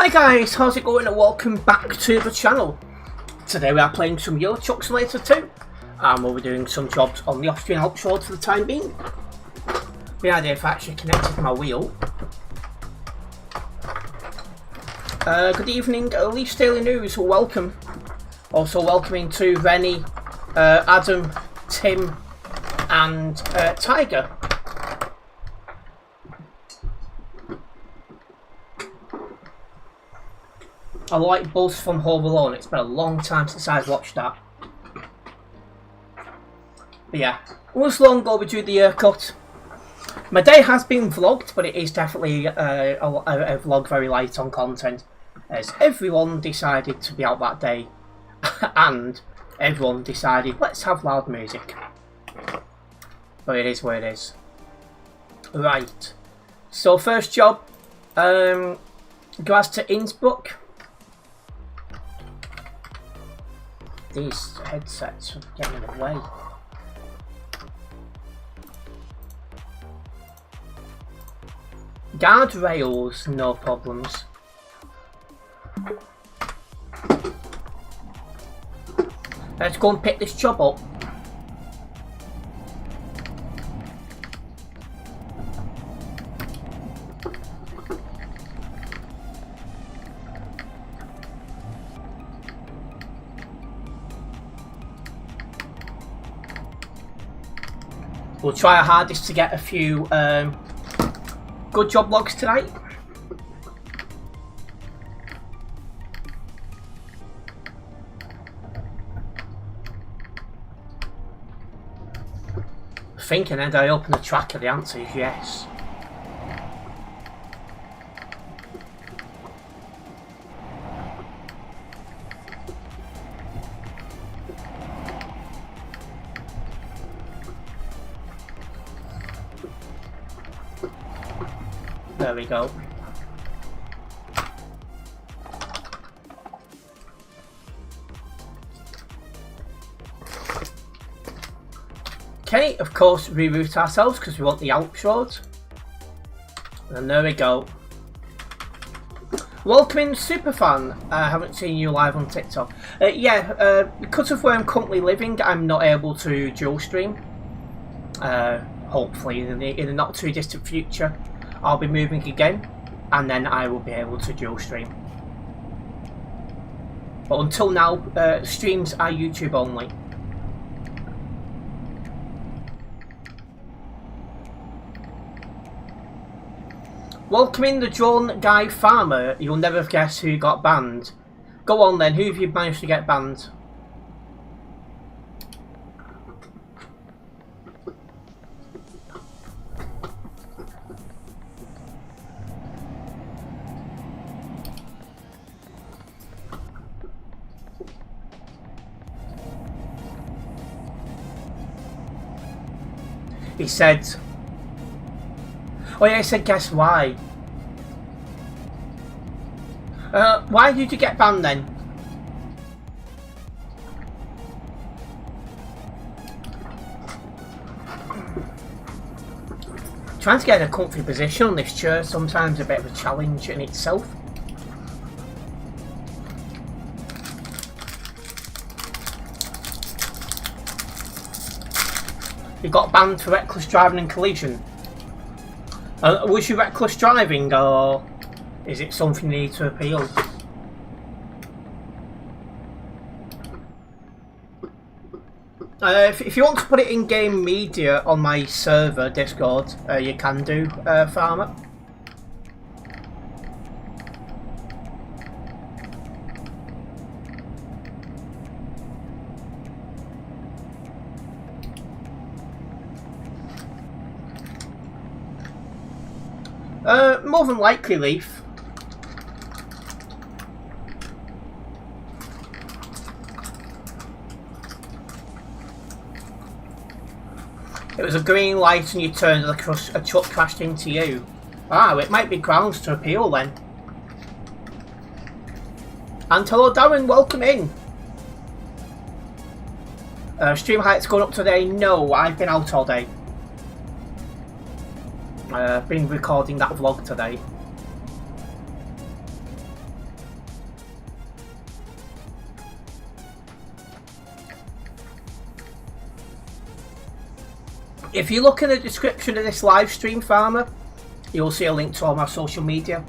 Hi guys, how's it going and welcome back to the channel. Today we are playing some Euro Truck Simulator 2 and we'll be doing some jobs on the Austrian Alps road for the time being. The idea if I actually connected my wheel. Good evening, Leaf Daily News, welcome. Also welcoming to Rennie, Adam, Tim and Tiger. I like Buzz from Home Alone. It's been a long time since I've watched that. But yeah, it was long overdue the haircut. My day has been vlogged, but it is definitely a vlog very light on content, as everyone decided to be out that day, and everyone decided let's have loud music. But it is what it is. Right. So first job, goes to Innsbruck. These headsets are getting in the way. Guardrails, no problems. Let's go and pick this job up. We'll try our hardest to get a few good job logs tonight. Thinking, and I open the tracker, the answer is yes. There we go. Okay, of course, reroute ourselves because we want the Alps road. And there we go. Welcoming Superfan. I haven't seen you live on TikTok. Because of where I'm currently living, I'm not able to dual stream. Hopefully, in the not too distant future, I'll be moving again, and then I will be able to dual stream. But until now, streams are YouTube only. Welcoming the Drone Guy Farmer. You'll never guess who got banned. Go on then, who have you managed to get banned? He said, oh yeah, he said guess why. Why did you get banned then? Trying to get a comfy position on this chair is sometimes a bit of a challenge in itself. You got banned for reckless driving and collision. Was you reckless driving, or is it something you need to appeal? If you want to put it in game media on my server Discord, you can do, Farmer. More than likely, Leaf. It was a green light and you turned and a truck crashed into you. Ah, it might be grounds to appeal then. And hello Darren, welcome in. Stream heights going up today? No, I've been out all day. I've been recording that vlog today. If you look in the description of this live stream, Farmer, you'll see a link to all my social media,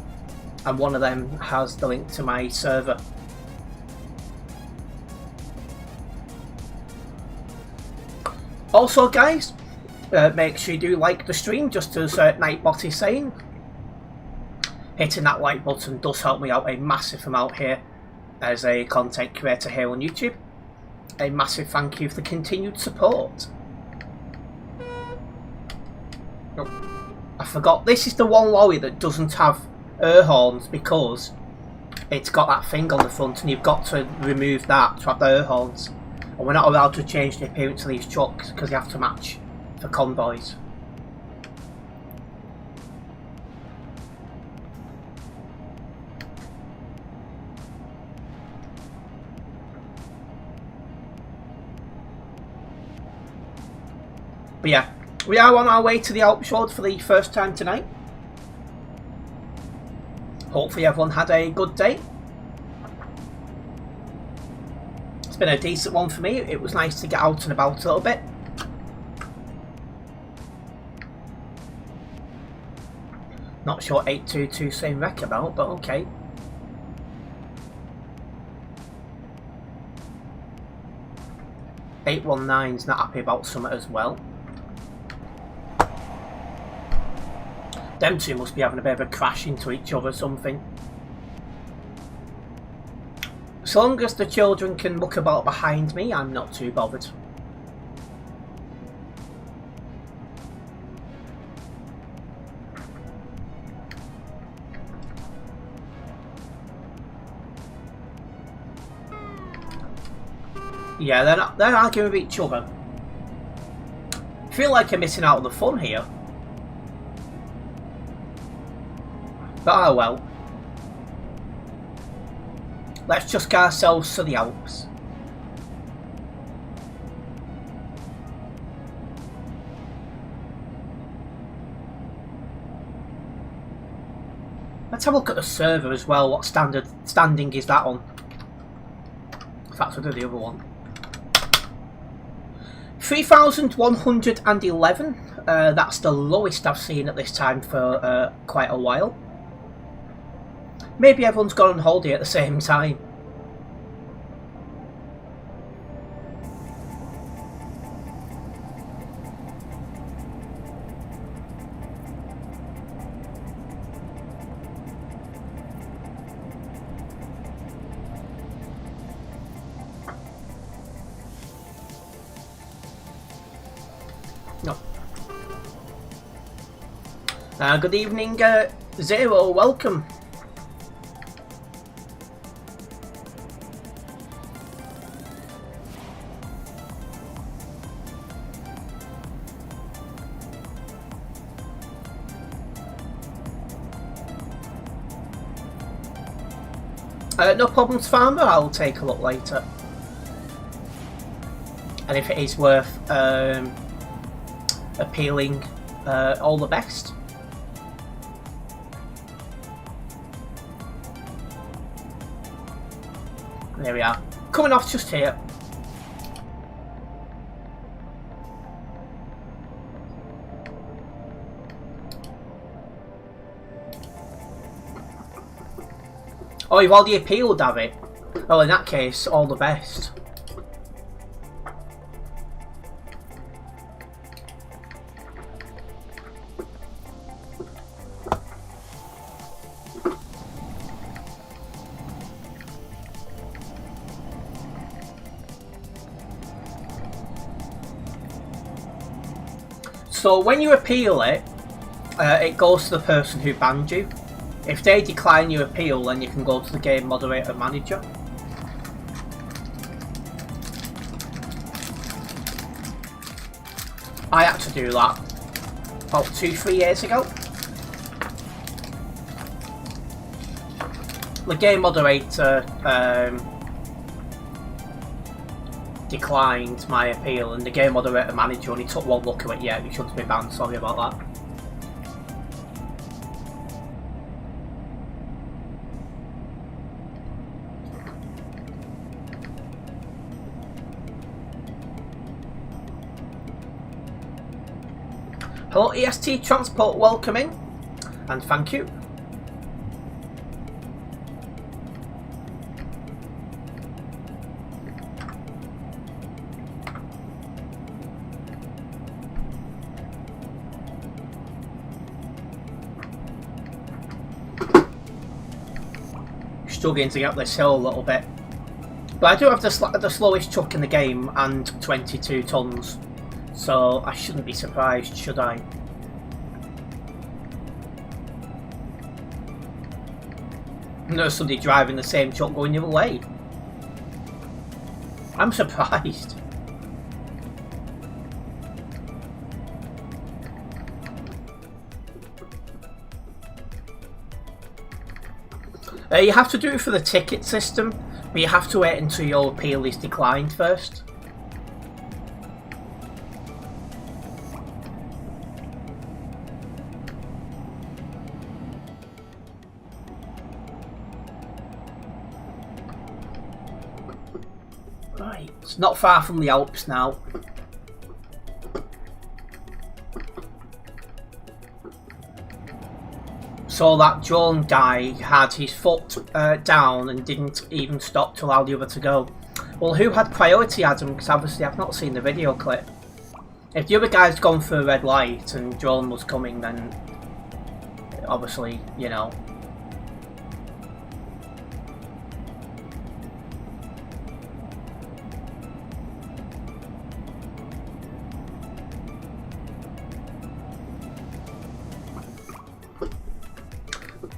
and one of them has the link to my server. Also, guys, make sure you do like the stream, just as Nightbot is saying. Hitting that like button does help me out a massive amount here as a content creator here on YouTube. A massive thank you for the continued support. Oh, I forgot, this is the one lorry that doesn't have air horns because it's got that thing on the front, and you've got to remove that to have the air horns. And we're not allowed to change the appearance of these trucks because they have to match for convoys. But yeah, we are on our way to the Alps Road for the first time tonight. Hopefully everyone had a good day. It's been a decent one for me. It was nice to get out and about a little bit. Not sure 822 saying wreck about, but okay. $819's not happy about Summit as well. Them two must be having a bit of a crash into each other or something. So long as the children can muck about behind me, I'm not too bothered. Yeah, they're arguing with each other. I feel like I'm missing out on the fun here. But oh well. Let's just get ourselves to the Alps. Let's have a look at the server as well. What standing is that on? In fact, we'll do the other one. 3,111. That's the lowest I've seen at this time for quite a while. Maybe everyone's gone on holiday at the same time. No. Good evening, Zero. Welcome. No problems, Farmer. I'll take a look later. And if it is worth appealing, all the best. There we are. Coming off just here. Oh, you've already appealed, have it? Oh, in that case, all the best. So when you appeal it, it goes to the person who banned you. If they decline your appeal, then you can go to the game moderator manager. I had to do that about 2-3 years ago. The game moderator declined my appeal, and the game moderator manager only took one look at it. Yeah, you shouldn't be banned, sorry about that. Hello EST Transport, welcome in, and thank you. Struggling to get this hill a little bit, but I do have the slowest truck in the game and 22 tons, so I shouldn't be surprised, should I? And there's somebody driving the same truck going the other way. I'm surprised. You have to do it for the ticket system, but you have to wait until your appeal is declined first. Right, it's not far from the Alps now. So that drone guy had his foot down and didn't even stop to allow the other to go. Well, who had priority, Adam? Because obviously I've not seen the video clip. If the other guy's gone for a red light and drone was coming, then obviously, you know.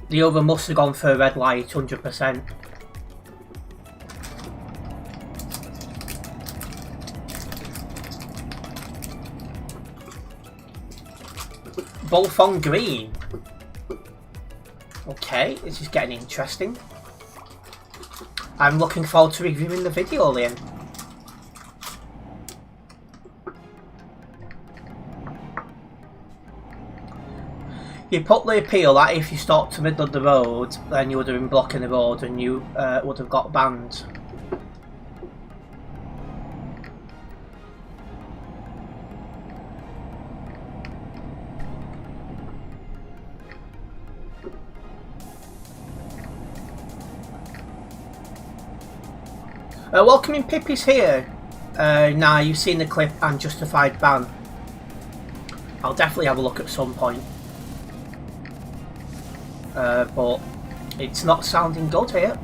The other must have gone for a red light, 100%. Both on green. Okay, this is getting interesting. I'm looking forward to reviewing the video then. You put the appeal that if you stopped to the middle of the road, then you would have been blocking the road and you would have got banned. Welcoming Pippi's here. Now you've seen the clip and justified ban. I'll definitely have a look at some point. But it's not sounding good here.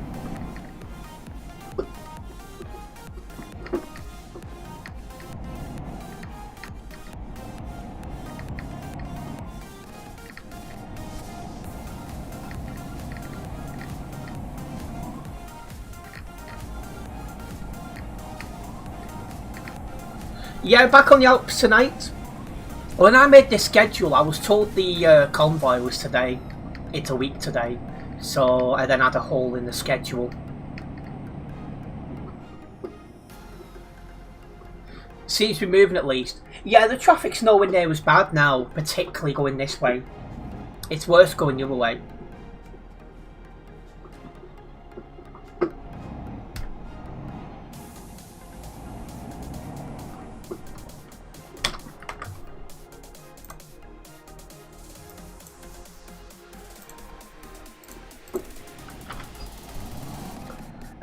Yeah, back on the Alps tonight. When I made this schedule, I was told the convoy was today. It's a week today, so I then had a hole in the schedule. Seems to be moving at least. Yeah, the traffic's nowhere near as bad now, particularly going this way. It's worse going the other way.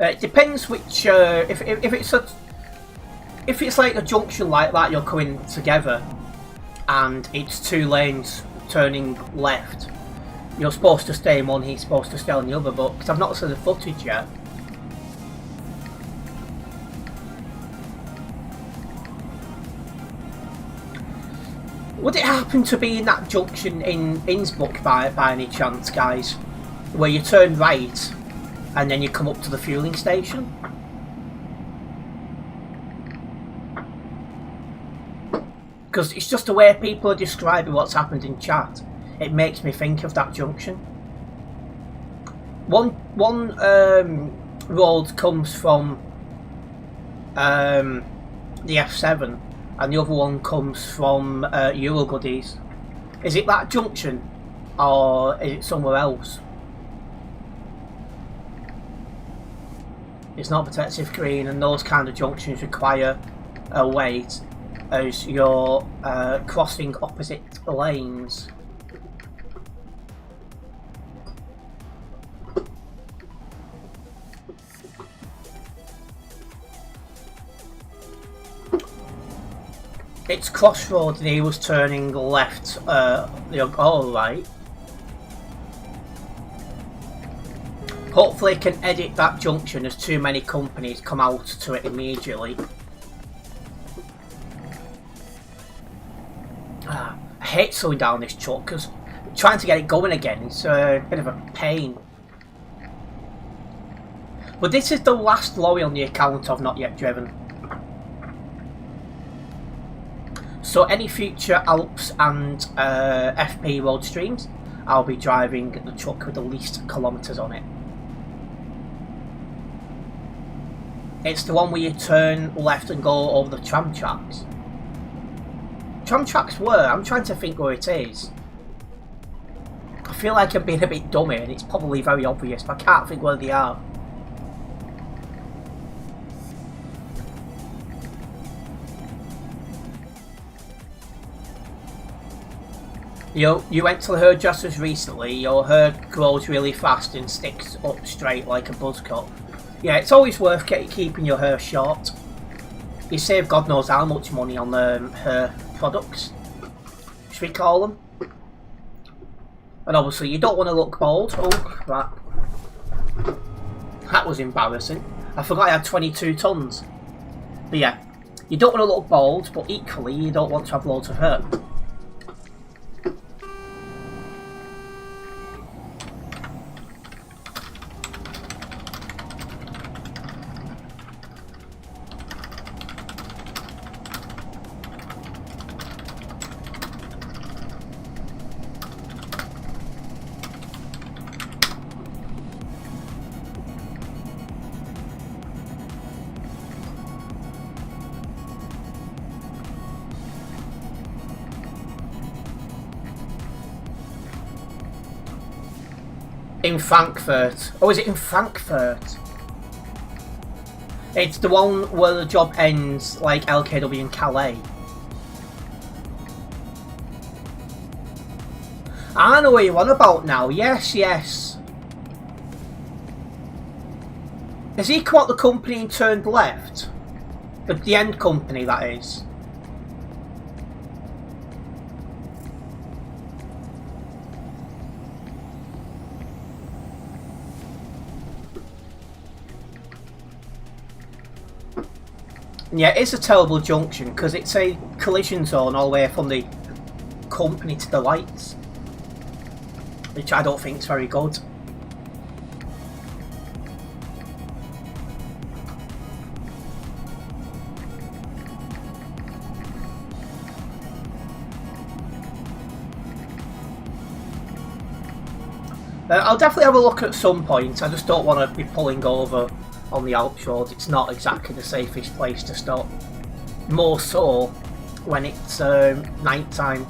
It depends which. If it's like a junction like that, you're coming together, and it's two lanes turning left. You're supposed to stay in one. He's supposed to stay on the other. But because I've not seen the footage yet. Would it happen to be in that junction in Innsbruck by any chance, guys, where you turn right? And then you come up to the fueling station. Because it's just the way people are describing what's happened in chat. It makes me think of that junction. One road comes from the F7 and the other one comes from Eurogoodies. Is it that junction or is it somewhere else? It's not protective green, and those kind of junctions require a wait. as you're crossing opposite lanes. It's crossroads and he was turning left, all right. Hopefully I can edit that junction as too many companies come out to it immediately. I hate slowing down this truck because trying to get it going again is a bit of a pain. But this is the last lorry on the account I've not yet driven. So any future Alps and FP road streams, I'll be driving the truck with the least kilometres on it. It's the one where you turn left and go over the tram tracks. Tram tracks were, I'm trying to think where it is. I feel like I'm being a bit dummy and it's probably very obvious, but I can't think where they are. You went to the hairdressers recently, your hair grows really fast and sticks up straight like a buzz cut. Yeah, it's always worth keeping your hair short. You save God knows how much money on hair products, should we call them? And obviously you don't want to look bald. Oh, that was embarrassing. I forgot I had 22 tons. But yeah, you don't want to look bald, but equally you don't want to have loads of hair. In Frankfurt. Oh, is it in Frankfurt? It's the one where the job ends like LKW in Calais. I know what you're on about now. Yes, yes. Has he come out the company and turned left? The end company, that is. Yeah, it's a terrible junction because it's a collision zone all the way from the company to the lights, which I don't think is very good. I'll definitely have a look at some point. I just don't want to be pulling over on the Alps road. It's not exactly the safest place to stop. More so when it's night time.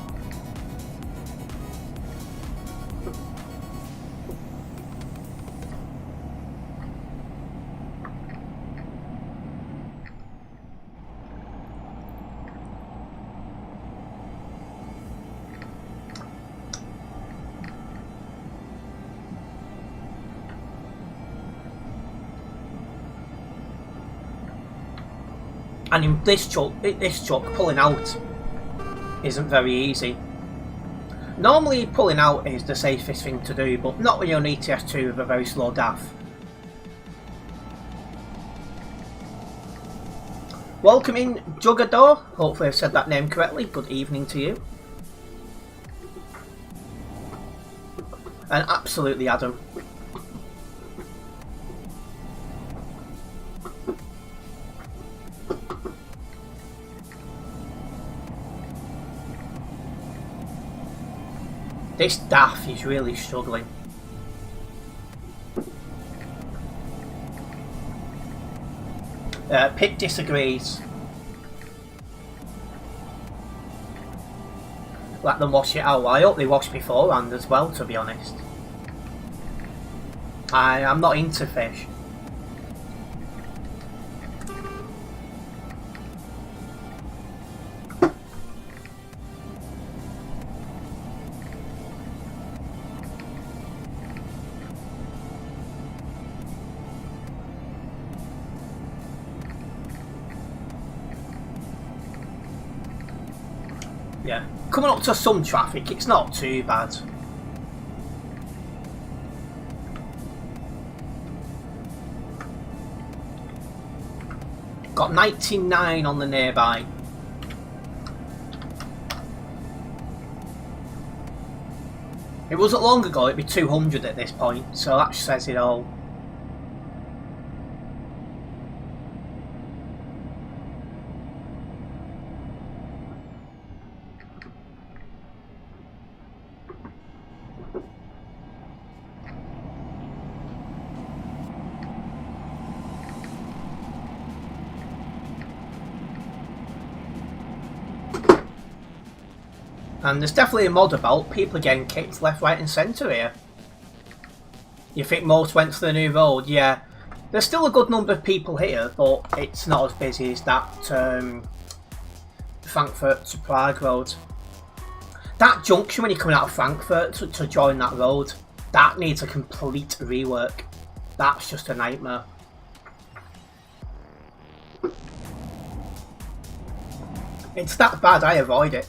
And in this truck pulling out isn't very easy. Normally pulling out is the safest thing to do, but not when you're on ETS2 with a very slow DAF. Welcome in, Jugador. Hopefully I've said that name correctly. Good evening to you. And absolutely Adam. This DAF is really struggling. Pip disagrees. Let them wash it out. I hope they wash beforehand as well, to be honest. I'm not into fish. Yeah. Coming up to some traffic, it's not too bad. Got 99 on the nearby. It wasn't long ago, it'd be 200 at this point, so that says it all. And there's definitely a mod about people getting kicked left, right and centre here. You think most went to the new road? Yeah. There's still a good number of people here, but it's not as busy as that Frankfurt to Prague road. That junction when you're coming out of Frankfurt to join that road, that needs a complete rework. That's just a nightmare. It's that bad, I avoid it.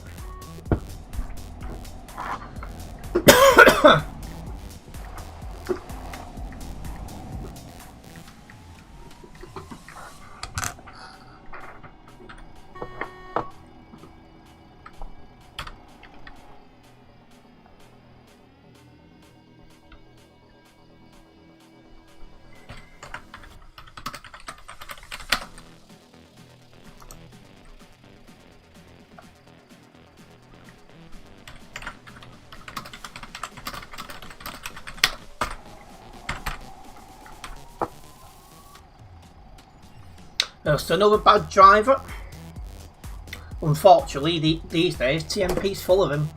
There's another bad driver. Unfortunately, these days, TMP's full of him.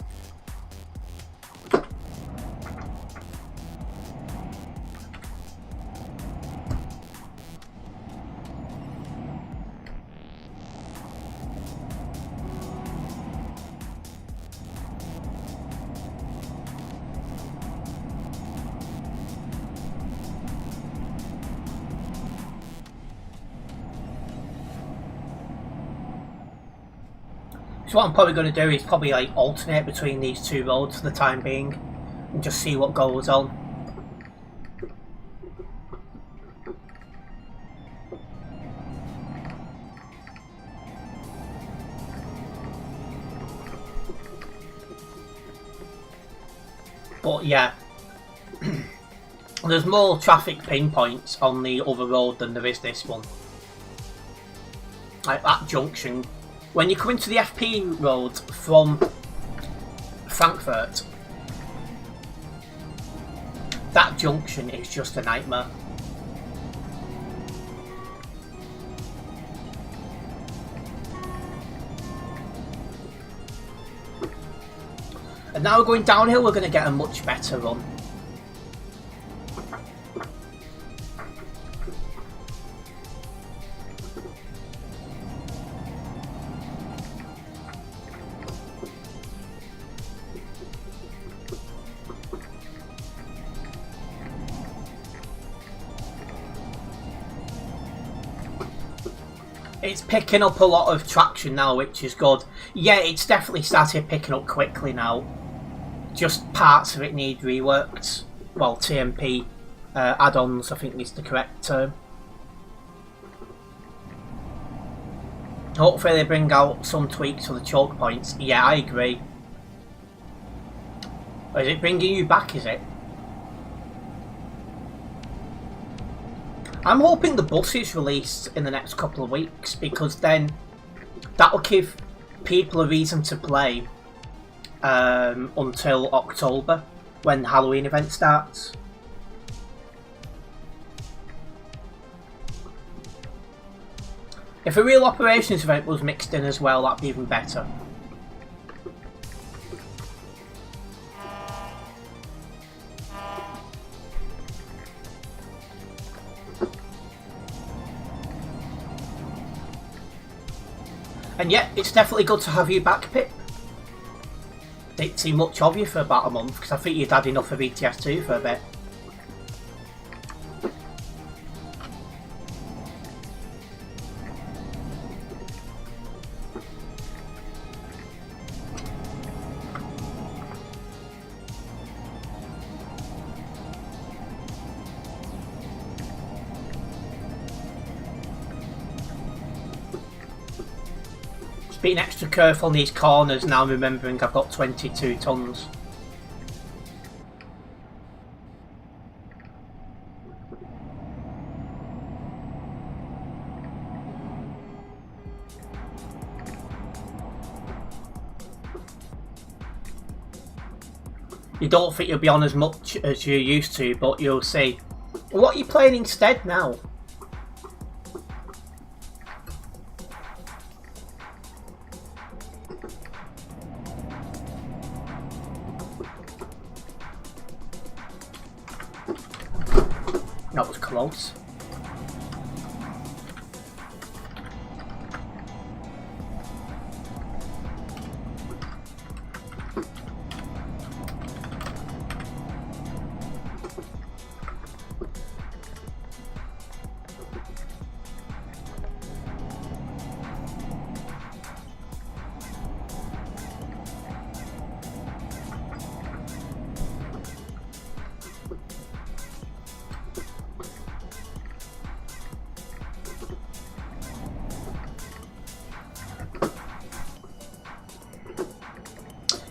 So what I'm probably going to do is probably like alternate between these two roads for the time being and just see what goes on. But yeah, there's more traffic pinpoints on the other road than there is this one. Like that junction. When you come into the FP road from Frankfurt, that junction is just a nightmare. And now we're going downhill, we're going to get a much better run. It's picking up a lot of traction now, which is good. Yeah, it's definitely started picking up quickly now. Just parts of it need reworked. Well, TMP add-ons, I think is the correct term. Hopefully they bring out some tweaks to the choke points. Yeah, I agree. Or is it bringing you back, is it? I'm hoping the bus is released in the next couple of weeks, because then that'll give people a reason to play until October, when the Halloween event starts. If a real operations event was mixed in as well, that'd be even better. And yeah, it's definitely good to have you back, Pip. Didn't see much of you for about a month, because I think you'd had enough of ETS2 for a bit. Just being extra careful on these corners now, remembering I've got 22 tons. You don't think you'll be on as much as you used to, but you'll see. What are you playing instead now? That was close.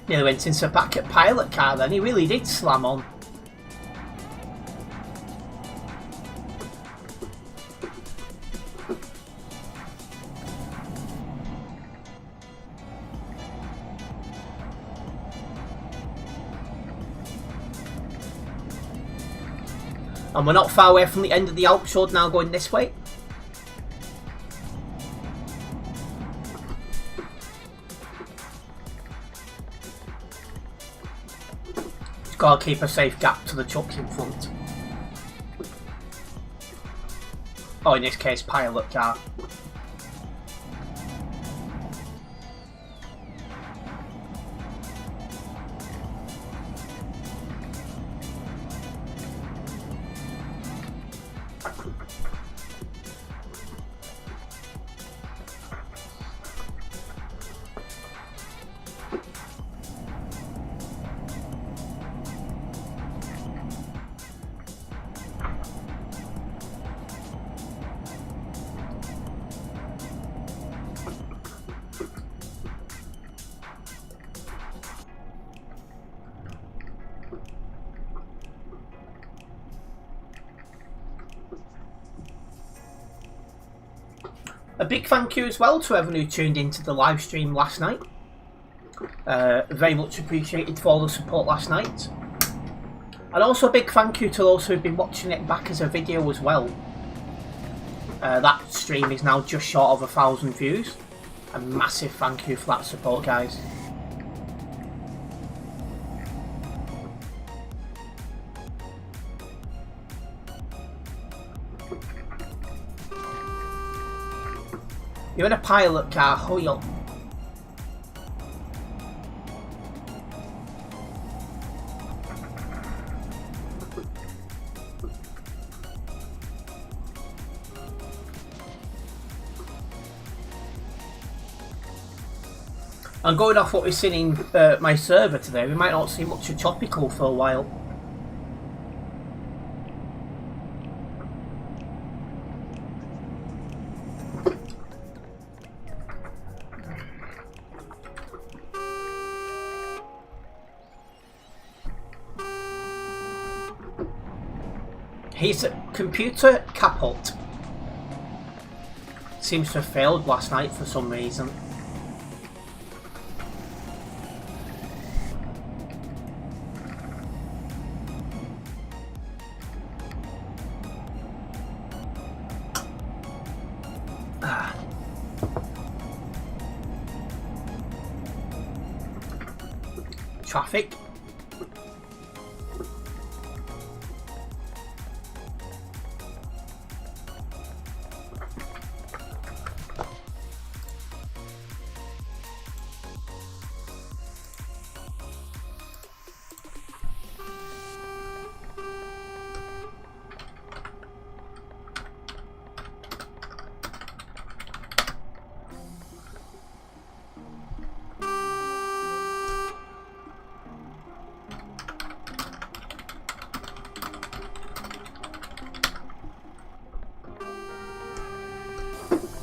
Nearly went into a packet pilot car then, he really did slam on. And we're not far away from the end of the Alps road now, going this way. Gotta keep a safe gap to the trucks in front. Or in this case, pilot car. A big thank you as well to everyone who tuned into the live stream last night. Very much appreciated for all the support last night. And also a big thank you to those who've been watching it back as a video as well. That stream is now just short of 1,000 views. A massive thank you for that support, guys. You're in a pilot car, hurry up. And going off what we've seen in my server today, we might not see much of Tropical for a while. His computer kaput. Seems to have failed last night for some reason. Traffic.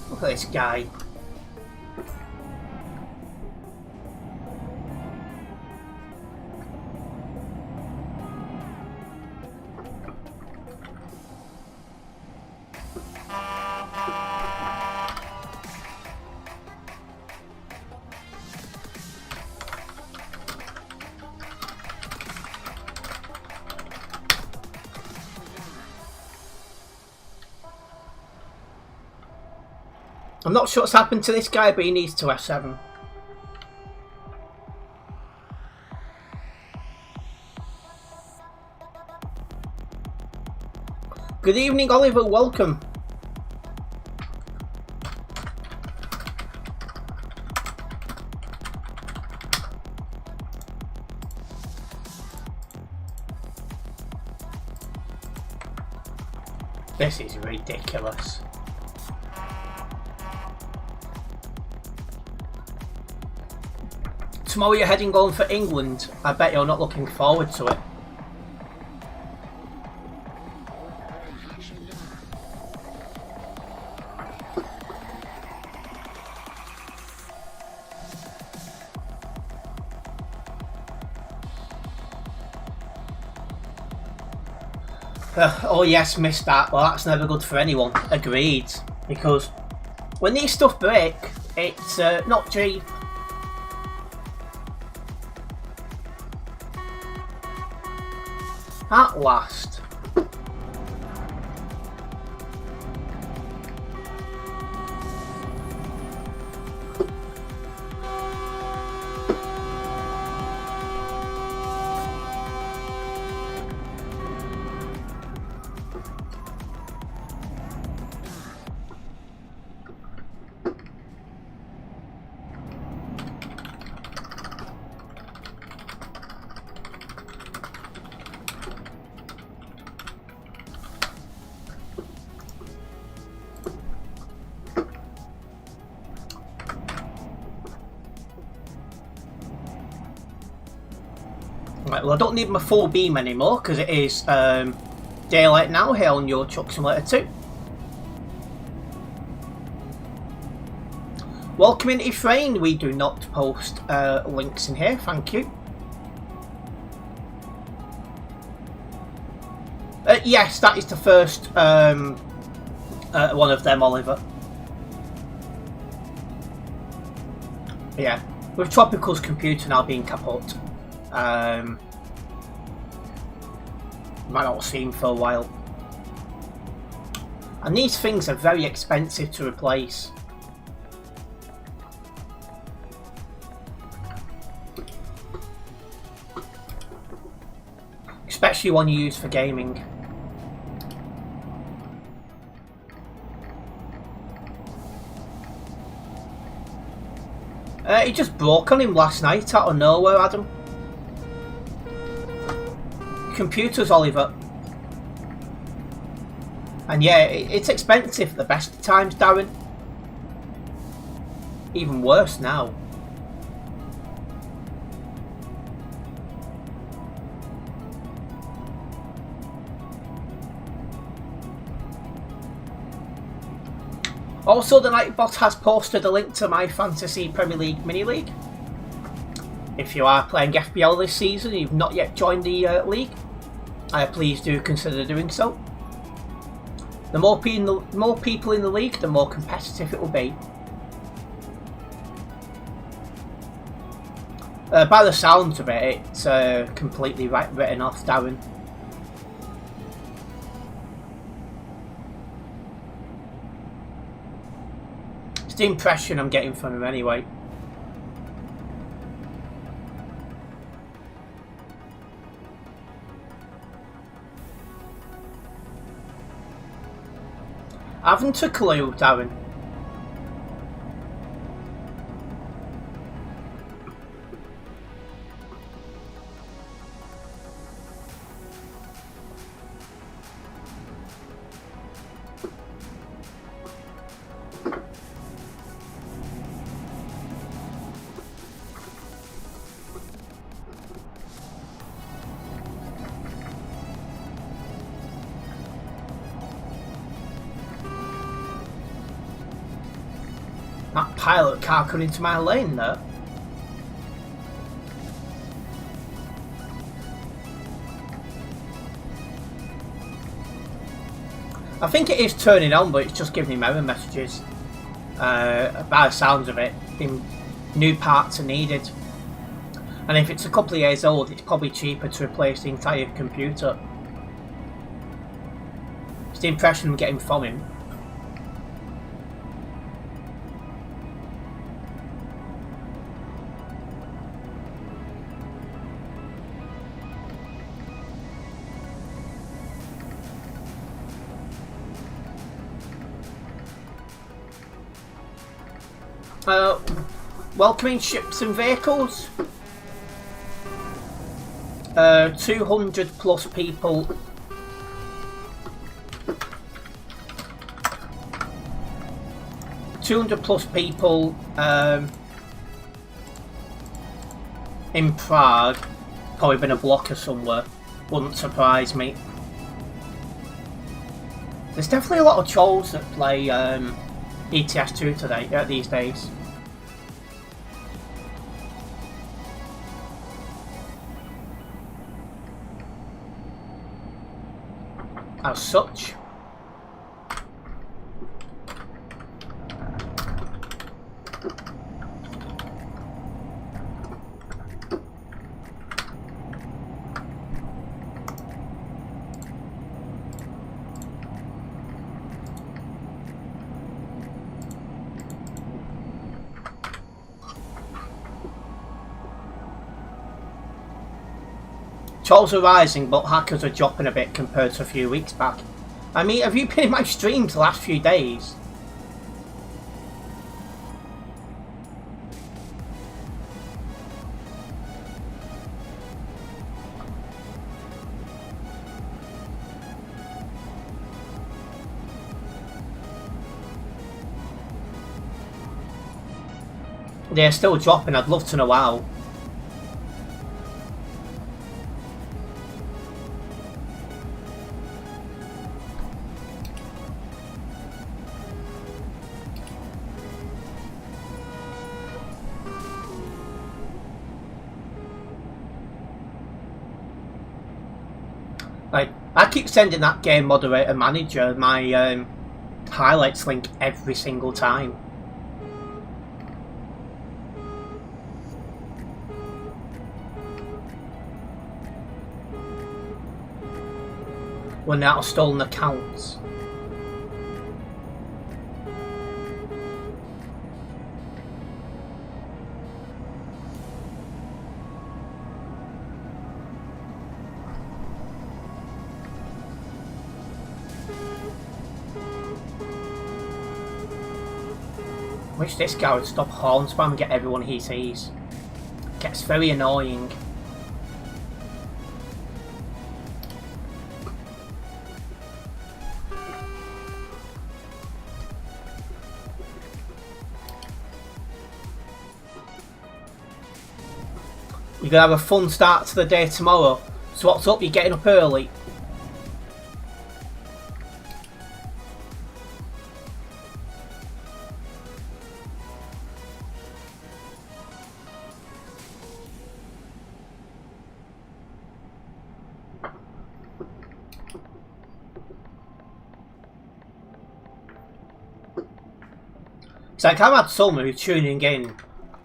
Look at this guy. I'm not sure what's happened to this guy, but he needs to F7. Good evening, Oliver. Welcome. This is ridiculous. Tomorrow you're heading on for England. I bet you're not looking forward to it. Oh yes, missed that. Well, that's never good for anyone. Agreed. Because when these stuff break, it's not cheap. At last. Right, well, I don't need my full beam anymore because it is daylight now here on your Truck Simulator 2. Well, Community Frame, we do not post links in here, thank you. Yes, that is the first one of them, Oliver. Yeah, with Tropical's computer now being kaput. Might not see him for a while. And these things are very expensive to replace. Especially one you use for gaming. It just broke on him last night out of nowhere, Adam. Computers, Oliver. And yeah, it's expensive at the best of times, Darren. Even worse now. Also, the Nightbot has posted a link to my Fantasy Premier League Mini League. If you are playing FPL this season and you've not yet joined the league, please do consider doing so. The more people in the league, the more competitive it will be. By the sounds of it, it's completely written off, Darren. It's the impression I'm getting from him anyway. I haven't a clue, Darren. That pilot car coming into my lane there. I think it is turning on, but it's just giving him error messages. By the sounds of it, new parts are needed. And if it's a couple of years old, it's probably cheaper to replace the entire computer. It's the impression I'm getting from him. Welcoming ships and vehicles. 200 plus people. In Prague. Probably been a blocker somewhere. Wouldn't surprise me. There's definitely a lot of trolls that play ETS2 today, these days. As such, trolls are rising, but hackers are dropping a bit compared to a few weeks back. I mean, have you been in my streams the last few days? They're still dropping, I'd love to know how. Like, I keep sending that game moderator manager my highlights link every single time. When they're out of stolen accounts. Wish this guy would stop horn spam and get everyone he sees. Gets very annoying. You're gonna have a fun start to the day tomorrow. So what's up? You're getting up early. It's like I've had some who are tuning in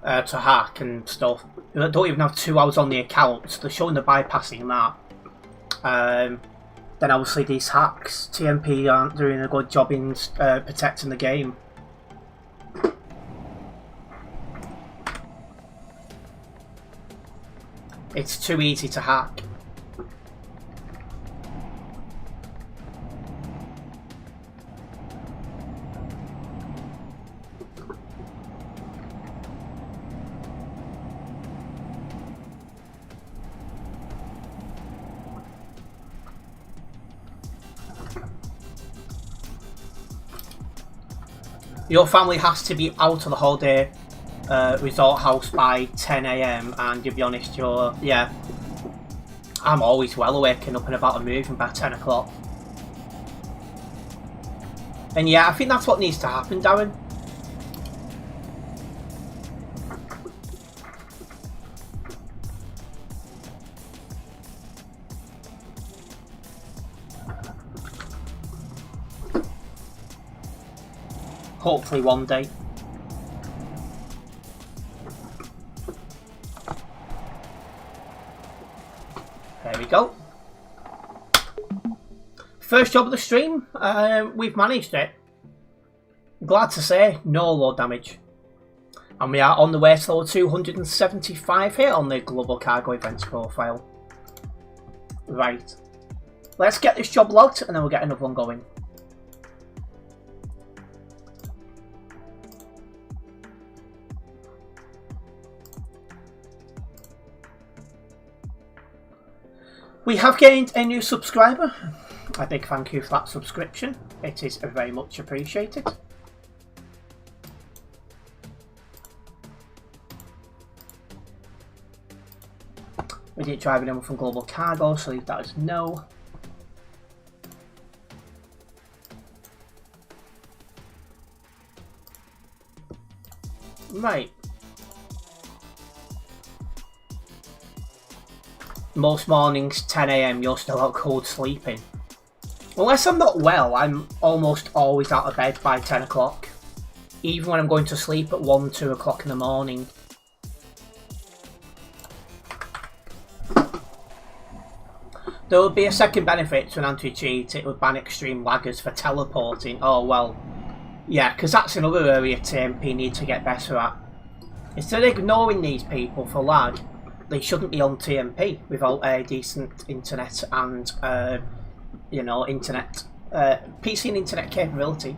to hack and stuff. They don't even have 2 hours on the account. So they're showing the bypassing that. Then obviously these hacks, TMP aren't doing a good job in protecting the game. It's too easy to hack. Your family has to be out of the holiday resort house by 10 AM and to be honest, yeah, I'm always well awake and up and about and moving by 10 o'clock. And yeah, I think that's what needs to happen, Darren. Hopefully one day. There we go. First job of the stream, we've managed it. Glad to say, no low damage. And we are on the way to level 275 here on the Global Cargo Events profile. Right. Let's get this job logged and then we'll get another one going. We have gained a new subscriber. A big thank you for that subscription. It is very much appreciated. We didn't drive anyone from Global Cargo, so leave that as no. Right. Most mornings, 10 AM, you're still out cold sleeping. Unless I'm not well, I'm almost always out of bed by 10 o'clock. Even when I'm going to sleep at 1, 2 o'clock in the morning. There would be a second benefit to an anti-cheat. It would ban extreme laggers for teleporting. Oh well, yeah, because that's another area TMP need to get better at. Instead of ignoring these people for lag, they shouldn't be on TMP without a decent internet and, you know, internet, PC and internet capability.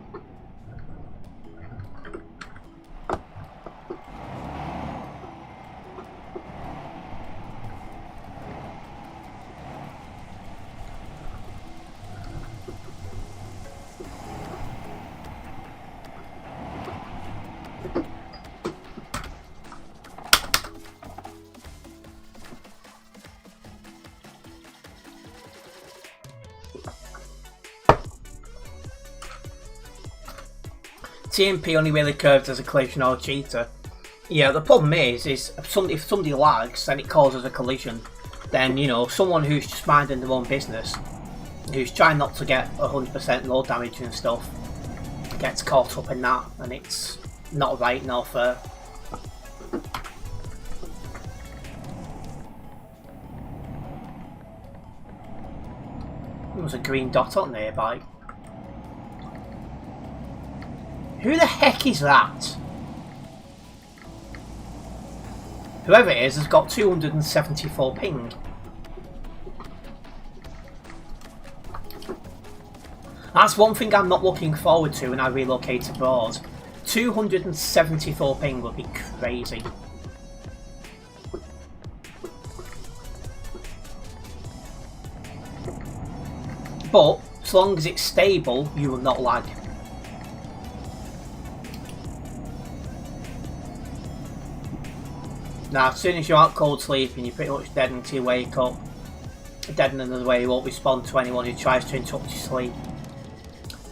TMP only really curves as a collision or cheater. Yeah, the problem is if somebody lags and it causes a collision, then, you know, someone who's just minding their own business, who's trying not to get 100% load damage and stuff, gets caught up in that, and it's not right nor fair. There was a green dot on nearby. Who the heck is that? Whoever it is has got 274 ping. That's one thing I'm not looking forward to when I relocate abroad. 274 ping would be crazy. But, as long as it's stable, you will not lag. Now, as soon as you're out cold sleeping, you're pretty much dead until you wake up. Dead in another way, you won't respond to anyone who tries to interrupt your sleep.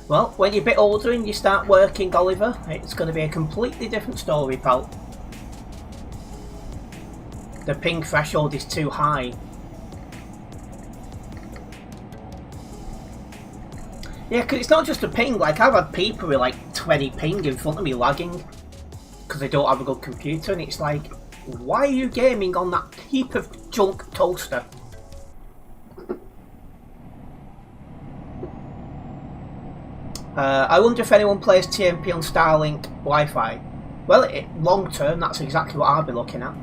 Well, when you're a bit older and you start working, Oliver, it's going to be a completely different story, pal. The ping threshold is too high. Yeah, because it's not just a ping. Like, I've had people with like 20 ping in front of me lagging because they don't have a good computer, and it's like, why are you gaming on that heap of junk toaster? I wonder if anyone plays TMP on Starlink Wi-Fi. Well, long term, that's exactly what I'll be looking at.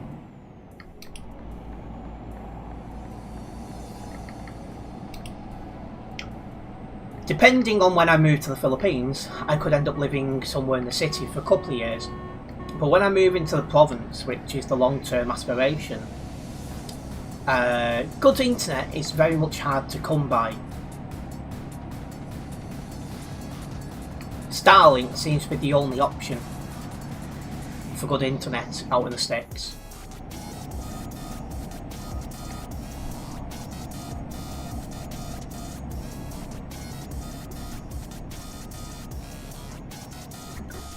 Depending on when I move to the Philippines, I could end up living somewhere in the city for a couple of years. But when I move into the province, which is the long-term aspiration, good internet is very much hard to come by. Starlink seems to be the only option for good internet out in the sticks.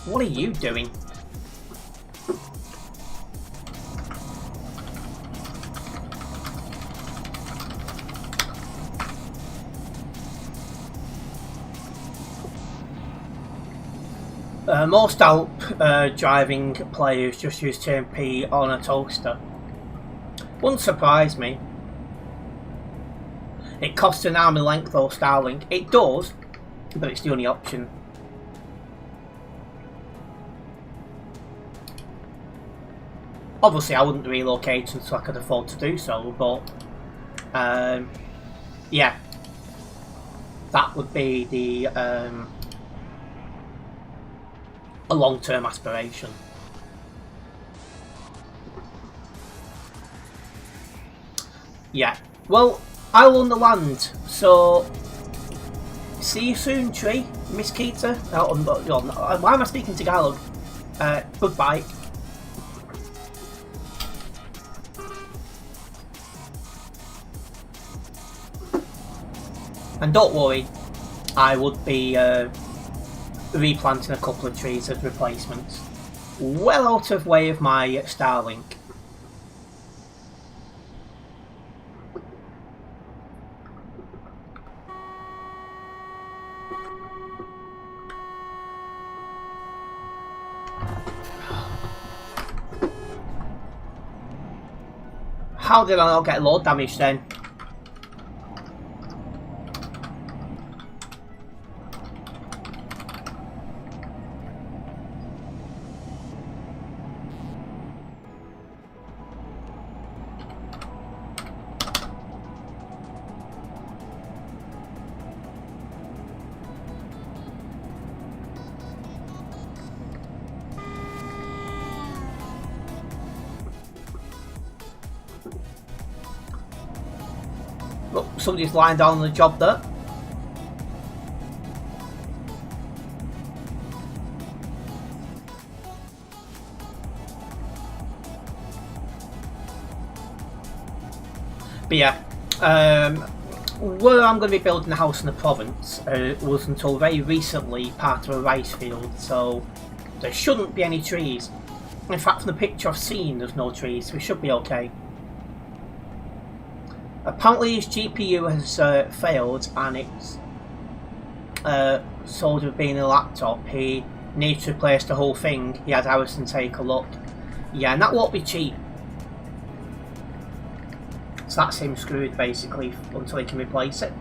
What are you doing? Most Alp driving players just use TMP on a toaster. Wouldn't surprise me. It costs an arm and length though, Starlink. It does, but it's the only option. Obviously I wouldn't relocate until I could afford to do so, but yeah, that would be the a long-term aspiration. Yeah, well, I'll own the land, so see you soon, tree, Miss Keita. Why am I speaking Tagalog? Goodbye. And don't worry, I would be replanting a couple of trees as replacements. Well out of way of my Starlink. How did I not get load damage then? Look, somebody's lying down on the job there. But yeah, where I'm going to be building a house in the province was until very recently part of a rice field, so there shouldn't be any trees. In fact, from the picture I've seen, there's no trees, so we should be okay. Apparently his GPU has failed and it's sold with being a laptop. He needs to replace the whole thing. He had Harrison take a look. Yeah, and that won't be cheap. So that's him screwed basically until he can replace it.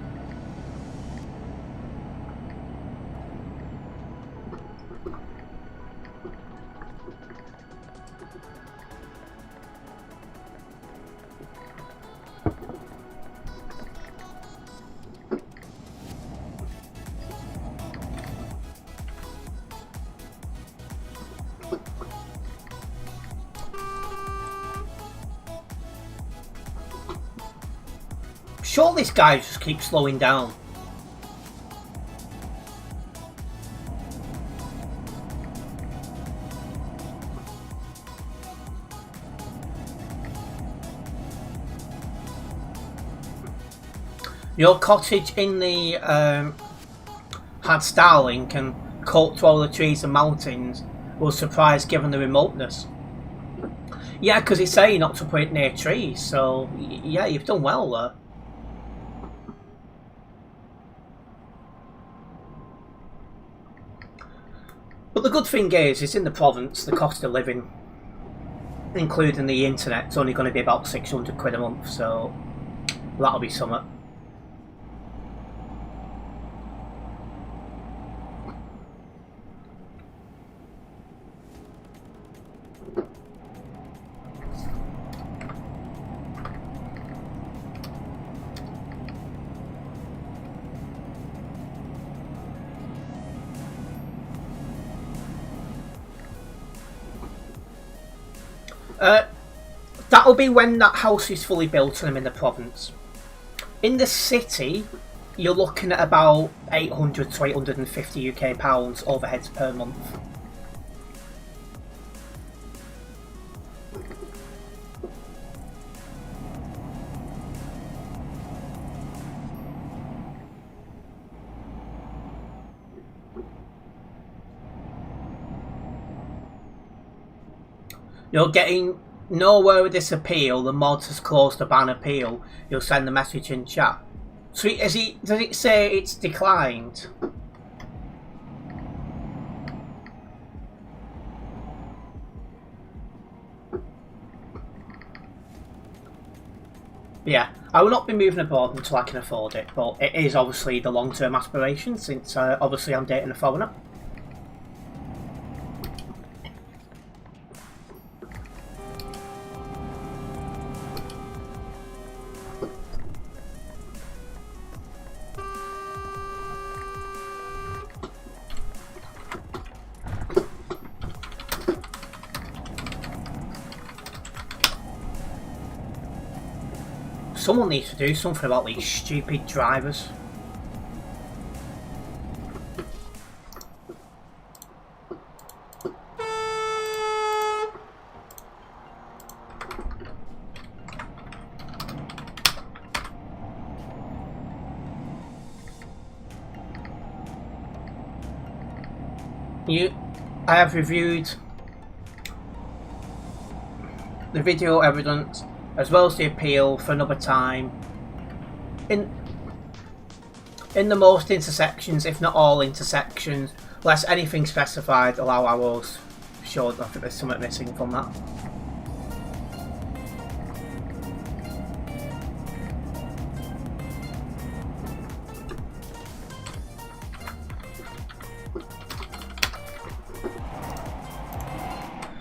Sure, this guy just keeps slowing down. Your cottage in the had Starlink and caught through all the trees and mountains was surprised given the remoteness. Yeah, because he's saying not to put it near trees, so yeah, you've done well there. But the good thing is, it's in the province, the cost of living, including the internet, is only going to be about 600 quid a month, so that'll be something. That'll be when that house is fully built and I'm in the province. In the city, you're looking at about 800 to 850 UK pounds overheads per month. You're getting nowhere with this appeal. The mod has closed the ban appeal. You'll send the message in chat. So does it say it's declined? Yeah, I will not be moving abroad until I can afford it, but it is obviously the long-term aspiration since obviously I'm dating a foreigner. Someone needs to do something about these stupid drivers. I have reviewed the video evidence as well as the appeal for another time. In the most intersections, if not all intersections, unless anything specified, allow hours. Sure, I think there's something missing from that.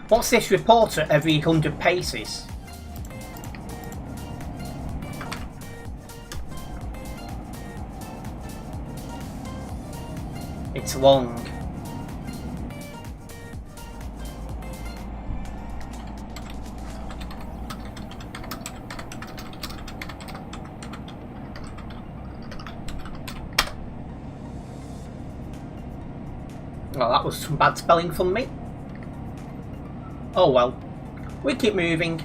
What's this reporter every 100 paces? It's long. Well, that was some bad spelling from me. Oh well, we keep moving.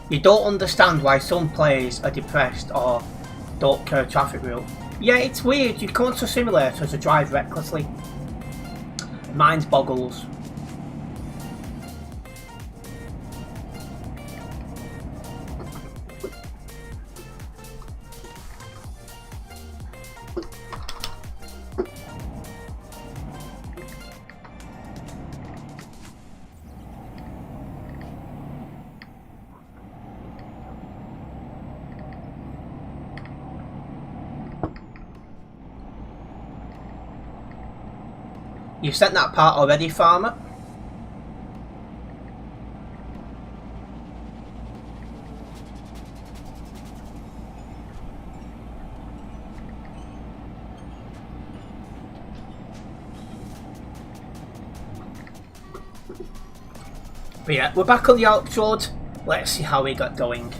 You don't understand why some players are depressed or don't care traffic rule. Yeah, it's weird. You come onto a simulator to drive recklessly. Mind boggles. You've sent that part already, farmer? But yeah, we're back on the Alps road. Let's see how we got going.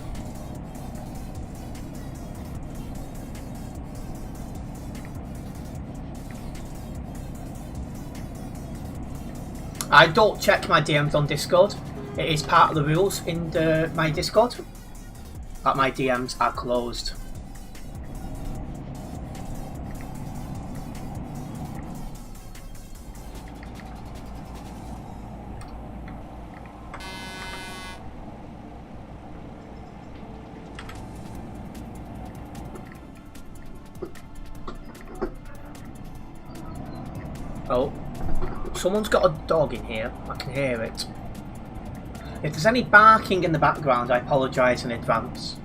I don't check my DMs on Discord. It is part of the rules in my Discord that my DMs are closed. Oh. Someone's got a dog in here. I can hear it. If there's any barking in the background, I apologise in advance.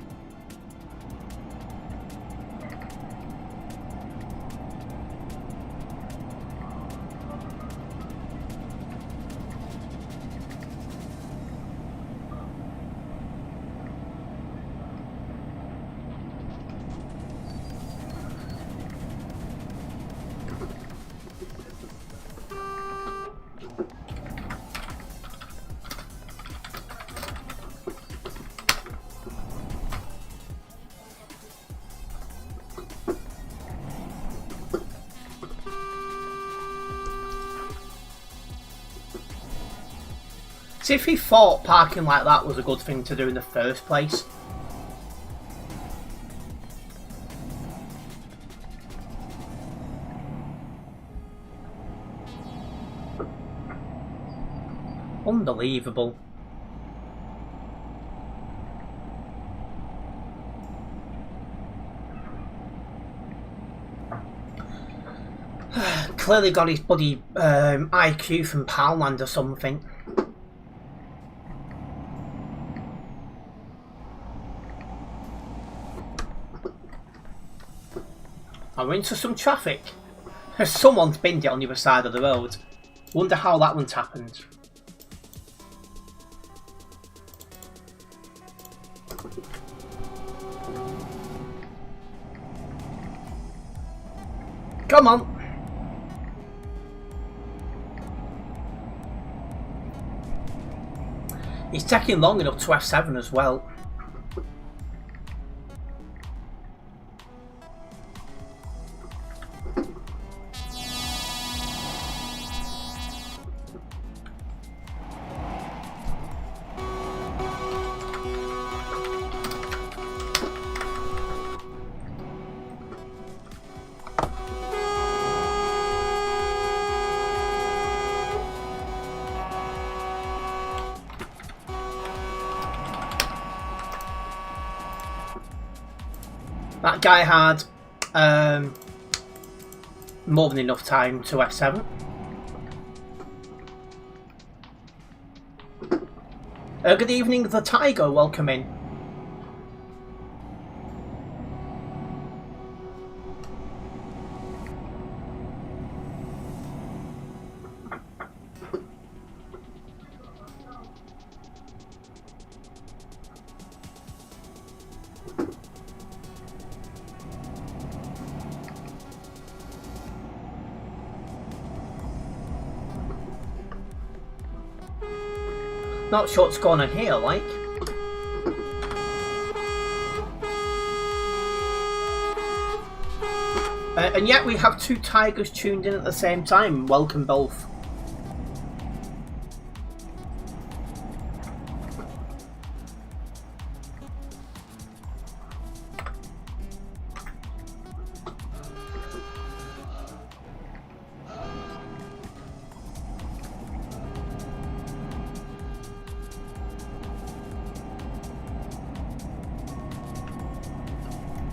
See, if he thought parking like that was a good thing to do in the first place. Unbelievable. Clearly got his bloody IQ from Poundland or something. I'm into some traffic. Someone's binned it on the other side of the road. Wonder how that one's happened. Come on. He's taking long enough to F7 as well. That guy had more than enough time to F7. Good evening, the Tiger. Welcome in. Not sure what's going on here, like. And yet we have two tigers tuned in at the same time. Welcome both.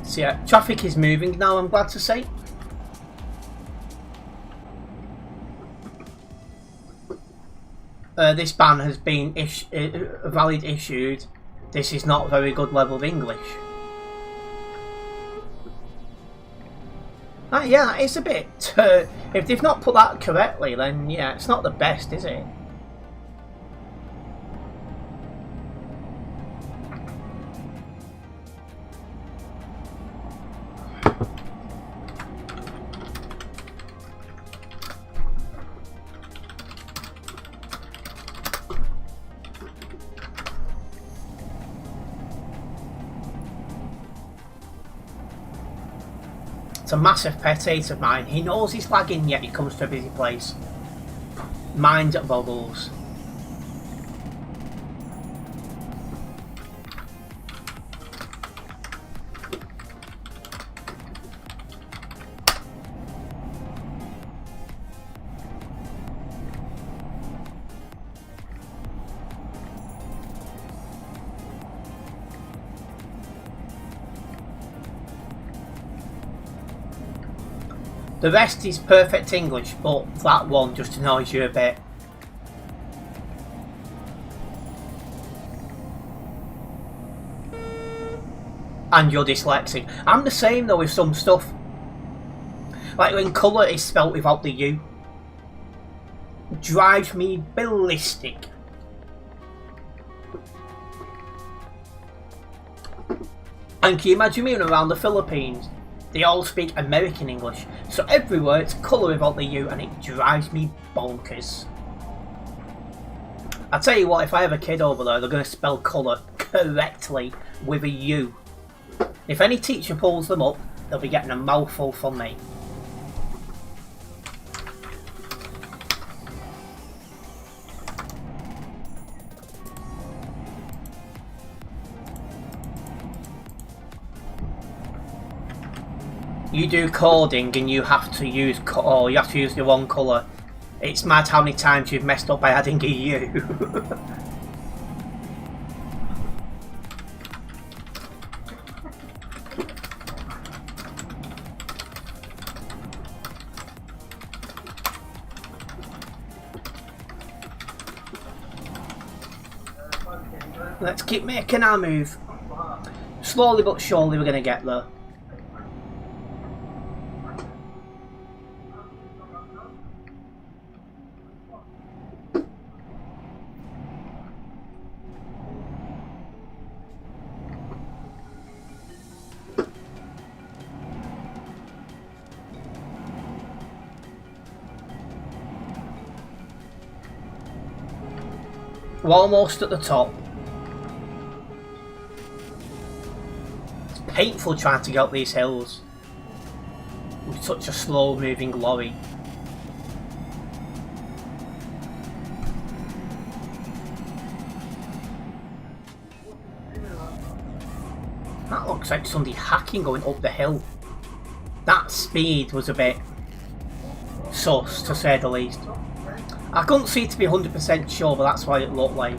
So yeah, traffic is moving now, I'm glad to say. This ban has been valid issued. This is not a very good level of English. Yeah, it's a bit... if they've not put that correctly, then yeah, it's not the best, is it? It's a massive pet hate of mine. He knows he's lagging, yet he comes to a busy place. Mind boggles. The rest is perfect English, but that one just annoys you a bit. And you're dyslexic. I'm the same though with some stuff. Like when colour is spelt without the U. Drives me ballistic. And can you imagine me around the Philippines? They all speak American English, so every word's colour without the U, and it drives me bonkers. I tell you what, if I have a kid over there, they're going to spell colour correctly with a U. If any teacher pulls them up, they'll be getting a mouthful from me. You do coding and you have to use the wrong colour. It's mad how many times you've messed up by adding a U. Let's keep making our move. Slowly but surely we're going to get there. We're almost at the top. It's painful trying to get up these hills with such a slow moving lorry. That looks like somebody hacking going up the hill. That speed was a bit sus, to say the least. I couldn't see to be 100% sure, but that's what it looked like.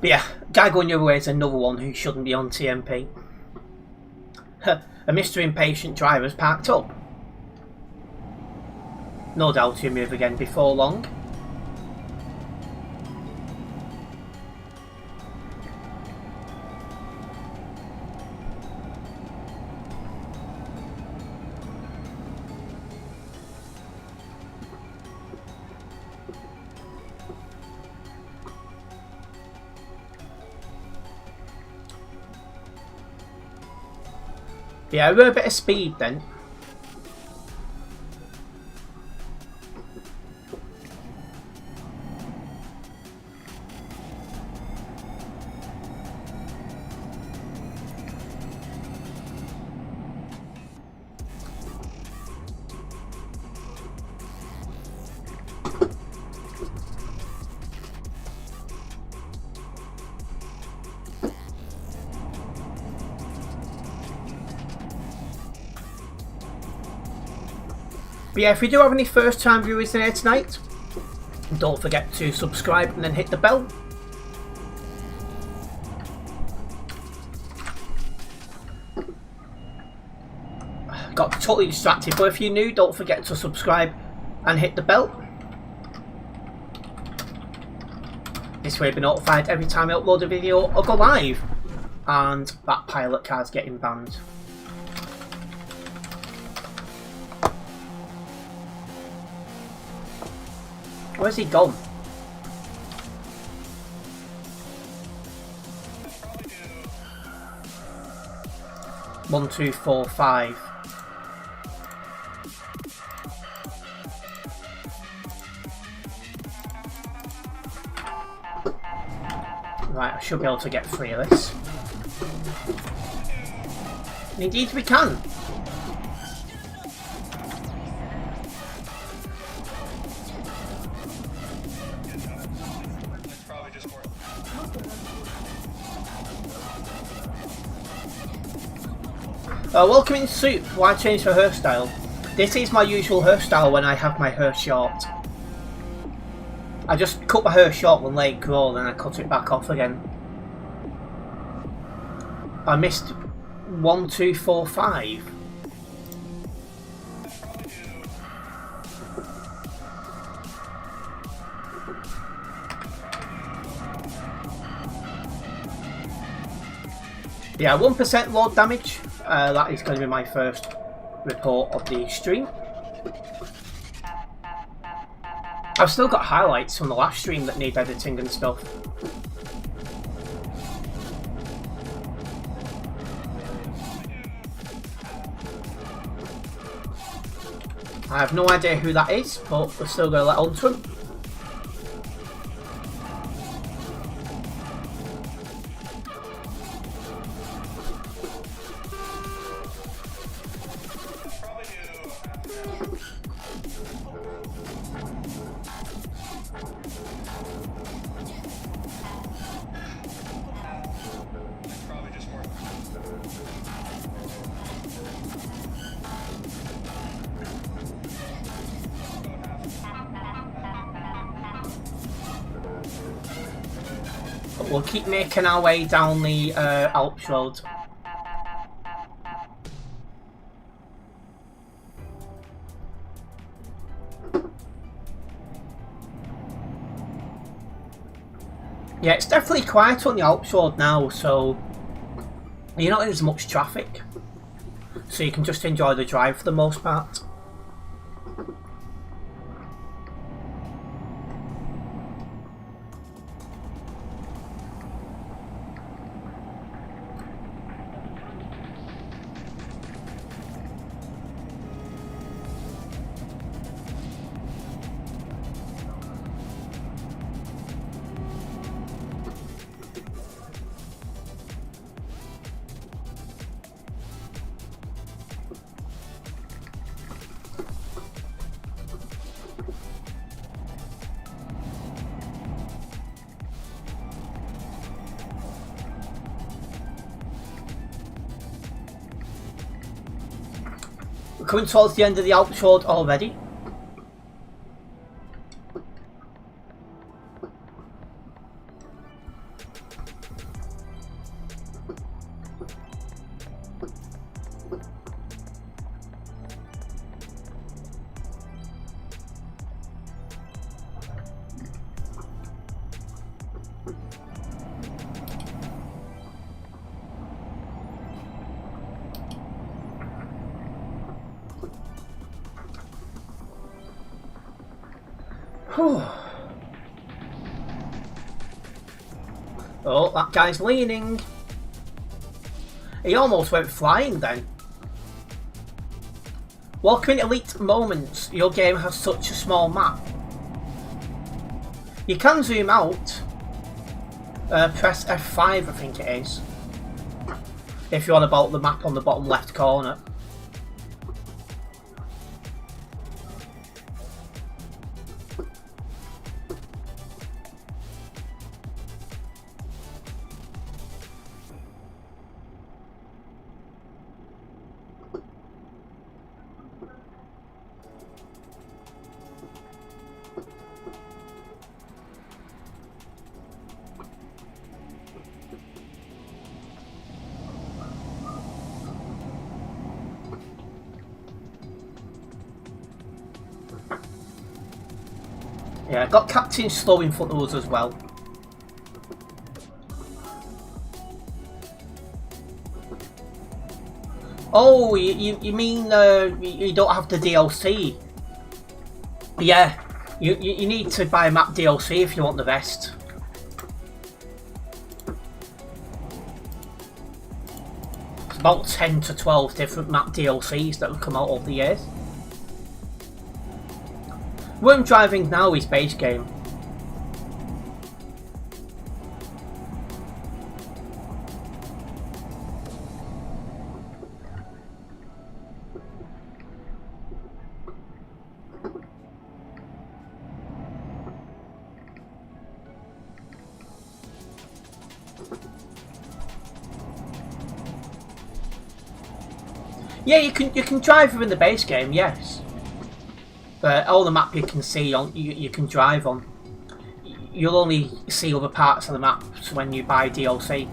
But yeah, guy going the other way is another one who shouldn't be on TMP. A Mr. Impatient driver's parked up. No doubt he'll move again before long. Yeah, we're a bit of speed then. But yeah, if you do have any first time viewers in here tonight, don't forget to subscribe and then hit the bell. Got totally distracted, but if you're new, don't forget to subscribe and hit the bell. This way you'll be notified every time I upload a video or go live. And that pilot car's getting banned. Where's he gone? One, two, four, five. Right, I should be able to get free of this. And indeed we can. Welcome in Soup. Why change for hairstyle? This is my usual hairstyle when I have my hair short. I just cut my hair short when let it grow, then I cut it back off again. I missed 1, 2, 4, 5. Yeah, 1% load damage. That is going to be my first report of the stream. I've still got highlights from the last stream that need editing and stuff. I have no idea who that is, but we're still going to let on to him. We'll keep making our way down the Alps road. Yeah, it's definitely quiet on the Alps road now, so you're not in as much traffic. So you can just enjoy the drive for the most part. We're coming towards the end of the Alps road already. Oh, that guy's leaning. He almost went flying then. Welcome into Elite Moments. Your game has such a small map. You can zoom out. Press F5, I think it is. If you're on about the map on the bottom left corner. Yeah, I got Captain Slow in front of us as well. Oh, you mean you don't have the DLC? Yeah, you need to buy map DLC if you want the rest. It's about 10 to 12 different map DLCs that have come out over the years. What I'm driving now is base game. Yeah, you can drive within the base game, yes. But all the map you can see on you can drive on. You'll only see other parts of the maps when you buy DLC.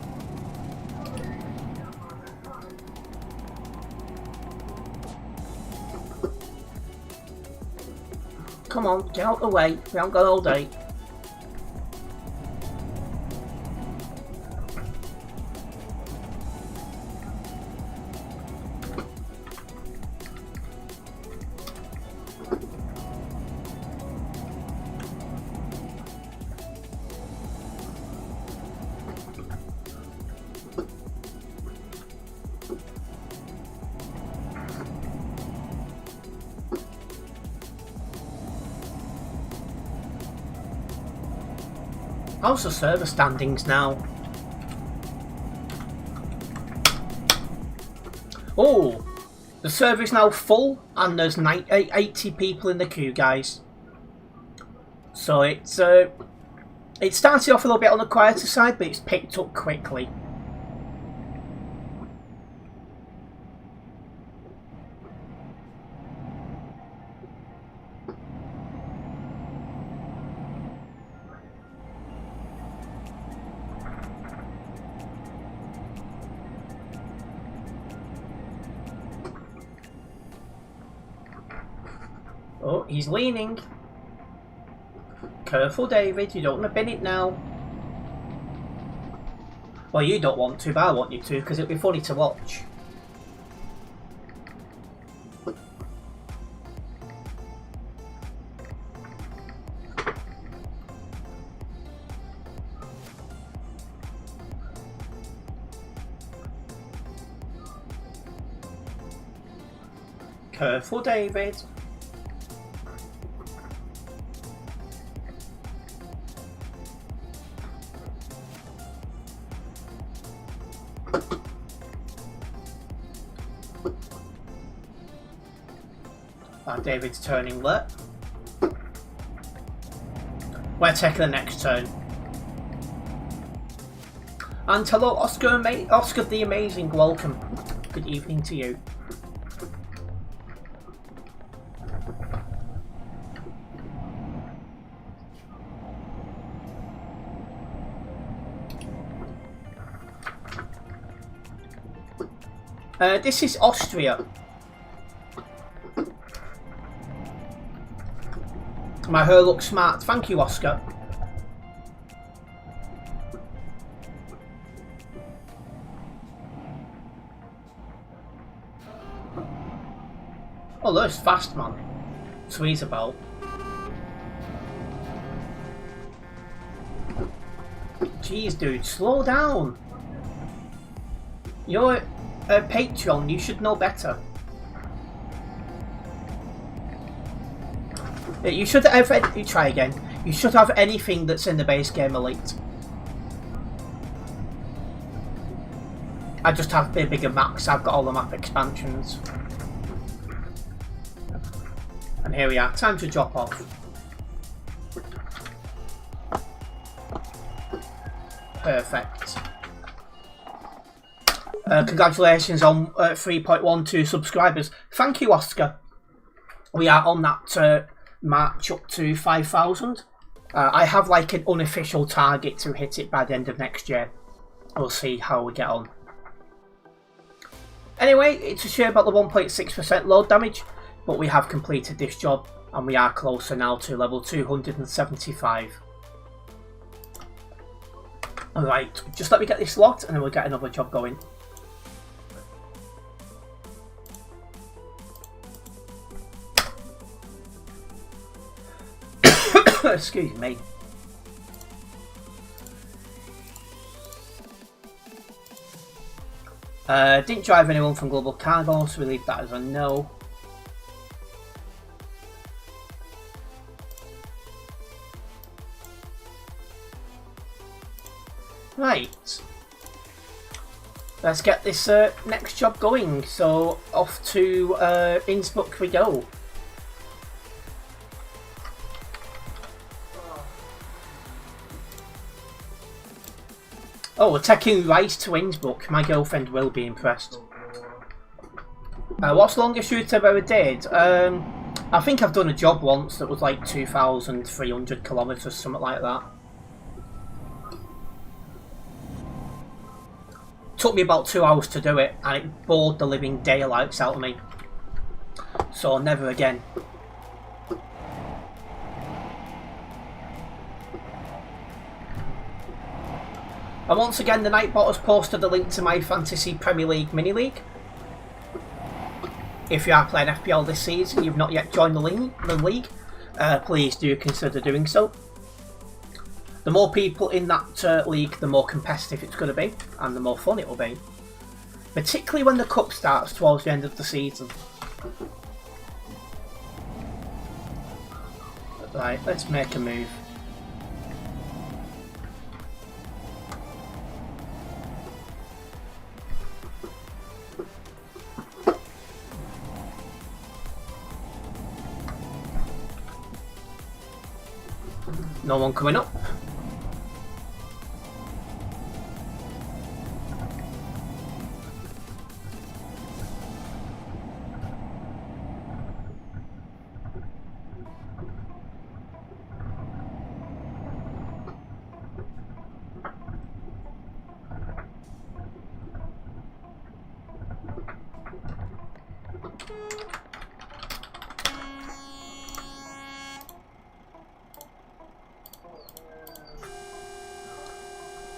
Come on, get out of the way. We haven't got all day. How's the server standings now? Oh, the server is now full and there's 80 people in the queue, guys. So it started off a little bit on the quieter side, but it's picked up quickly. Oh, he's leaning. Careful, David, you don't want to bin it now. Well, you don't want to, but I want you to, because it'll be funny to watch. Careful, David. David's turning left. We're taking the next turn. And hello, Oscar the Amazing. Welcome. Good evening to you. This is Austria. My hair looks smart. Thank you, Oscar. Oh, there's fast, man. So he's about. Jeez, dude, slow down. You're a Patreon, you should know better. You should have, you try again. You should have anything that's in the base game elite. I just have the bigger maps, I've got all the map expansions. And here we are, time to drop off. Perfect. Congratulations on 3.12 subscribers. Thank you, Oscar. We are on that march up to 5,000. I have like an unofficial target to hit it by the end of next year. We'll see how we get on. Anyway, it's a shame about the 1.6% load damage, but we have completed this job and we are closer now to level 275. Alright, just let me get this lot and then we'll get another job going. Excuse me. Didn't drive anyone from Global Cargo, so we leave that as a no. Right. Let's get this next job going. So off to Innsbruck we go. Oh, we're taking rice to Innsbruck. My girlfriend will be impressed. What's the longest route I've ever did? I think I've done a job once that was like 2,300 kilometres, something like that. Took me about 2 hours to do it, and it bored the living daylights out of me. So never again. And once again, the Nightbot has posted a link to my Fantasy Premier League Mini League. If you are playing FPL this season and you've not yet joined the league, please do consider doing so. The more people in that league, the more competitive it's going to be, and the more fun it will be. Particularly when the cup starts towards the end of the season. Right, let's make a move. No one coming up.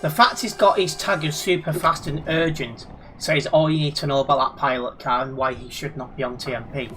The fact he's got his tag as super fast and urgent says all you need to know about that pilot car and why he should not be on TMP.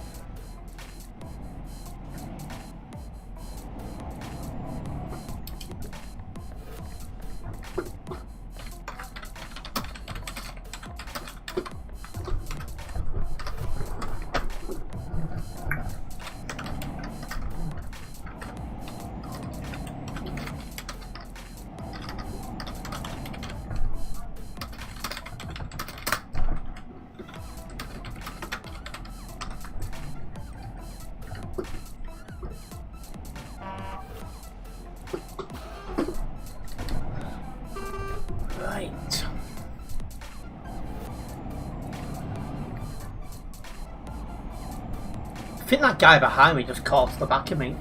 I think that guy behind me just caught to the back of me.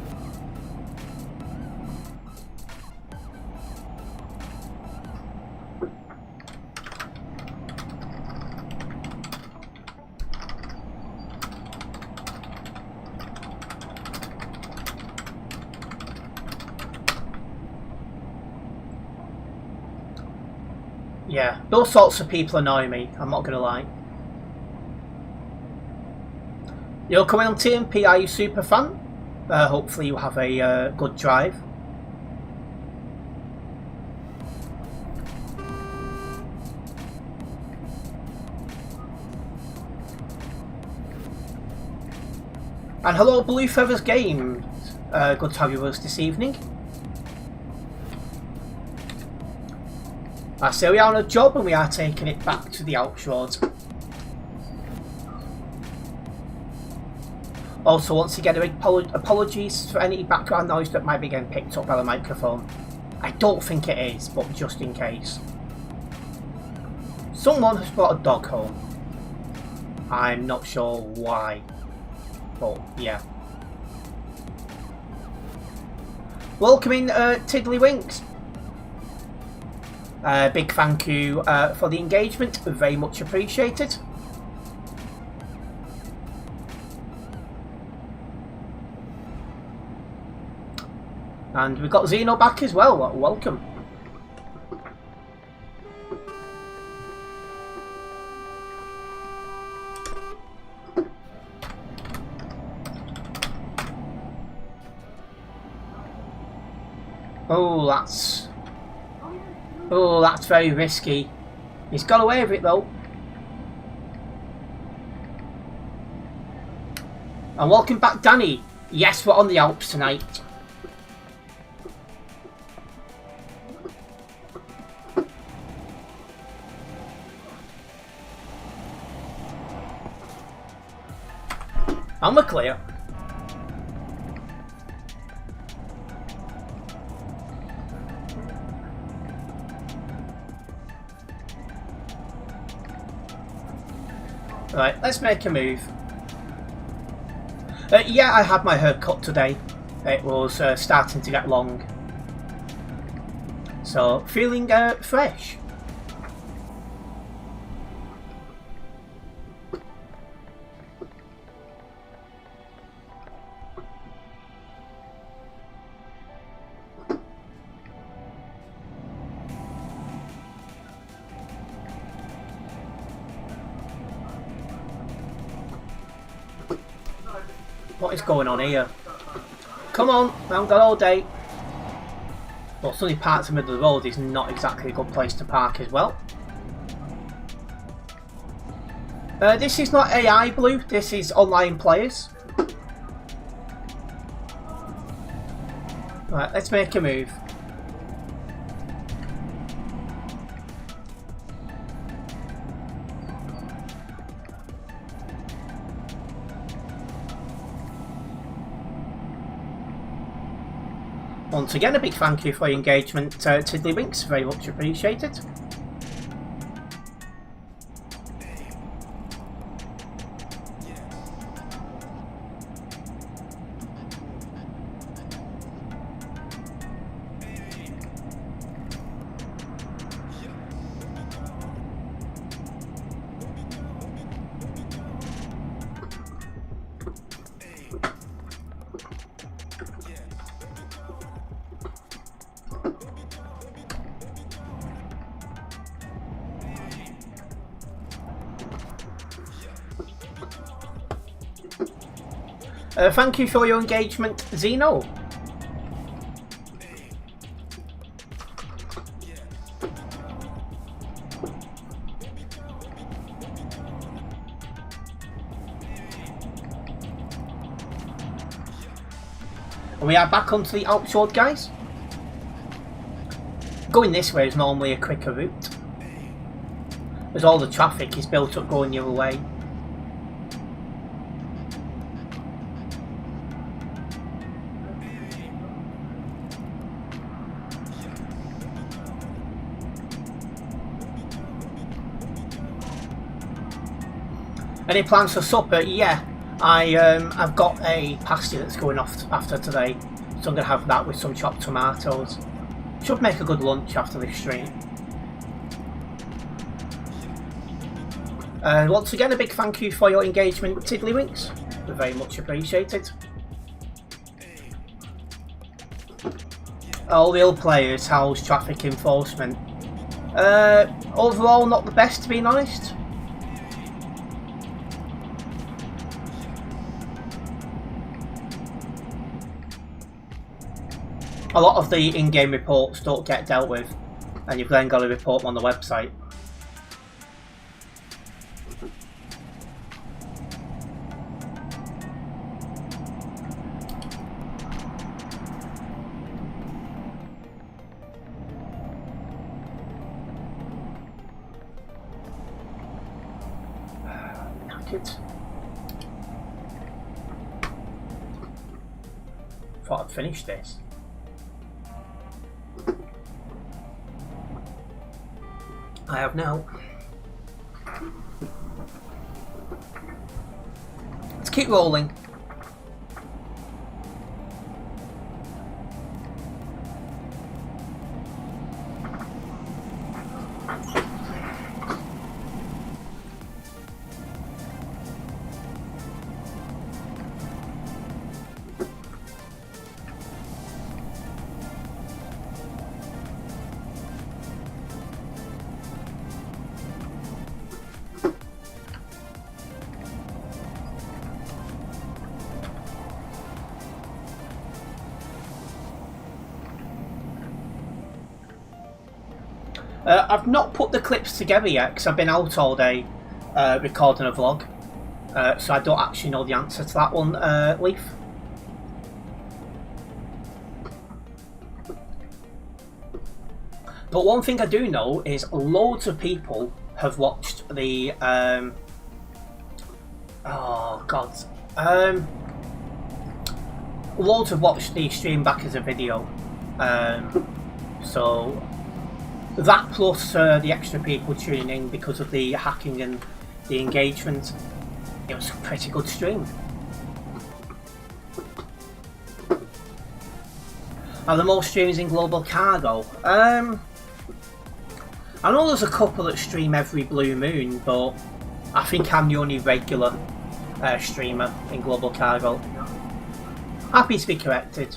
Yeah, those sorts of people annoy me, I'm not gonna lie. You're coming on TMP, are you super fan? Hopefully you have a good drive. And hello Blue Feathers Games, good to have you with us this evening. I say we are on a job and we are taking it back to the Alps Road. Also, once again, a big apologies for any background noise that might be getting picked up by the microphone. I don't think it is, but just in case. Someone has brought a dog home. I'm not sure why, but yeah. Welcome in, Tiddlywinks. Big thank you for the engagement, very much appreciated. And we've got Zeno back as well, welcome. Oh, that's very risky. He's got away with it though. And welcome back, Danny. Yes, we're on the Alps tonight. And we're clear. Right, let's make a move. Yeah, I had my hair cut today. It was starting to get long. So, feeling fresh. What is going on here? Come on, I haven't got all day. Well, sunny parts of the middle of the road is not exactly a good place to park as well. This is not AI Blue, this is online players. Right, let's make a move. Once again, a big thank you for your engagement, Tiddlywinks, very much appreciated. Thank you for your engagement, Zeno. We are back onto the Alps Road, guys. Going this way is normally a quicker route, as all the traffic is built up going the other way. Any plans for supper? Yeah, I've got a pasty that's going off after today, so I'm going to have that with some chopped tomatoes. Should make a good lunch after this stream. And once again, a big thank you for your engagement, Tiddlywinks. Very much appreciated. All the old players house traffic enforcement. Overall, not the best, to be honest. A lot of the in-game reports don't get dealt with, and you've then got to report them on the website. Thought I'd finish this. I have now. Let's keep rolling. I've not put the clips together yet because I've been out all day recording a vlog, so I don't actually know the answer to that one, Leaf. But one thing I do know is loads of people have watched the loads have watched the stream back as a video, so that plus the extra people tuning in because of the hacking and the engagement, it was a pretty good stream. Are there more streams in Global Cargo? I know there's a couple that stream every blue moon, but I think I'm the only regular streamer in Global Cargo. Happy to be corrected.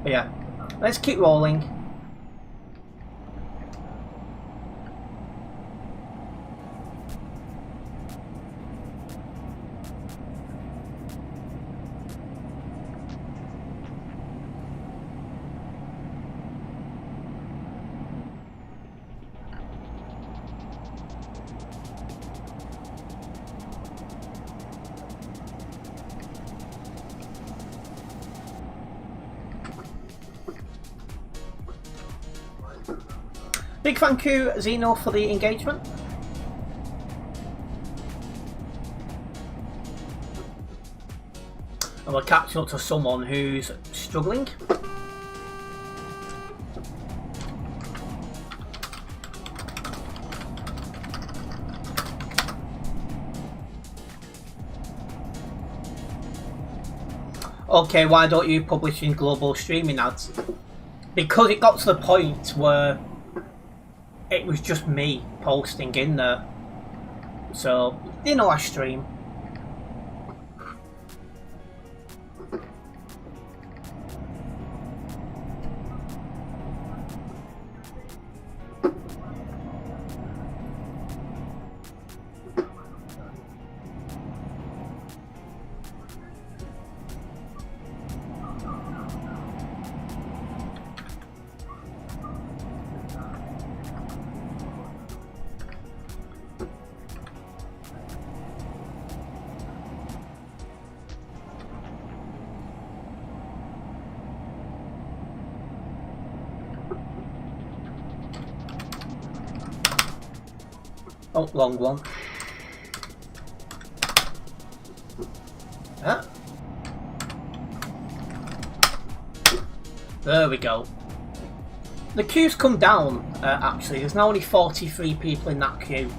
But yeah, let's keep rolling. Big thank you, Zeno, for the engagement. And we're catching up to someone who's struggling. Okay, why don't you publish in global streaming ads? Because it got to the point where it was just me posting in there. So, you know, I stream. Oh, long one. Huh? There we go. The queue's come down, actually. There's now only 43 people in that queue.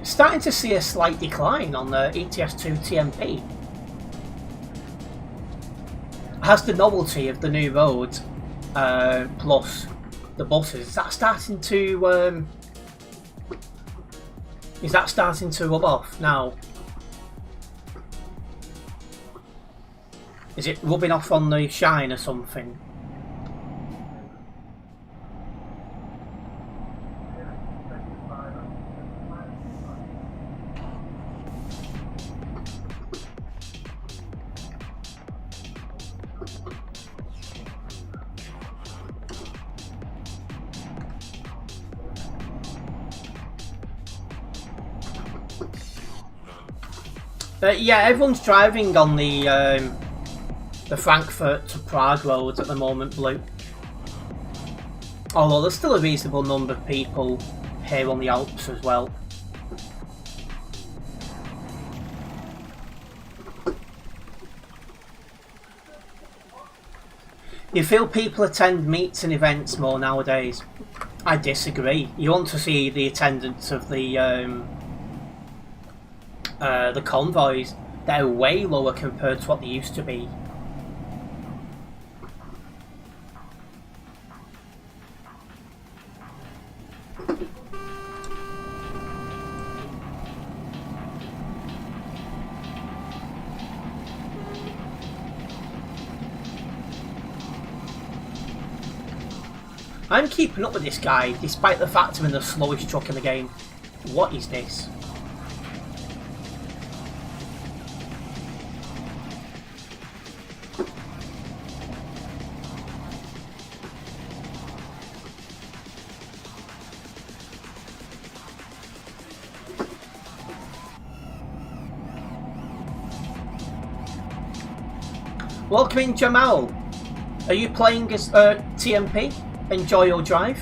Starting to see a slight decline on the ETS2 TMP. Has the novelty of the new road, plus the buses, is that starting to rub off now? Is it rubbing off on the shine or something? Yeah, everyone's driving on the Frankfurt to Prague road at the moment, Blue. Although there's still a reasonable number of people here on the Alps as well. You feel people attend meets and events more nowadays? I disagree. You want to see the attendance of the convoys. They're way lower compared to what they used to be. I'm keeping up with this guy, despite the fact I'm in the slowest truck in the game. What is this? Welcome in, Jamal. Are you playing as TMP? Enjoy your drive.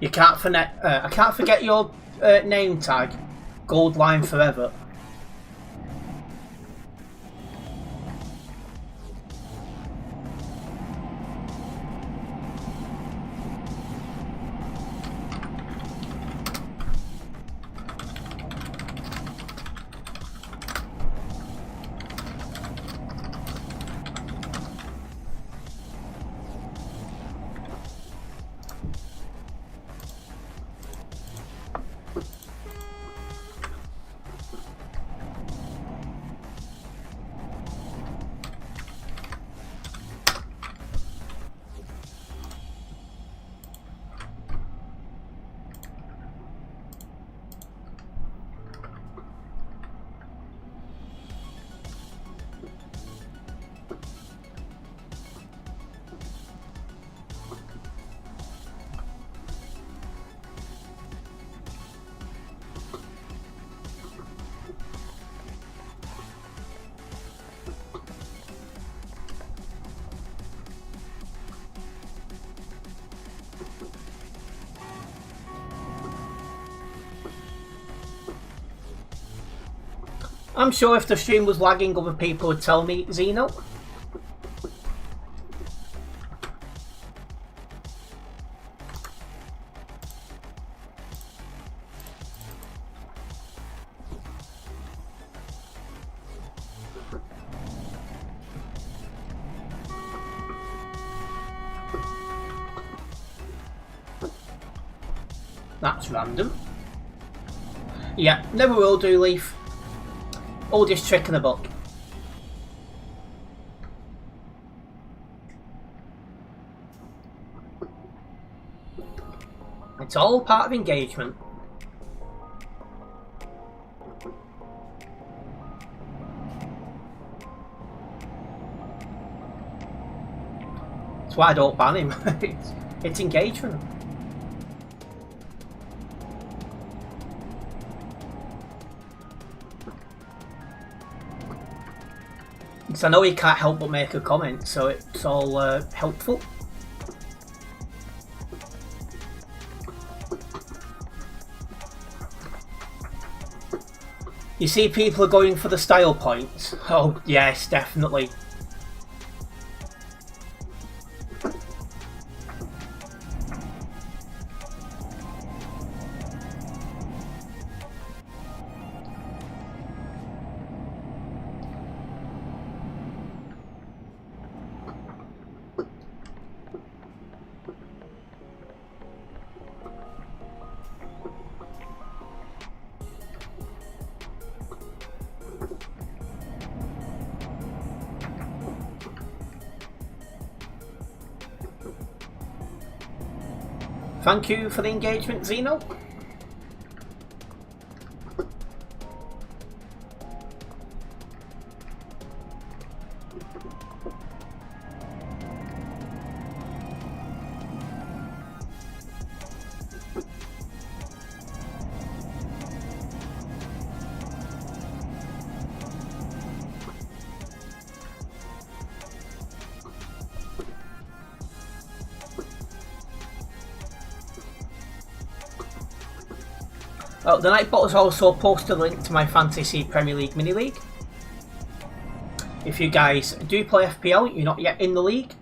You can't forget. I can't forget your name tag. Gold line forever. I'm sure if the stream was lagging, other people would tell me, Zeno. That's random. Yeah, never will do, Leaf. Oldest trick in the book. It's all part of engagement. That's why I don't ban him. It's engagement. Because I know he can't help but make a comment, so it's all helpful. You see people are going for the style points. Oh, yes, definitely. Thank you for the engagement, Zeno. Oh, the Nightbot has also posted a link to my Fantasy Premier League mini league. If you guys do play FPL, you're not yet in the league,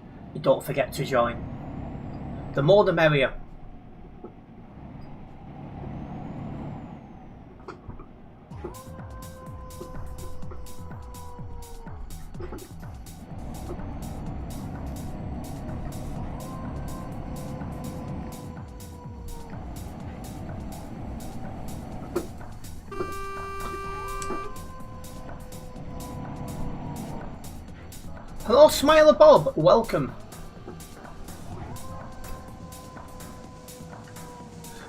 don't forget to join. The more the merrier. Hello, Smiler Bob. Welcome.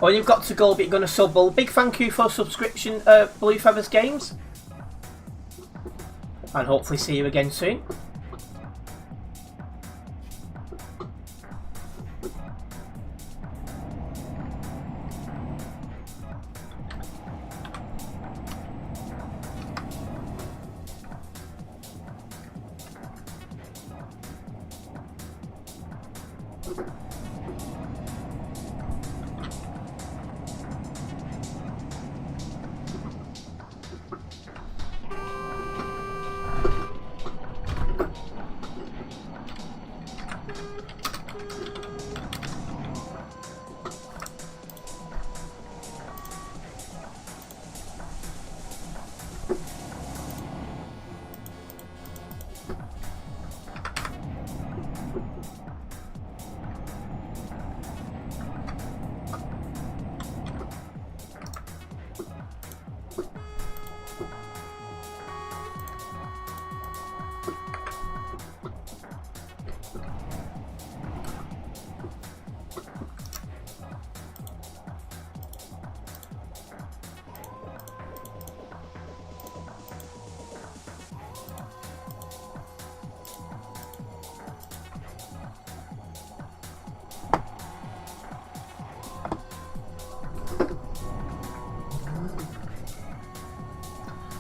Oh, you've got to go, but you're going to sub. Well, big thank you for subscription, Blue Feathers Games. And hopefully see you again soon.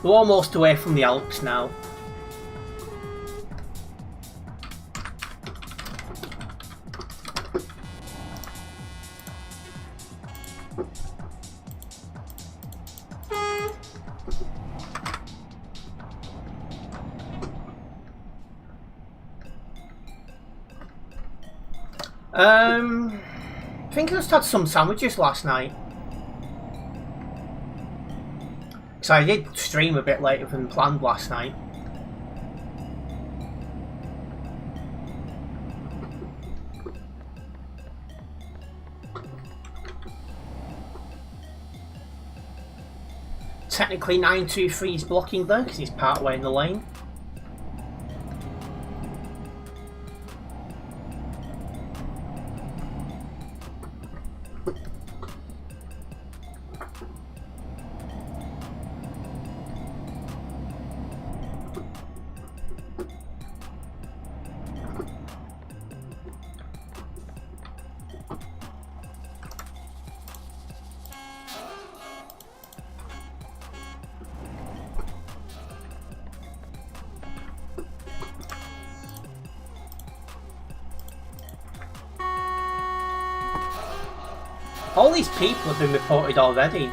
We're almost away from the Alps now. I think I just had some sandwiches last night. So I did stream a bit later than planned last night. Technically 923 is blocking there because he's part way in the lane. All these people have been reported already.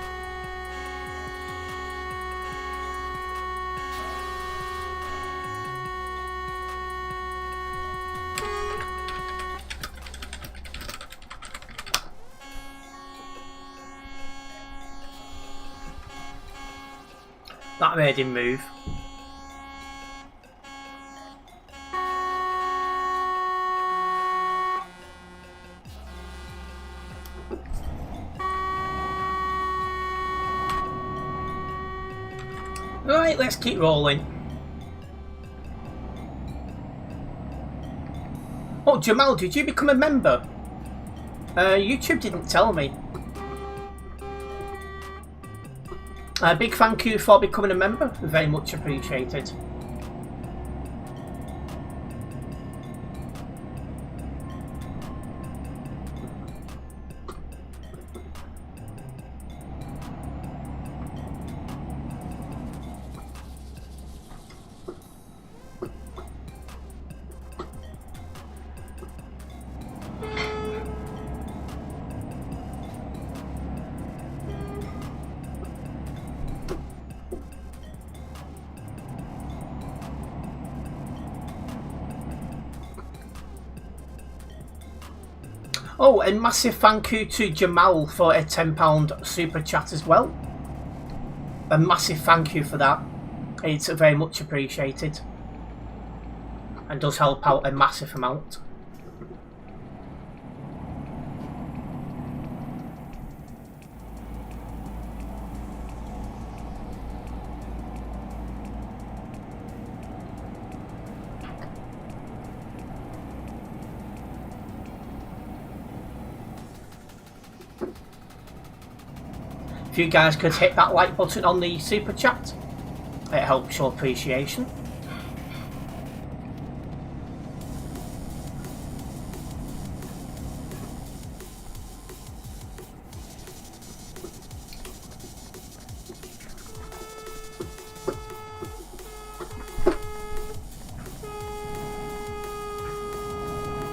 That made him move. Right, let's keep rolling. Oh, Jamal, did you become a member? YouTube didn't tell me. A big thank you for becoming a member, very much appreciated. Oh, and massive thank you to Jamal for a £10 super chat as well. A massive thank you for that. It's very much appreciated. And does help out a massive amount. If you guys could hit that like button on the super chat, it helps show appreciation.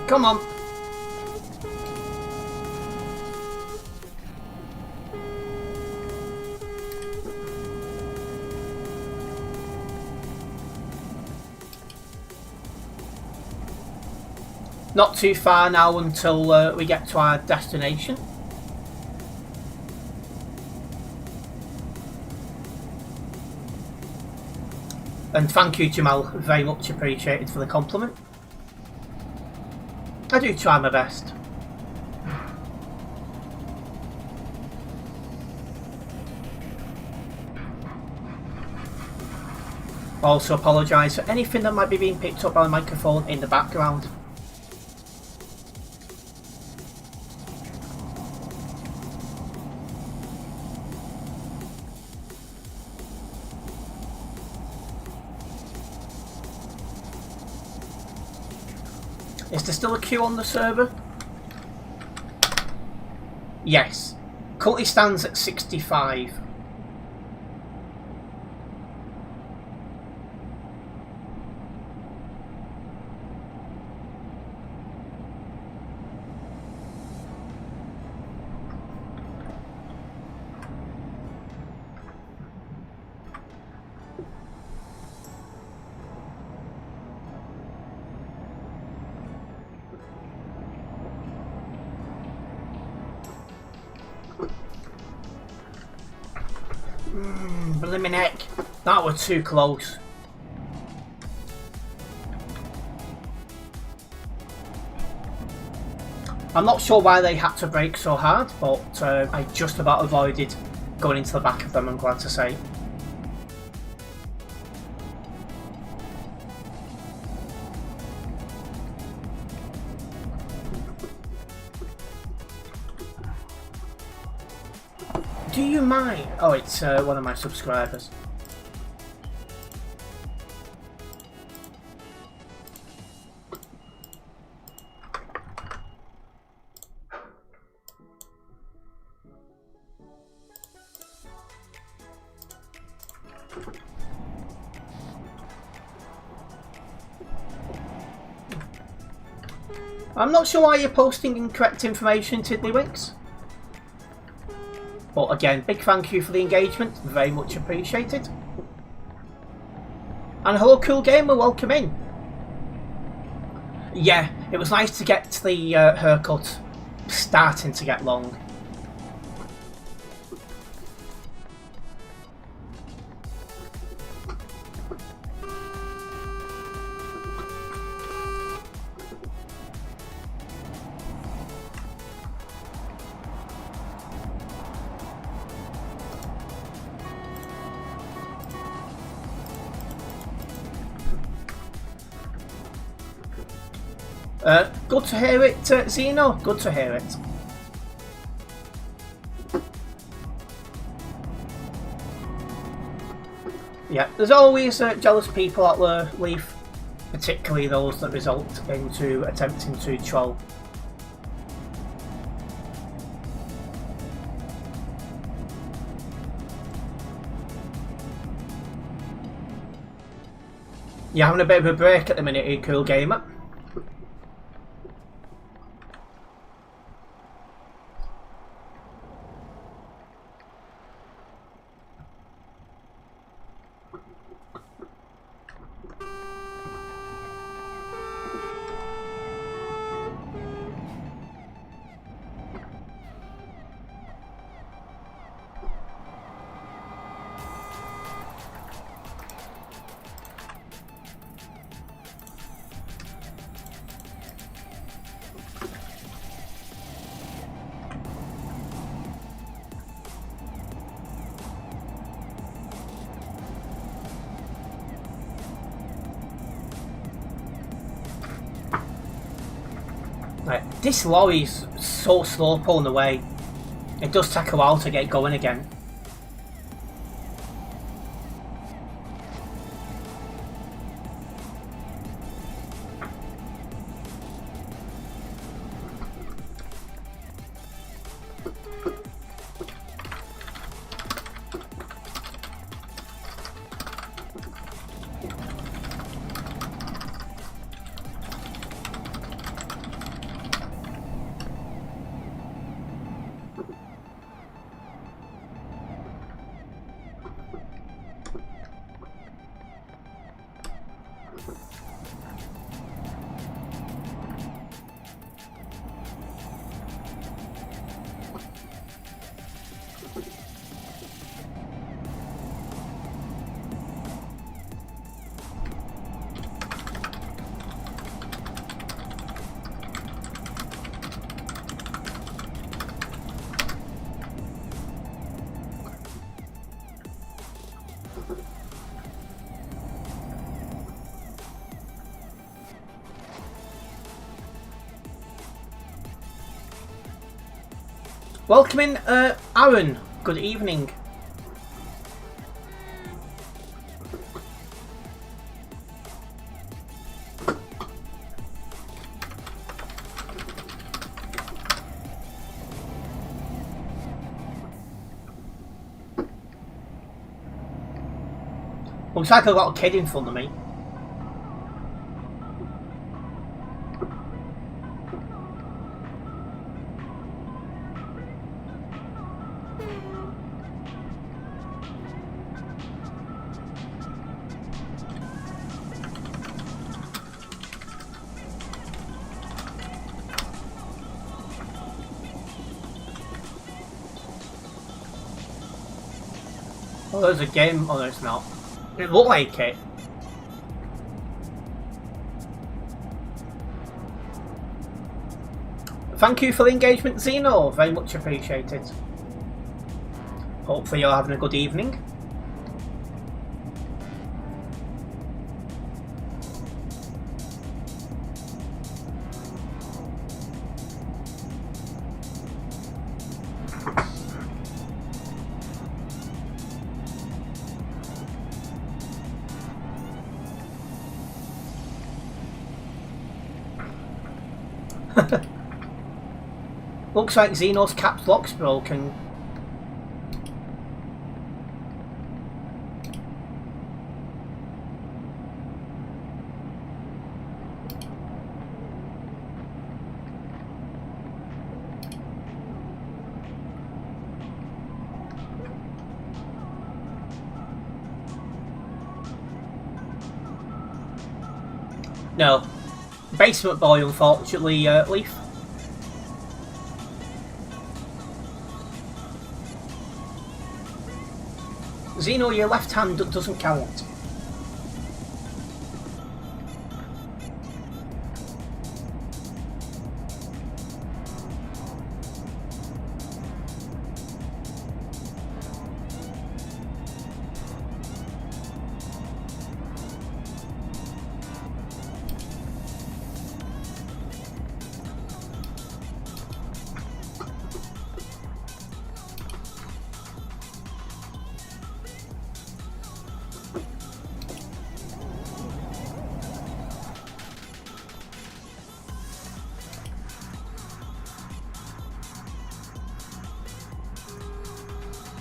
Come on. Not too far now until we get to our destination. And thank you, Jamal, very much appreciated for the compliment. I do try my best. Also apologise for anything that might be being picked up by the microphone in the background. Is there still a queue on the server? Yes. Currently stands at 65. Blimmin' heck, that were too close. I'm not sure why they had to brake so hard, but I just about avoided going into the back of them, I'm glad to say. Do you mind? Oh, it's one of my subscribers. I'm not sure why you're posting incorrect information, Tiddlywinks. But again, big thank you for the engagement, very much appreciated. And hello Cool Gamer, welcome in. Yeah, it was nice to get the haircut starting to get long. Good to hear it, Zeno. Good to hear it. Yeah, there's always jealous people out there, Leaf, particularly those that result into attempting to troll. You're having a bit of a break at the minute, you Cool Gamer. Like, this lorry's so slow pulling away. It does take a while to get going again. Welcome in, Aaron. Good evening. Looks like I've got a kid in front of me. Oh, there's a game. Oh, no, it's not. It looked like it. Thank you for the engagement, Zeno. Very much appreciated. Hopefully you're having a good evening. Looks like Xeno's caps lock's broken. No. Basement boy, unfortunately, Leaf. Zeno, your left hand doesn't count.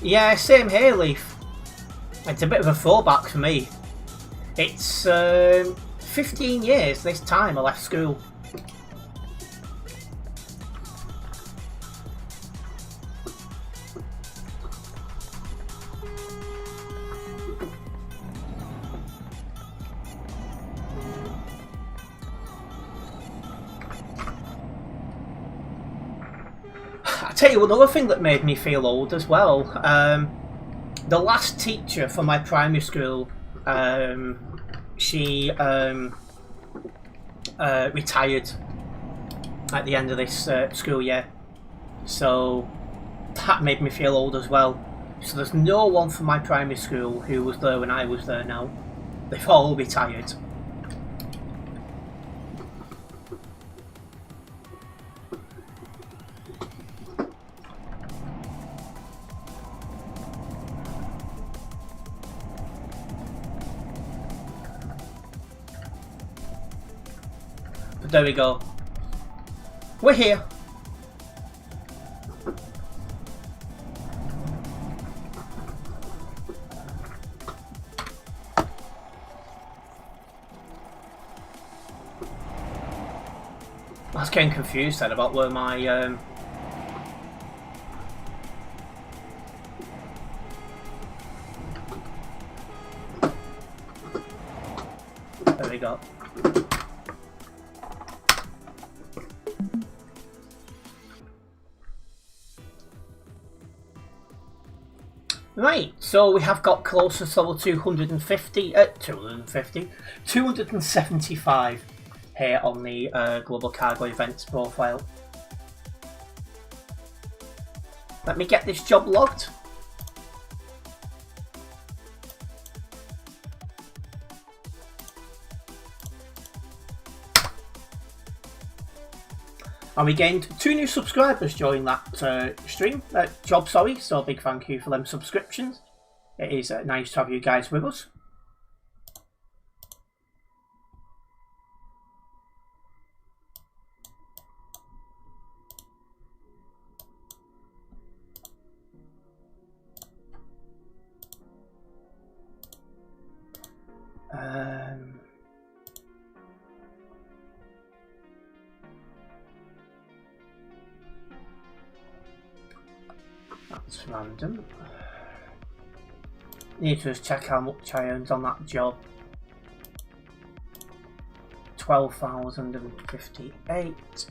Yeah, same here, Leaf. It's a bit of a throwback for me. It's 15 years this time I left school. I tell you another thing that made me feel old as well. The last teacher from my primary school, she retired at the end of this school year, so that made me feel old as well. So there's no one from my primary school who was there when I was there now. They've all retired. But there we go. We're here. I was getting confused then about where my there we go. Right, so we have got closer to level 275 here on the Global Cargo Events profile. Let me get this job logged. And we gained 2 new subscribers during that job, sorry, so big thank you for them subscriptions. It is nice to have you guys with us. That's random. Need to just check how much I earned on that job. 12,058.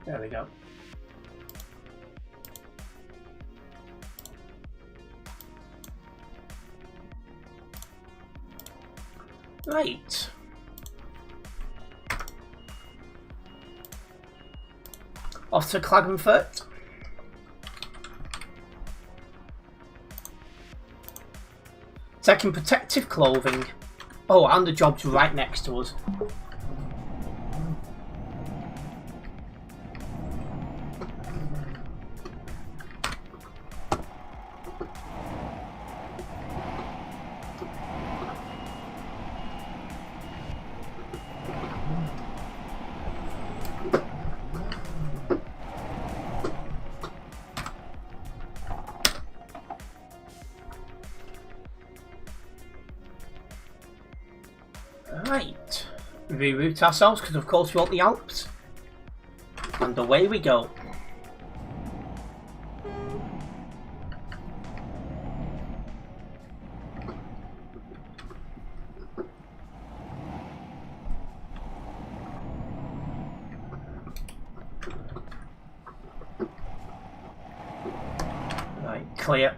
There we go. Right. Off to Klagenfurt. Taking protective clothing. Oh, and the job's right next to us. Right, reroute ourselves because of course we want the Alps, and away we go. Clear.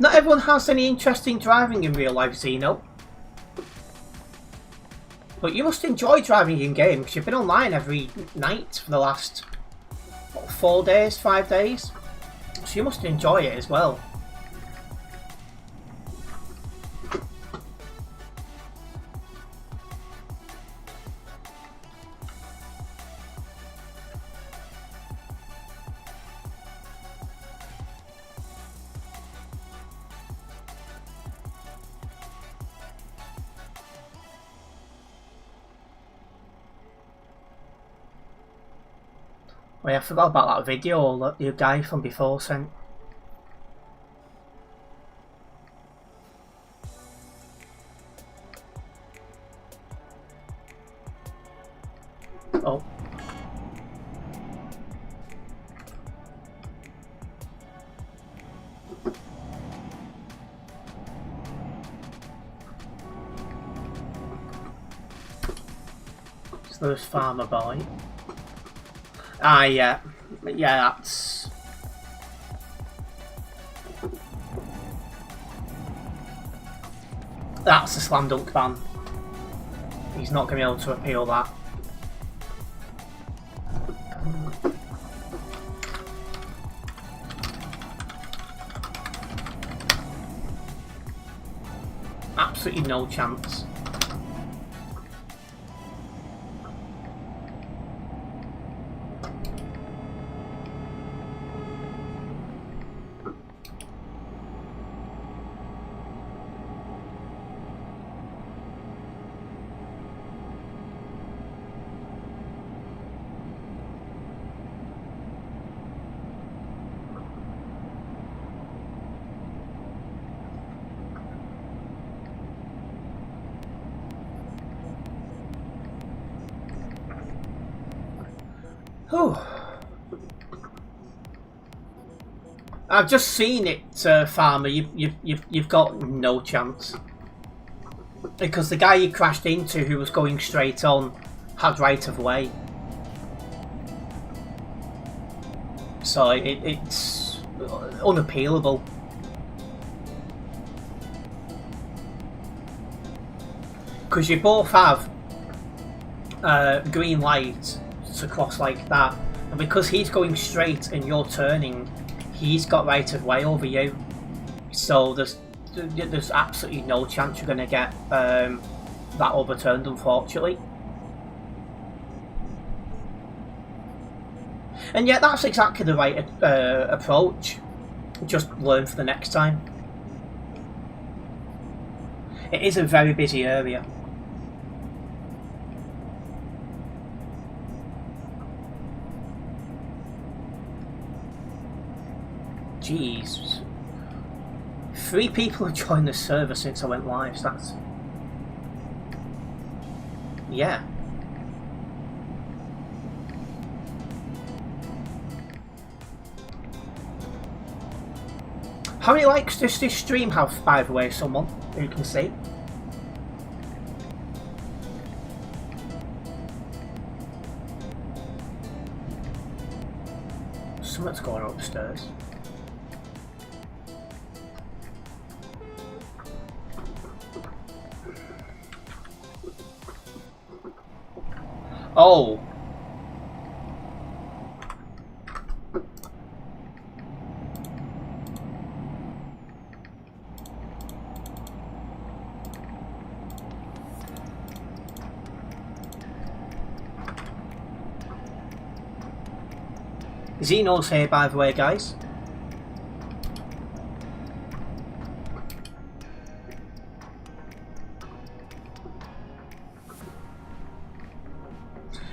Not everyone has any interest in driving in real life, Xeno. But you must enjoy driving in game because you've been online every night for the last, what, 4 days, 5 days? So you must enjoy it as well. Oh yeah, I forgot about that video that your guy from before sent. Oh. So there's Farmer Boy. Ah, yeah. Yeah, that's... That's a slam dunk ban. He's not going to be able to appeal that. Absolutely no chance. Oh, I've just seen it, Farmer. You've got no chance because the guy you crashed into, who was going straight on, had right of way. So it's unappealable. Because you both have green light to cross like that, and because he's going straight and you're turning, he's got right of way over you. So there's absolutely no chance you're going to get that overturned, unfortunately. And yet that's exactly the right approach. Just learn for the next time. It is a very busy area. Jeez. 3 people have joined the server since I went live, so that's... Yeah. How many likes does this stream have, by the way, someone who can see? Something's going on upstairs. Oh. Xeno's here, by the way, guys.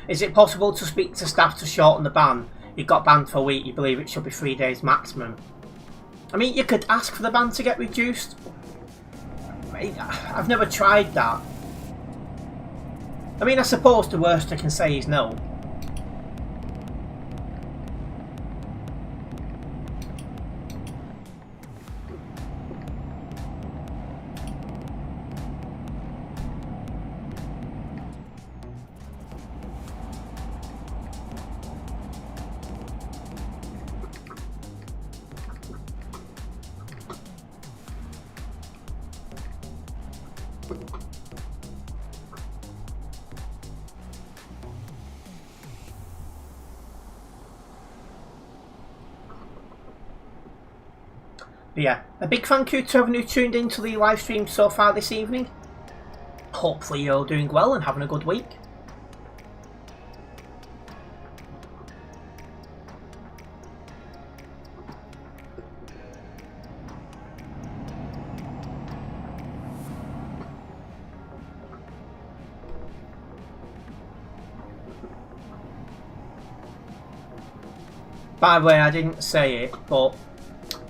Is it possible to speak to staff to shorten the ban? You got banned for a week, you believe it should be 3 days maximum. I mean, you could ask for the ban to get reduced. I've never tried that. I mean, I suppose the worst I can say is no. But yeah, a big thank you to everyone who tuned into the live stream so far this evening. Hopefully you're all doing well and having a good week. By the way, I didn't say it, but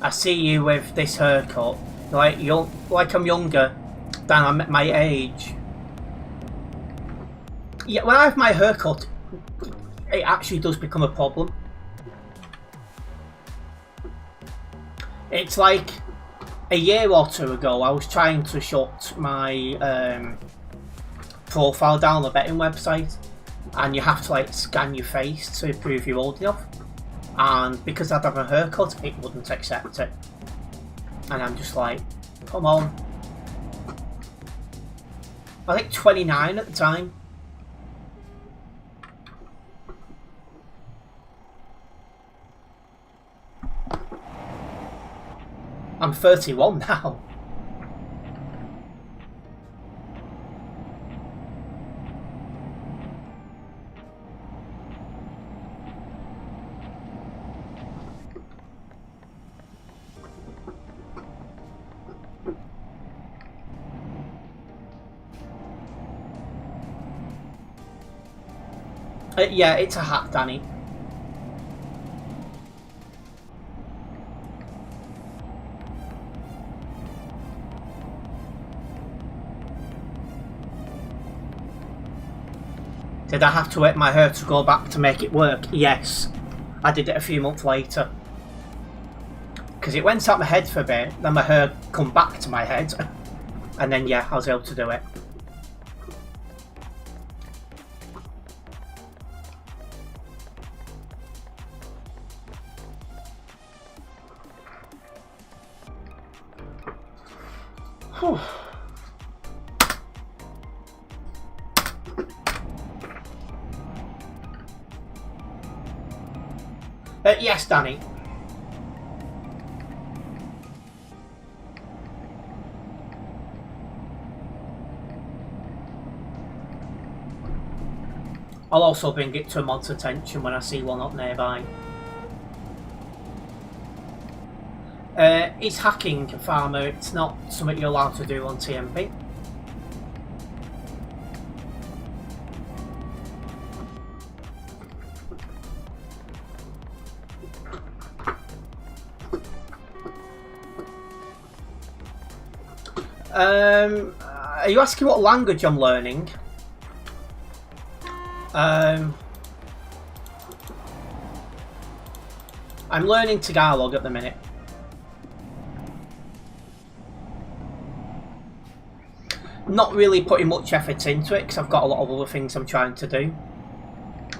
I see you with this haircut. Like I'm younger than I'm at my age. Yeah, when I have my haircut, it actually does become a problem. It's like a year or two ago, I was trying to shut my profile down on the betting website, and you have to like scan your face to prove you're old enough. And because I'd have a haircut, it wouldn't accept it. And I'm just like, come on. I think 29 at the time. I'm 31 now. Yeah, it's a hat, Danny. Did I have to wet my hair to go back to make it work? Yes. I did it a few months later. Because it went out my head for a bit, then my hair come back to my head. And then yeah, I was able to do it. Whew. Yes, Danny. I'll also bring it to a mod's attention when I see one up nearby. It's hacking, Farmer. It's not something you're allowed to do on TMP. Are you asking what language I'm learning? I'm learning Tagalog at the minute. Not really putting much effort into it because I've got a lot of other things I'm trying to do.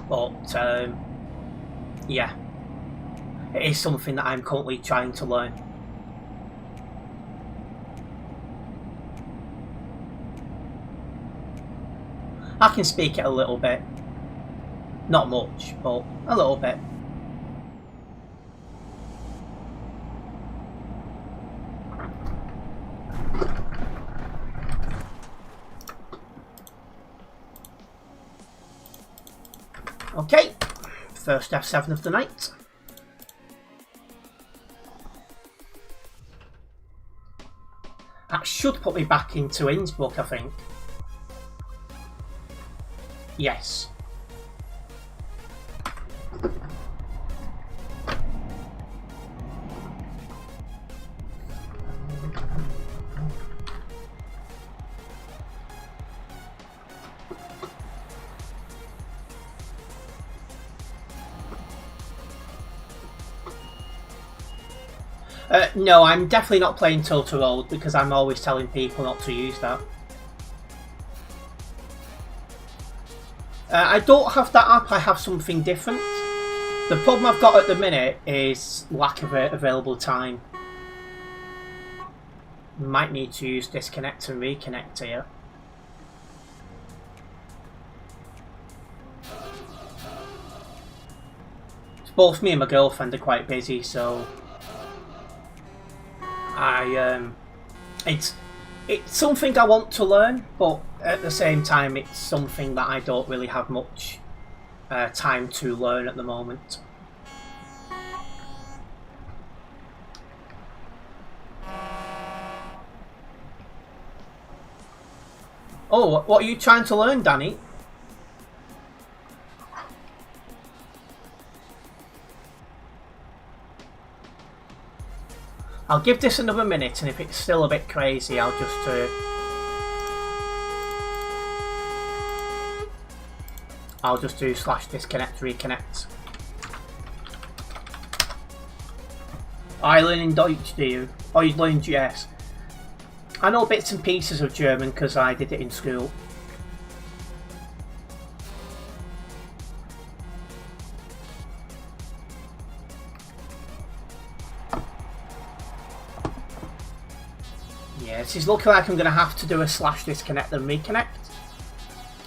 But yeah, it is something that I'm currently trying to learn. I can speak it a little bit. Not much, but a little bit. Okay, first F7 of the night. That should put me back into Innsbruck, I think. Yes. No, I'm definitely not playing Total Road because I'm always telling people not to use that. I don't have that app, I have something different. The problem I've got at the minute is lack of available time. Might need to use disconnect and reconnect here. Both me and my girlfriend are quite busy, so It's something I want to learn, but at the same time, it's something that I don't really have much time to learn at the moment. Oh, what are you trying to learn, Danny? I'll give this another minute, and if it's still a bit crazy, I'll just do /disconnect reconnect. I learn in Deutsch, do you? Oh, you learn GS. I know bits and pieces of German because I did it in school. Yeah, this is looking like I'm going to have to do a /disconnect and reconnect.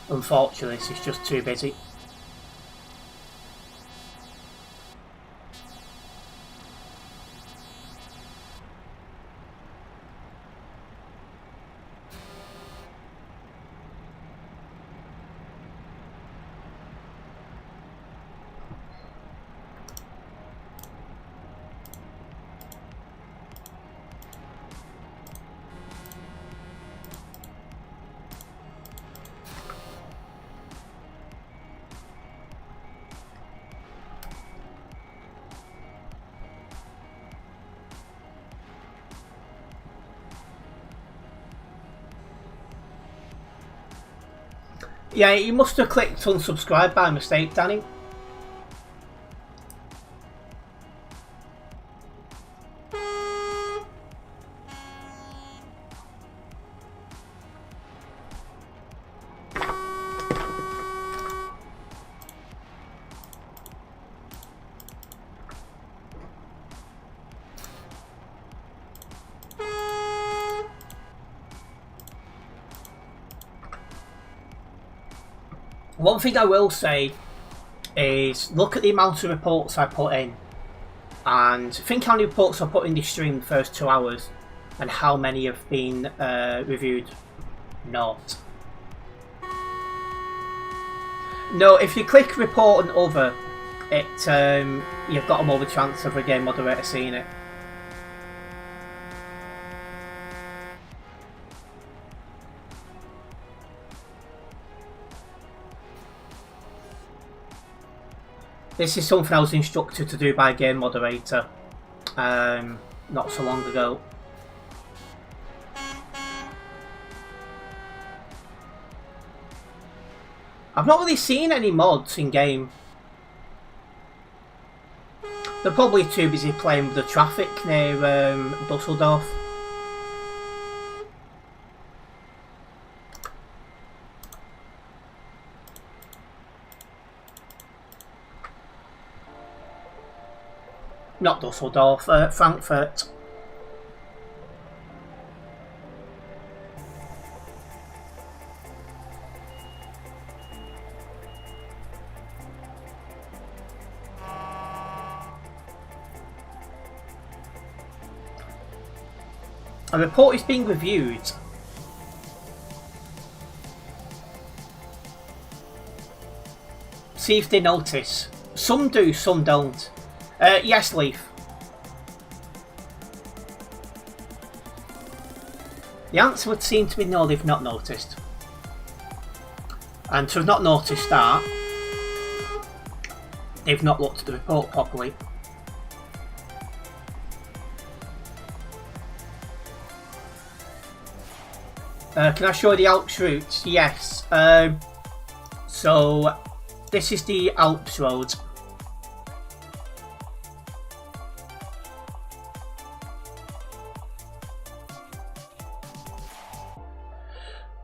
Unfortunately, this is just too busy. Yeah, you must have clicked unsubscribe by mistake, Danny. One thing I will say is look at the amount of reports I put in and think how many reports I put in this stream the first 2 hours and how many have been reviewed. Not. No, if you click report and other, you've got a more of a chance of a game moderator seeing it. This is something I was instructed to do by a game moderator not so long ago. I've not really seen any mods in game. They're probably too busy playing with the traffic near Dusseldorf. Not Dusseldorf, Frankfurt. A report is being reviewed. See if they notice. Some do, some don't. Yes, Leaf. The answer would seem to be no, they've not noticed. And to have not noticed that, they've not looked at the report properly. Can I show you the Alps route? Yes. So, this is the Alps road.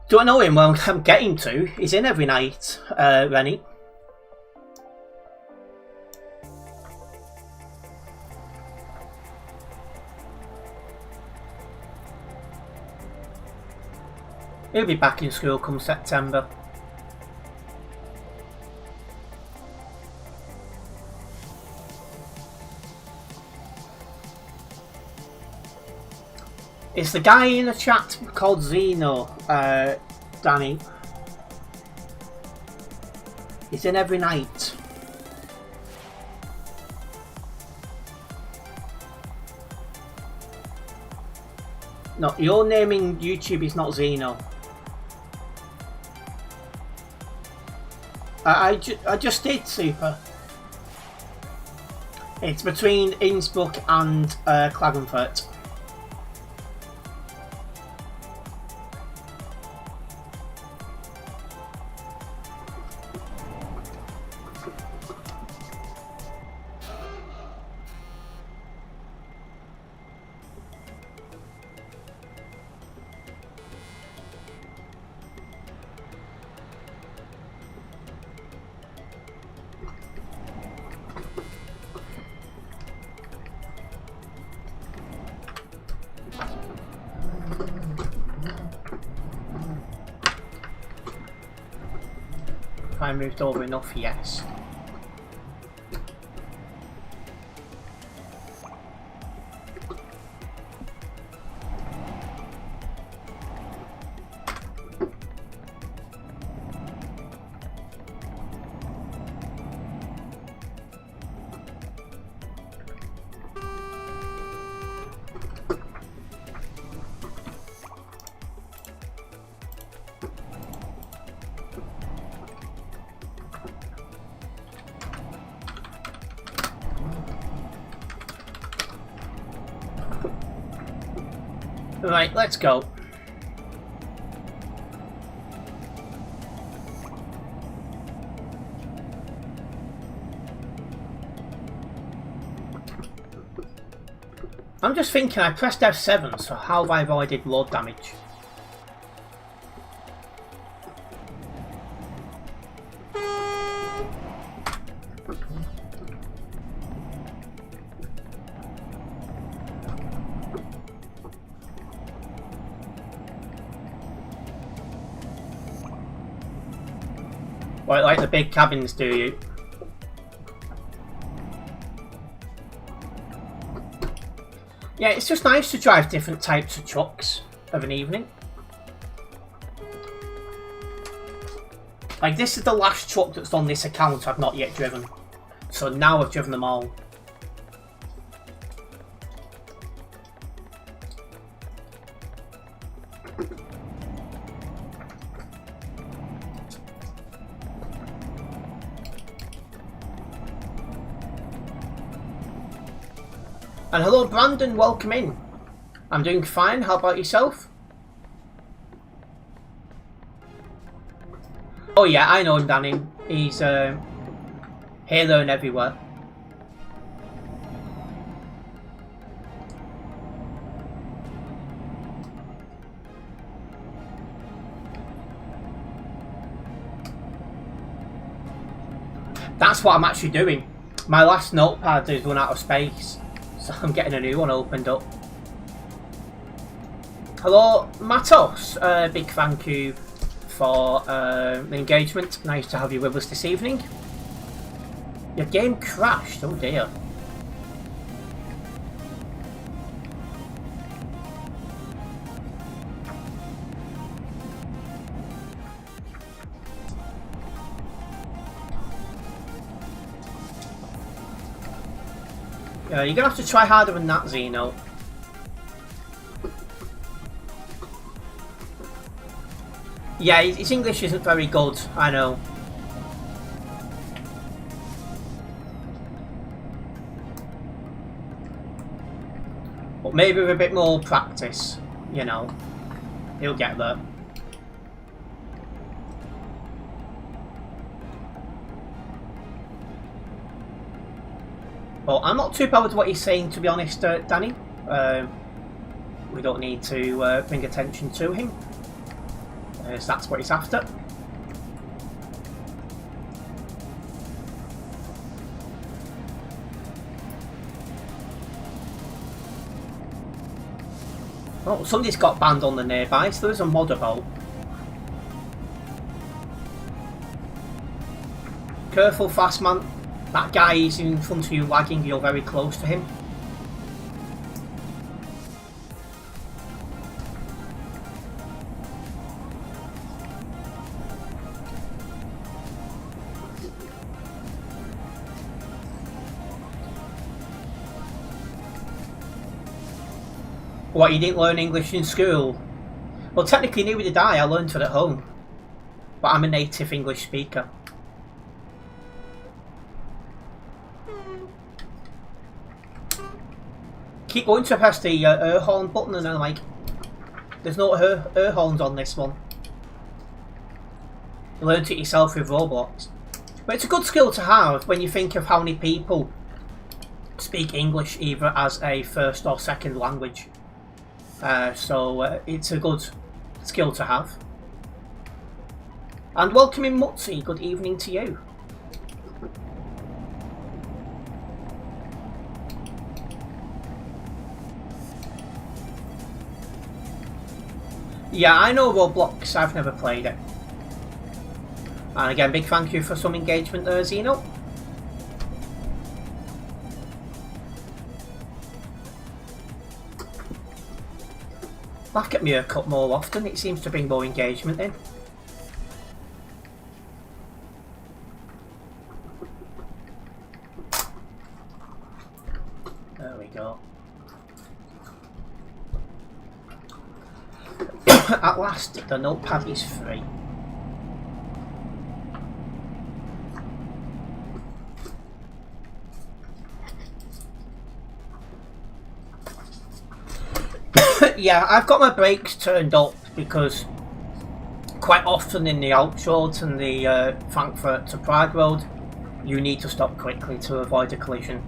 Do I know him? Well, I'm getting to. He's in every night, Rennie. He'll be back in school come September. It's the guy in the chat called Zeno, Danny. He's in every night. No, your name in YouTube is not Zeno. I just did, Super. It's between Innsbruck and Klagenfurt. I moved over enough, yes. Right, let's go. I'm just thinking, I pressed F7, so how have I avoided load damage? Quite like the big cabins, do you? Yeah, it's just nice to drive different types of trucks of an evening. Like, this is the last truck that's on this account I've not yet driven. So now I've driven them all. And hello Brandon, welcome in. I'm doing fine, how about yourself? Oh yeah, I know him, Danny. He's here, there and everywhere. That's what I'm actually doing. My last notepad has run out of space. So I'm getting a new one opened up. Hello, Matos. Big thank you for the engagement. Nice to have you with us this evening. Your game crashed. Oh dear. You're gonna have to try harder than that, Zeno. Yeah, his English isn't very good, I know. But maybe with a bit more practice, you know, he'll get there. Well, I'm not too bothered with what he's saying, to be honest, Danny. We don't need to bring attention to him, as that's what he's after. Oh, somebody's got banned on the nearby, so there's a motorboat. Careful, fast man. That guy is in front of you lagging, you're very close to him. What, you didn't learn English in school? Well, technically neither did I learned it at home. But I'm a native English speaker. Keep going to press the air horn button and I'm like, there's no air horns on this one. You learnt it yourself with Roblox. But it's a good skill to have when you think of how many people speak English either as a first or second language. So it's a good skill to have. And welcome in Mutzi, good evening to you. Yeah, I know Roblox, I've never played it. And again, big thank you for some engagement there, Zeno. I'll have to get my hair cut more often, it seems to bring more engagement in. There we go. At last, the notepad is free. Yeah, I've got my brakes turned up because quite often in the Alps roads and the Frankfurt to Prague road, you need to stop quickly to avoid a collision.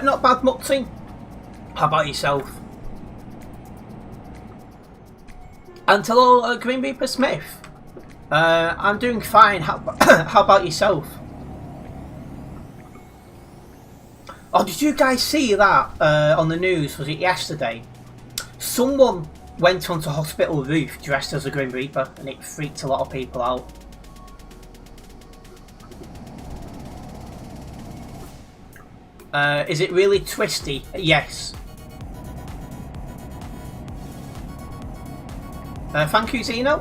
Not bad, Mutzi. How about yourself? And hello, Green Reaper Smith. I'm doing fine. How about yourself? Oh, did you guys see that on the news? Was it yesterday? Someone went onto a hospital roof dressed as a Grim Reaper, and it freaked a lot of people out. Is it really twisty? Yes. Thank you, Zeno.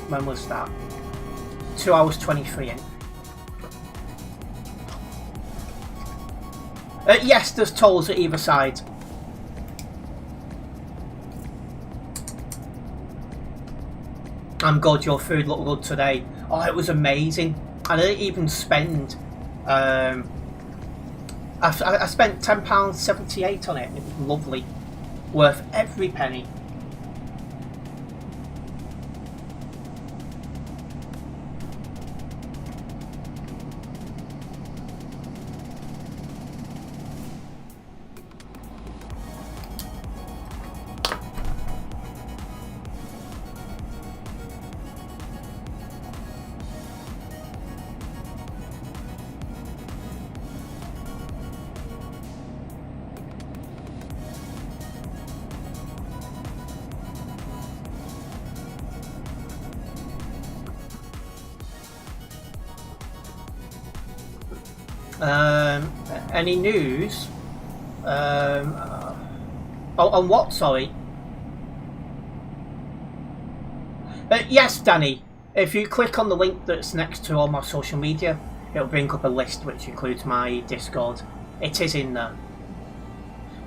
When was that? 2 hours 23 in. Yes, there's tolls at either side. I'm good, your food looked good today. Oh, it was amazing. I didn't even spend... I spent £10.78 on it. It was lovely. Worth every penny. Any news? On what, sorry? Yes, Danny. If you click on the link that's next to all my social media, it'll bring up a list which includes my Discord. It is in there.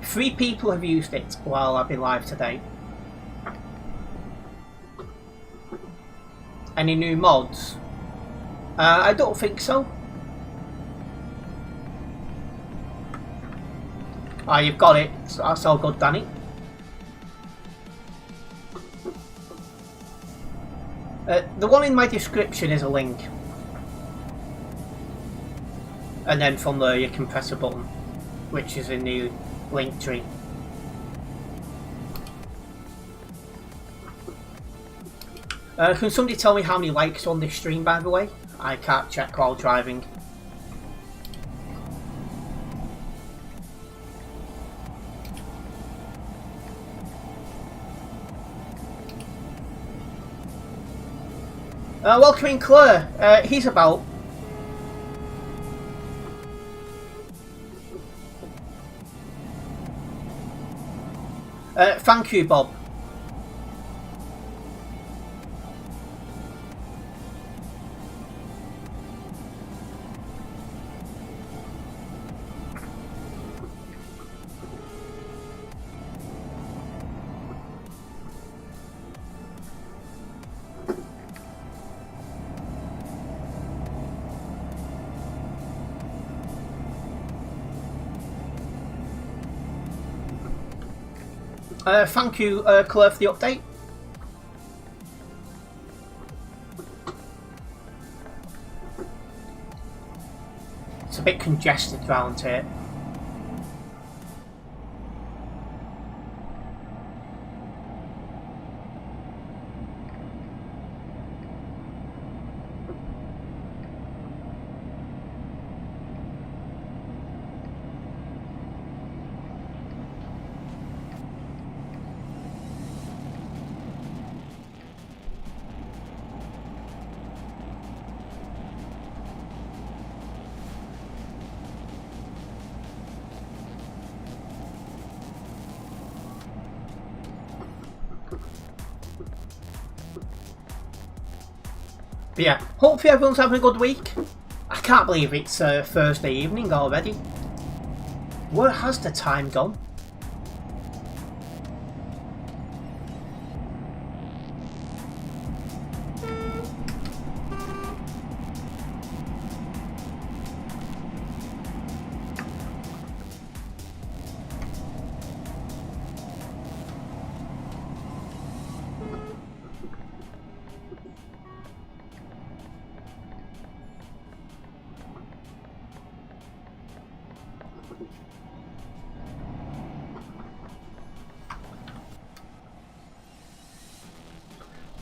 3 people have used it while I've been live today. Any new mods? I don't think so. Ah, you've got it. That's all good, Danny. The one in my description is a link. And then from there you can press a button, which is in the link tree. Can somebody tell me how many likes on this stream, by the way? I can't check while driving. Welcoming Claire. He's about. Thank you, Bob. Thank you, Claire, for the update. It's a bit congested around here. But yeah, hopefully everyone's having a good week. I can't believe it's Thursday evening already. Where has the time gone?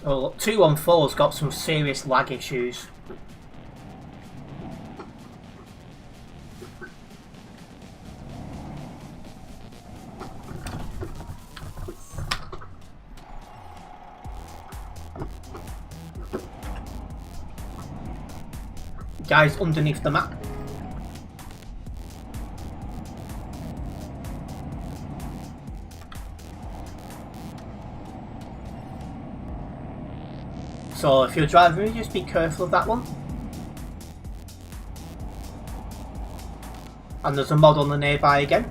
Oh, look, 214's got some serious lag issues. Guys underneath the map. So if you're driving, just be careful of that one. And there's a mod on the nearby again.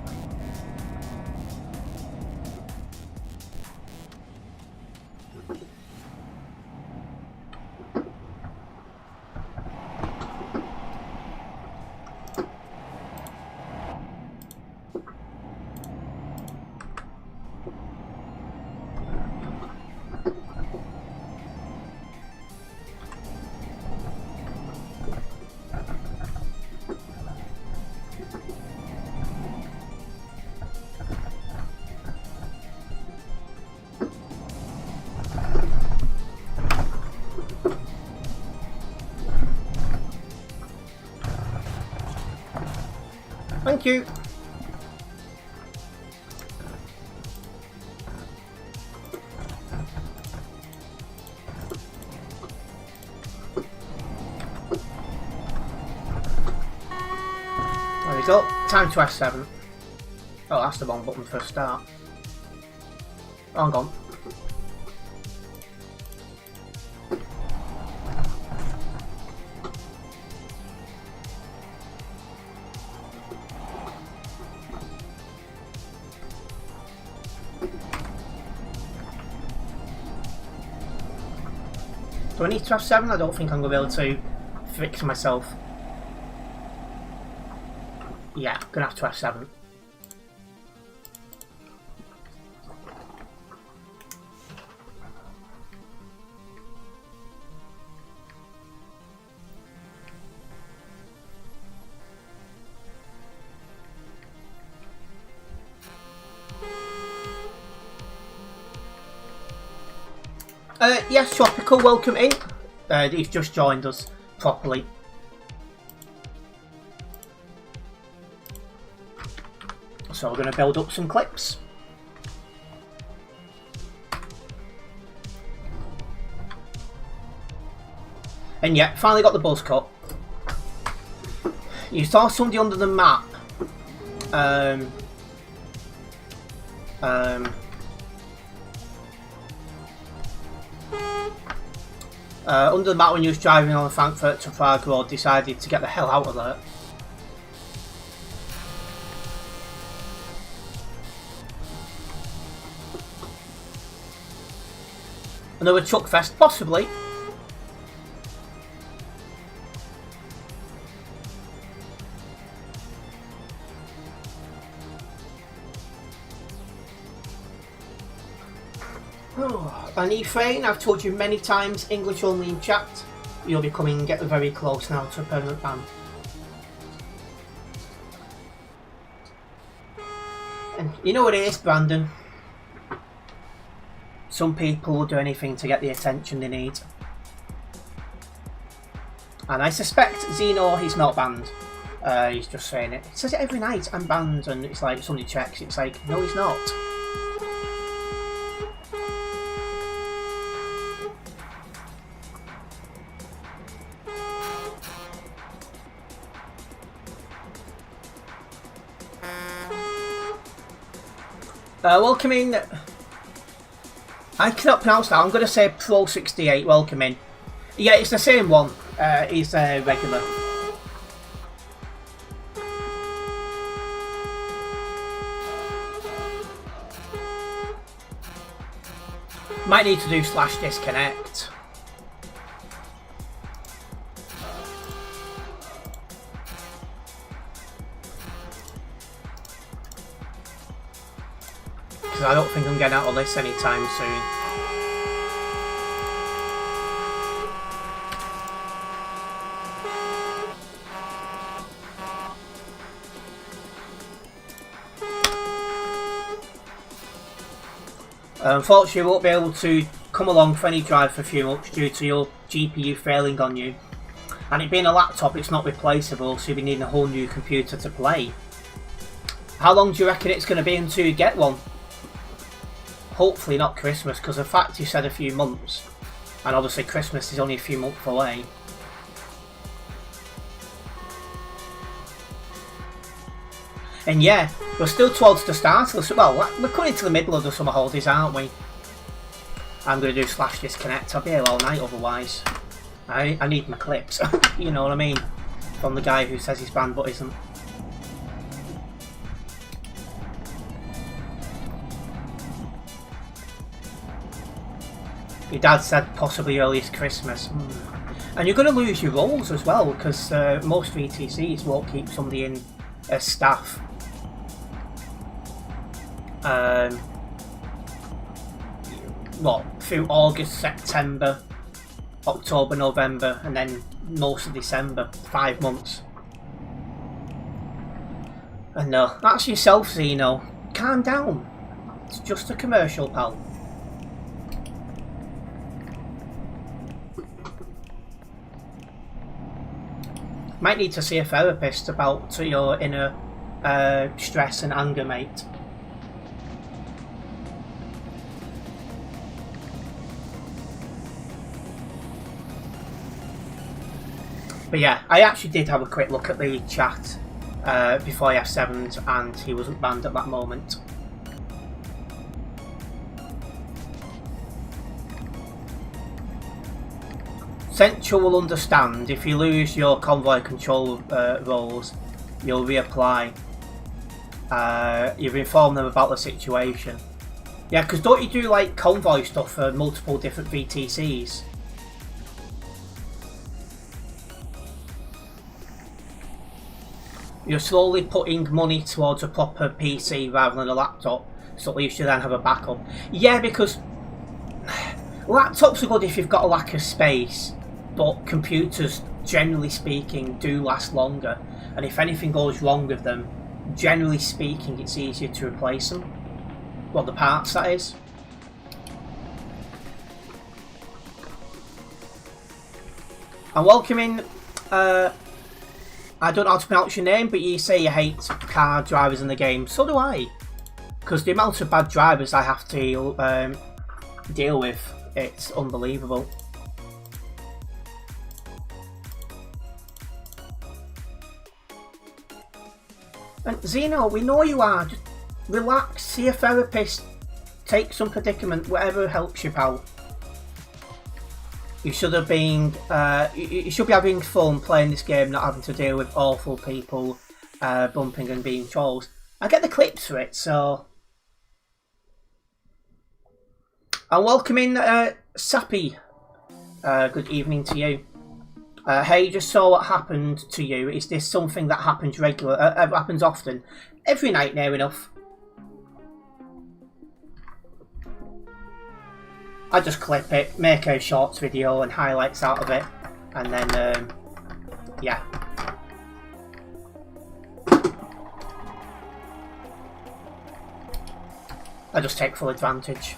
Thank you. There we go. Time to F7. Oh, that's the wrong button for a start. Oh, hang on. Do I need to have 7? I don't think I'm going to be able to fix myself. Yeah, I'm going to have to have 7. Yes, Tropical, welcome in. He's just joined us properly. So we're going to build up some clips. And yeah, finally got the buzz cut. You saw somebody under the map. Under the map when you was driving on the Frankfurt to Prague road, decided to get the hell out of there. Another truck fest, possibly. And Efrain, I've told you many times, English only in chat. You're becoming very close now to a permanent ban. And you know what it is, Brandon? Some people will do anything to get the attention they need. And I suspect Zeno, he's not banned. He's just saying it. He says it every night, I'm banned, and it's like, somebody checks, it's like, no he's not. Welcome in. I cannot pronounce that. I'm going to say Pro68. Welcome in. Yeah, it's the same one. He's regular. Might need to do /disconnect. I don't think I'm getting out of this anytime soon. Unfortunately, you won't be able to come along for any drive for a few months due to your GPU failing on you. And it being a laptop, it's not replaceable, so you'll be needing a whole new computer to play. How long do you reckon it's going to be until you get one? Hopefully not Christmas, because the fact you said a few months, and obviously Christmas is only a few months away. And yeah, we're still towards the start of the, well, we're coming to the middle of the summer holidays, aren't we? I'm going to do /disconnect, I'll be here all night otherwise. I need my clips, you know what I mean? From the guy who says he's banned but isn't. Your dad said possibly earliest Christmas. And you're going to lose your roles as well, because most VTCs won't keep somebody in as staff. Through August, September, October, November, and then most of December. 5 months. And no, that's yourself, Zeno. Calm down. It's just a commercial, pal. Might need to see a therapist about your inner stress and anger, mate. But yeah, I actually did have a quick look at the chat before I F7'd, and he wasn't banned at that moment. Central will understand if you lose your convoy control roles, you'll reapply. You've informed them about the situation. Yeah, because don't you do like convoy stuff for multiple different VTCs? You're slowly putting money towards a proper PC rather than a laptop, so at least you then have a backup. Yeah, because laptops are good if you've got a lack of space. But computers, generally speaking, do last longer, and if anything goes wrong with them, generally speaking, it's easier to replace them. Well, the parts, that is. And welcoming, I don't know how to pronounce your name, but you say you hate car drivers in the game. So do I. Because the amount of bad drivers I have to deal with, it's unbelievable. And Zeno, we know you are. Just relax, see a therapist, take some predicament, whatever helps you, pal. You should have been. You should be having fun playing this game, not having to deal with awful people bumping and being trolls. I get the clips for it, so. And welcoming Sappy. Good evening to you. Hey, just saw what happened to you. Is this something that happens happens often? Every night, near enough. I just clip it, make a shorts video and highlights out of it, and then, yeah. I just take full advantage.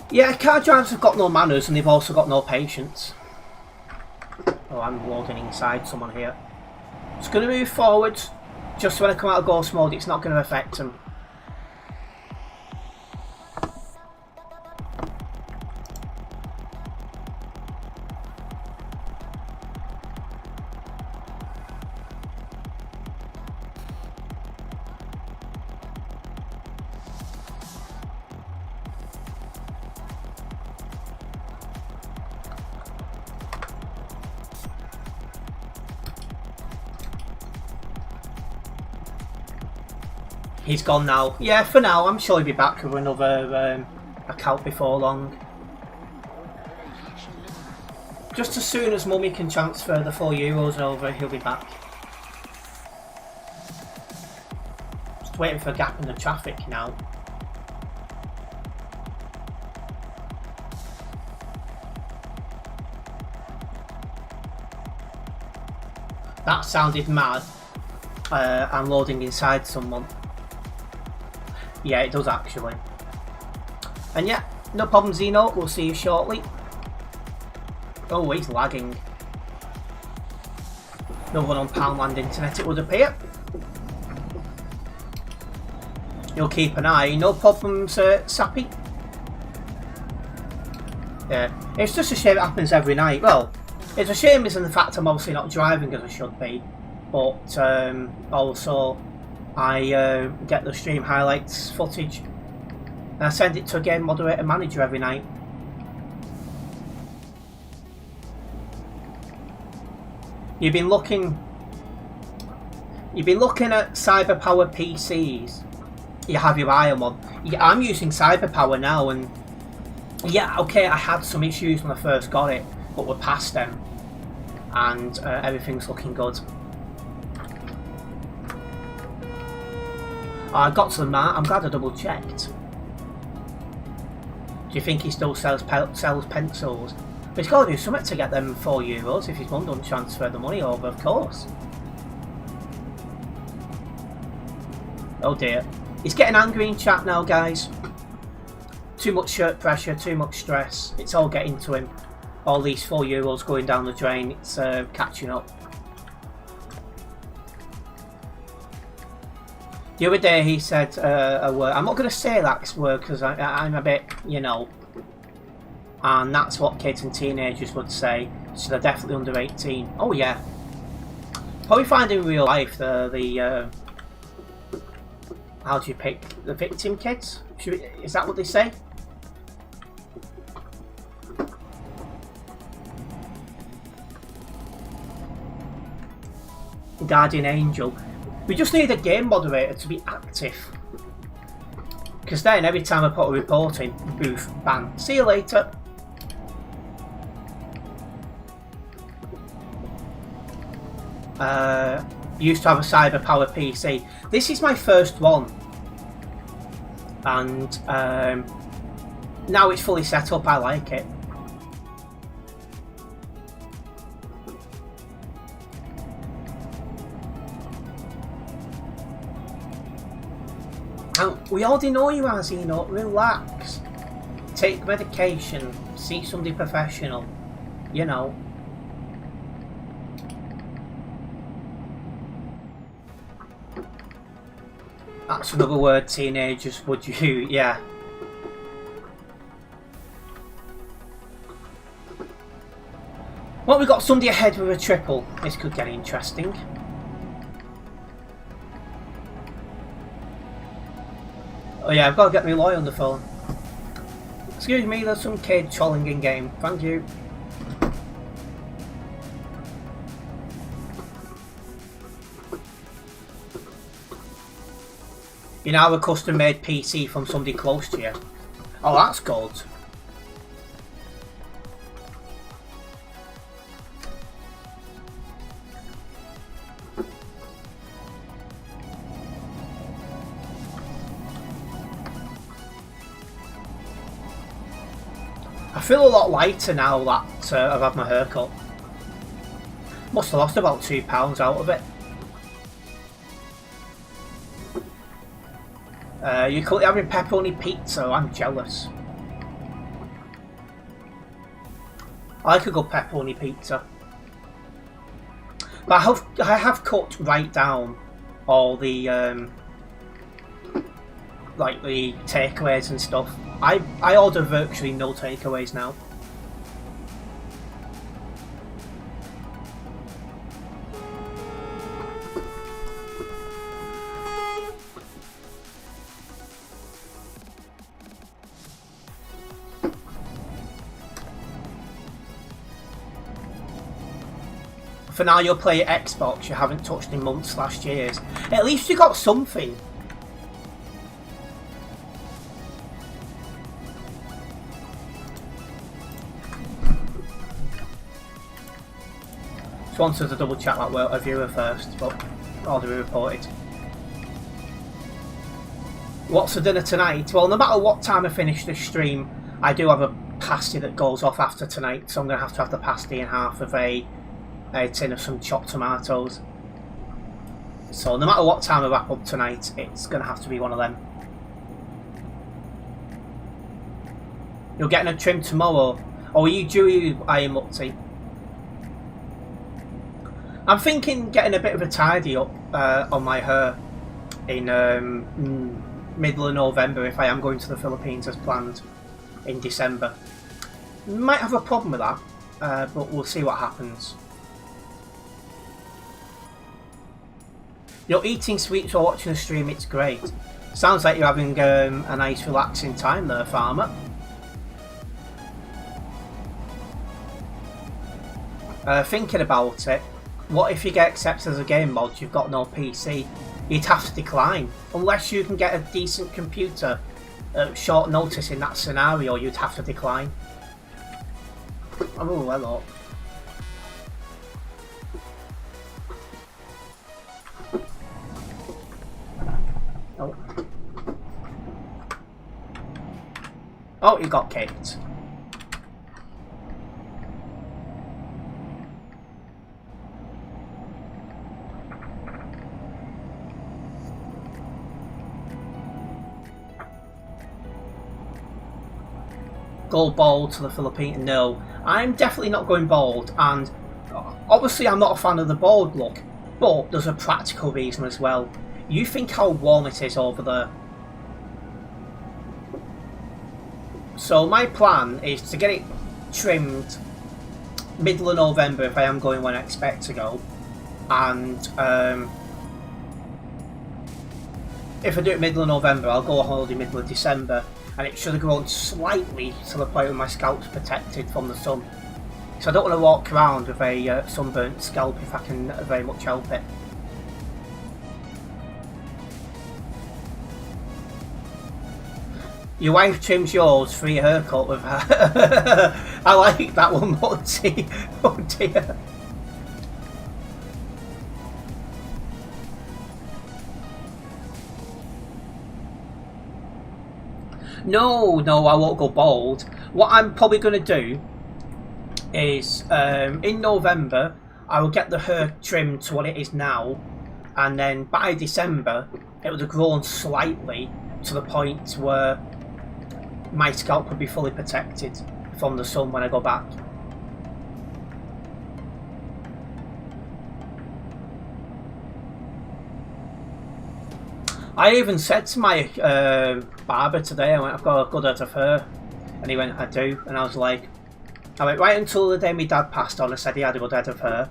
Yeah, car drivers have got no manners and they've also got no patience. Oh, I'm loading inside someone here. Just going to move forward. Just when I come out of ghost mode, it's not going to affect them. He's gone now. Yeah, for now. I'm sure he'll be back with another account before long. Just as soon as Mummy can transfer the €4 over, he'll be back. Just waiting for a gap in the traffic now. That sounded mad. I'm loading inside someone. Yeah, it does actually. And yeah, no problem, Zeno. We'll see you shortly. Oh, he's lagging. No one on Poundland internet, it would appear. You'll keep an eye. No problems, Sappy. Yeah, it's just a shame it happens every night. Well, it's a shame isn't the fact I'm obviously not driving as I should be, but also I get the stream highlights footage and I send it to a game moderator manager every night. You've been looking at CyberPower PCs. You have your eye on one. Yeah, I'm using CyberPower now, and yeah, okay, I had some issues when I first got it, but we're past them, and everything's looking good. I got to the mark. I'm glad I double checked. Do you think he still sells pencils? But he's got to do something to get them €4 if his mum doesn't transfer the money over, of course. Oh dear. He's getting angry in chat now, guys. Too much shirt pressure, too much stress. It's all getting to him. All these €4 going down the drain. It's catching up. The other day he said a word. I'm not going to say that word because I'm a bit, you know. And that's what kids and teenagers would say. So they're definitely under 18. Oh yeah. Probably find in real life the how do you pick the victim kids? Is that what they say? Guardian Angel. We just need a game moderator to be active. Because then every time I put a report in, boof, ban. See you later. Used to have a CyberPower PC. This is my first one. And now it's fully set up, I like it. And we already know you are, Zeno. Relax. Take medication. See somebody professional. You know. That's another word teenagers would use, yeah. Well, we got somebody ahead with a triple. This could get interesting. Oh yeah, I've got to get my lawyer on the phone. Excuse me, there's some kid trolling in game. Thank you. You now have a custom made PC from somebody close to you. Oh, that's good. I feel a lot lighter now that I've had my hair cut. Must have lost about £2 out of it. You're currently having pepperoni pizza. I'm jealous. I like a good pepperoni pizza. But I have cut right down all the like the takeaways and stuff. I order virtually no takeaways now. For now, you'll play Xbox you haven't touched in months/years. At least you got something. Just wanted to double check that we're a viewer first, but already reported. What's for dinner tonight? Well, no matter what time I finish this stream, I do have a pasty that goes off after tonight, so I'm going to have the pasty in half of a tin of some chopped tomatoes. So no matter what time I wrap up tonight, it's going to have to be one of them. You're getting a trim tomorrow. Or are you due Iron Mutty? I'm thinking getting a bit of a tidy up on my hair in middle of November if I am going to the Philippines as planned in December. Might have a problem with that, but we'll see what happens. You're eating sweets while watching the stream, it's great. Sounds like you're having a nice relaxing time there, farmer. Thinking about it, what if you get accepted as a game mod, you've got no PC? You'd have to decline. Unless you can get a decent computer at short notice in that scenario, you'd have to decline. Oh, hello. Oh. Oh, you got kicked. Go bald to the Philippines? No, I'm definitely not going bald, and obviously I'm not a fan of the bald look, but there's a practical reason as well. You think how warm it is over there. So my plan is to get it trimmed middle of November if I am going when I expect to go, and if I do it middle of November, I'll go on holiday middle of December, and it should have grown slightly to the point where my scalp's protected from the sun. So I don't want to walk around with a sunburnt scalp if I can very much help it. Your wife trims yours for your haircut with her. I like that one, Monty. Oh dear. No, I won't go bald. What I'm probably going to do is, in November, I will get the hair trimmed to what it is now, and then by December, it would have grown slightly to the point where my scalp would be fully protected from the sun when I go back. I even said to my barber today, I went, I've got a good head of hair. And he went, I do. And I went, right until the day my dad passed on, I said he had a good head of hair.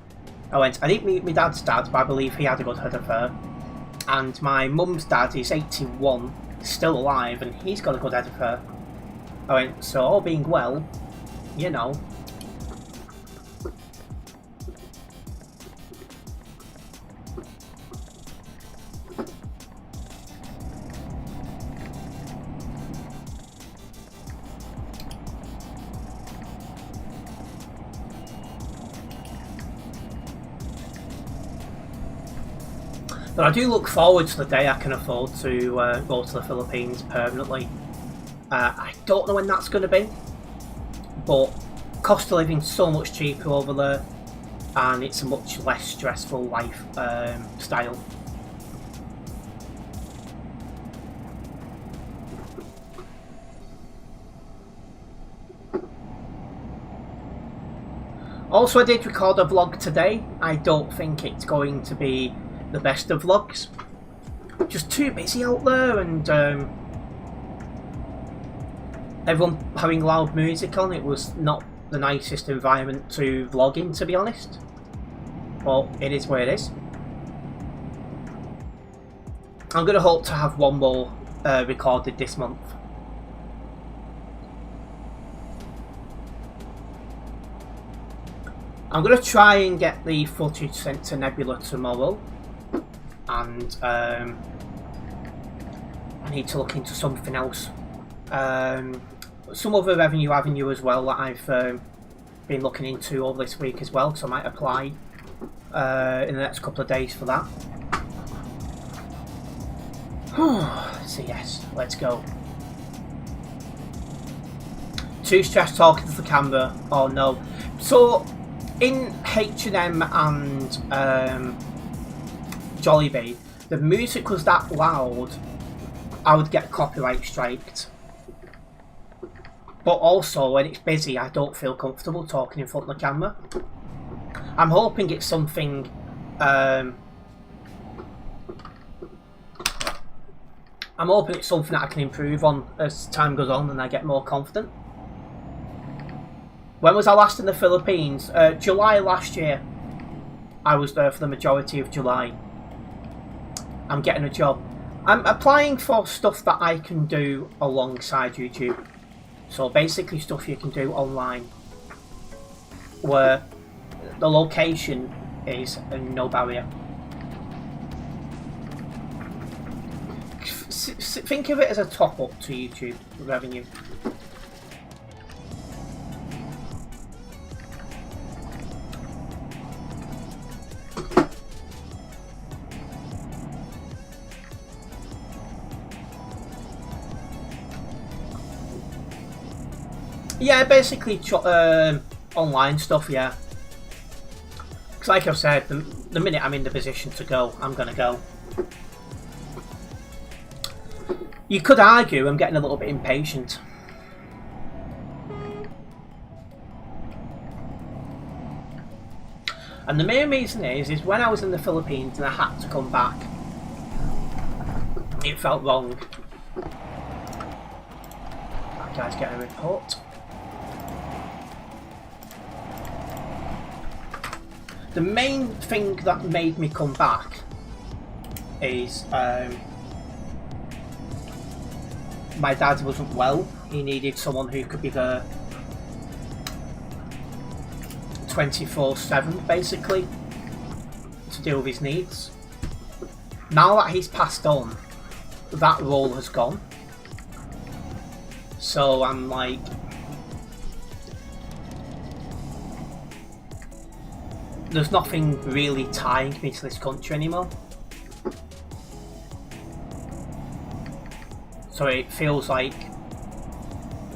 I went, I didn't meet my dad's dad, but I believe he had a good head of hair. And my mum's dad is 81, still alive, and he's got a good head of hair. I went, so all being well, you know. But I do look forward to the day I can afford to go to the Philippines permanently. I don't know when that's going to be, but cost of living's so much cheaper over there, and it's a much less stressful life style. Also, I did record a vlog today. I don't think it's going to be the best of vlogs. Just too busy out there, and everyone having loud music on. It was not the nicest environment to vlog in, to be honest. Well, it is where it is. I'm going to hope to have one more recorded this month. I'm going to try and get the footage sent to Nebula tomorrow. And I need to look into something else. Some other revenue avenue as well that I've been looking into over this week as well, so I might apply in the next couple of days for that. So yes, let's go. Too stressed talking to the camera. Oh no. So in H&M and Jollibee, the music was that loud I would get copyright striked. But also when it's busy I don't feel comfortable talking in front of the camera. I'm hoping it's something that I can improve on as time goes on and I get more confident. When was I last in the Philippines? July last year. I was there for the majority of July. I'm getting a job. I'm applying for stuff that I can do alongside YouTube. So basically stuff you can do online, where the location is no barrier. Think of it as a top up to YouTube revenue. Yeah, basically online stuff, yeah. Because like I've said, the minute I'm in the position to go, I'm going to go. You could argue I'm getting a little bit impatient. And the main reason is when I was in the Philippines and I had to come back, it felt wrong. That guy's getting a report. The main thing that made me come back is my dad wasn't well. He needed someone who could be there 24/7 basically to deal with his needs. Now that he's passed on, that role has gone. So I'm like, there's nothing really tying me to this country anymore. So it feels like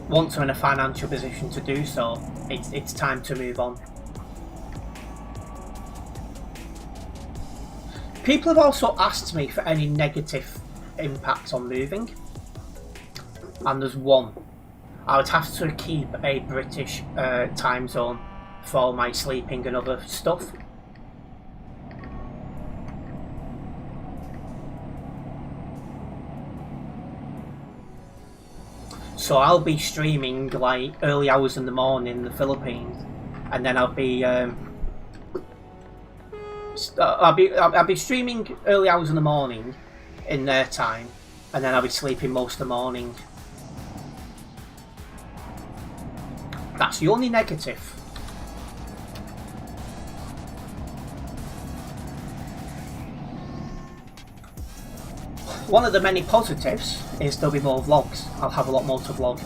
once I'm in a financial position to do so, it's time to move on. People have also asked me for any negative impact on moving. And there's one. I would have to keep a British time zone for my sleeping and other stuff. So I'll be streaming like early hours in the morning in the Philippines, and then I'll be streaming early hours in the morning in their time, and then I'll be sleeping most of the morning. That's the only negative. One of the many positives is there'll be more vlogs. I'll have a lot more to vlog.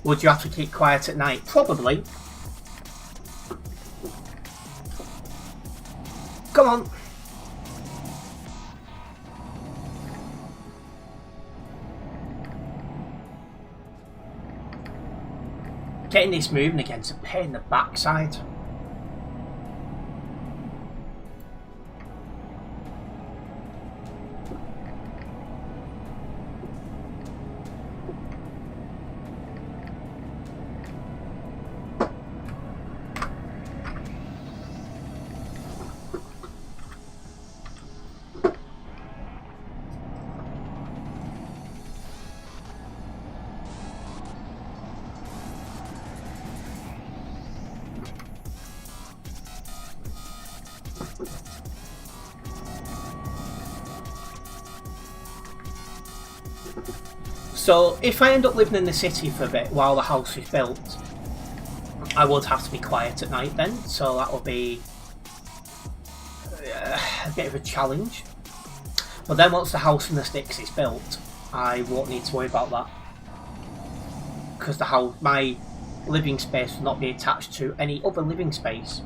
Would you have to keep quiet at night? Probably. Come on. Getting this moving again's a pain in the backside. So if I end up living in the city for a bit while the house is built, I would have to be quiet at night then, so that will be a bit of a challenge. But then once the house and the sticks is built, I won't need to worry about that, because my living space will not be attached to any other living space.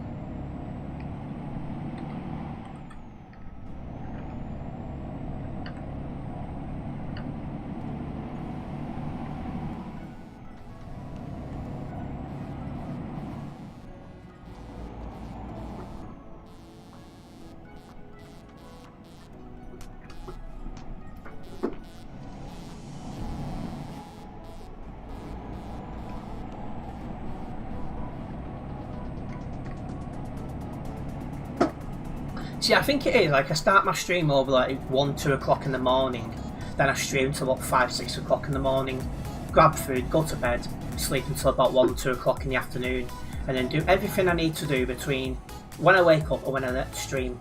See, I think it is, like I start my stream over like 1, 2 o'clock in the morning, then I stream till about 5, 6 o'clock in the morning, grab food, go to bed, sleep until about 1, 2 o'clock in the afternoon, and then do everything I need to do between when I wake up or when I stream.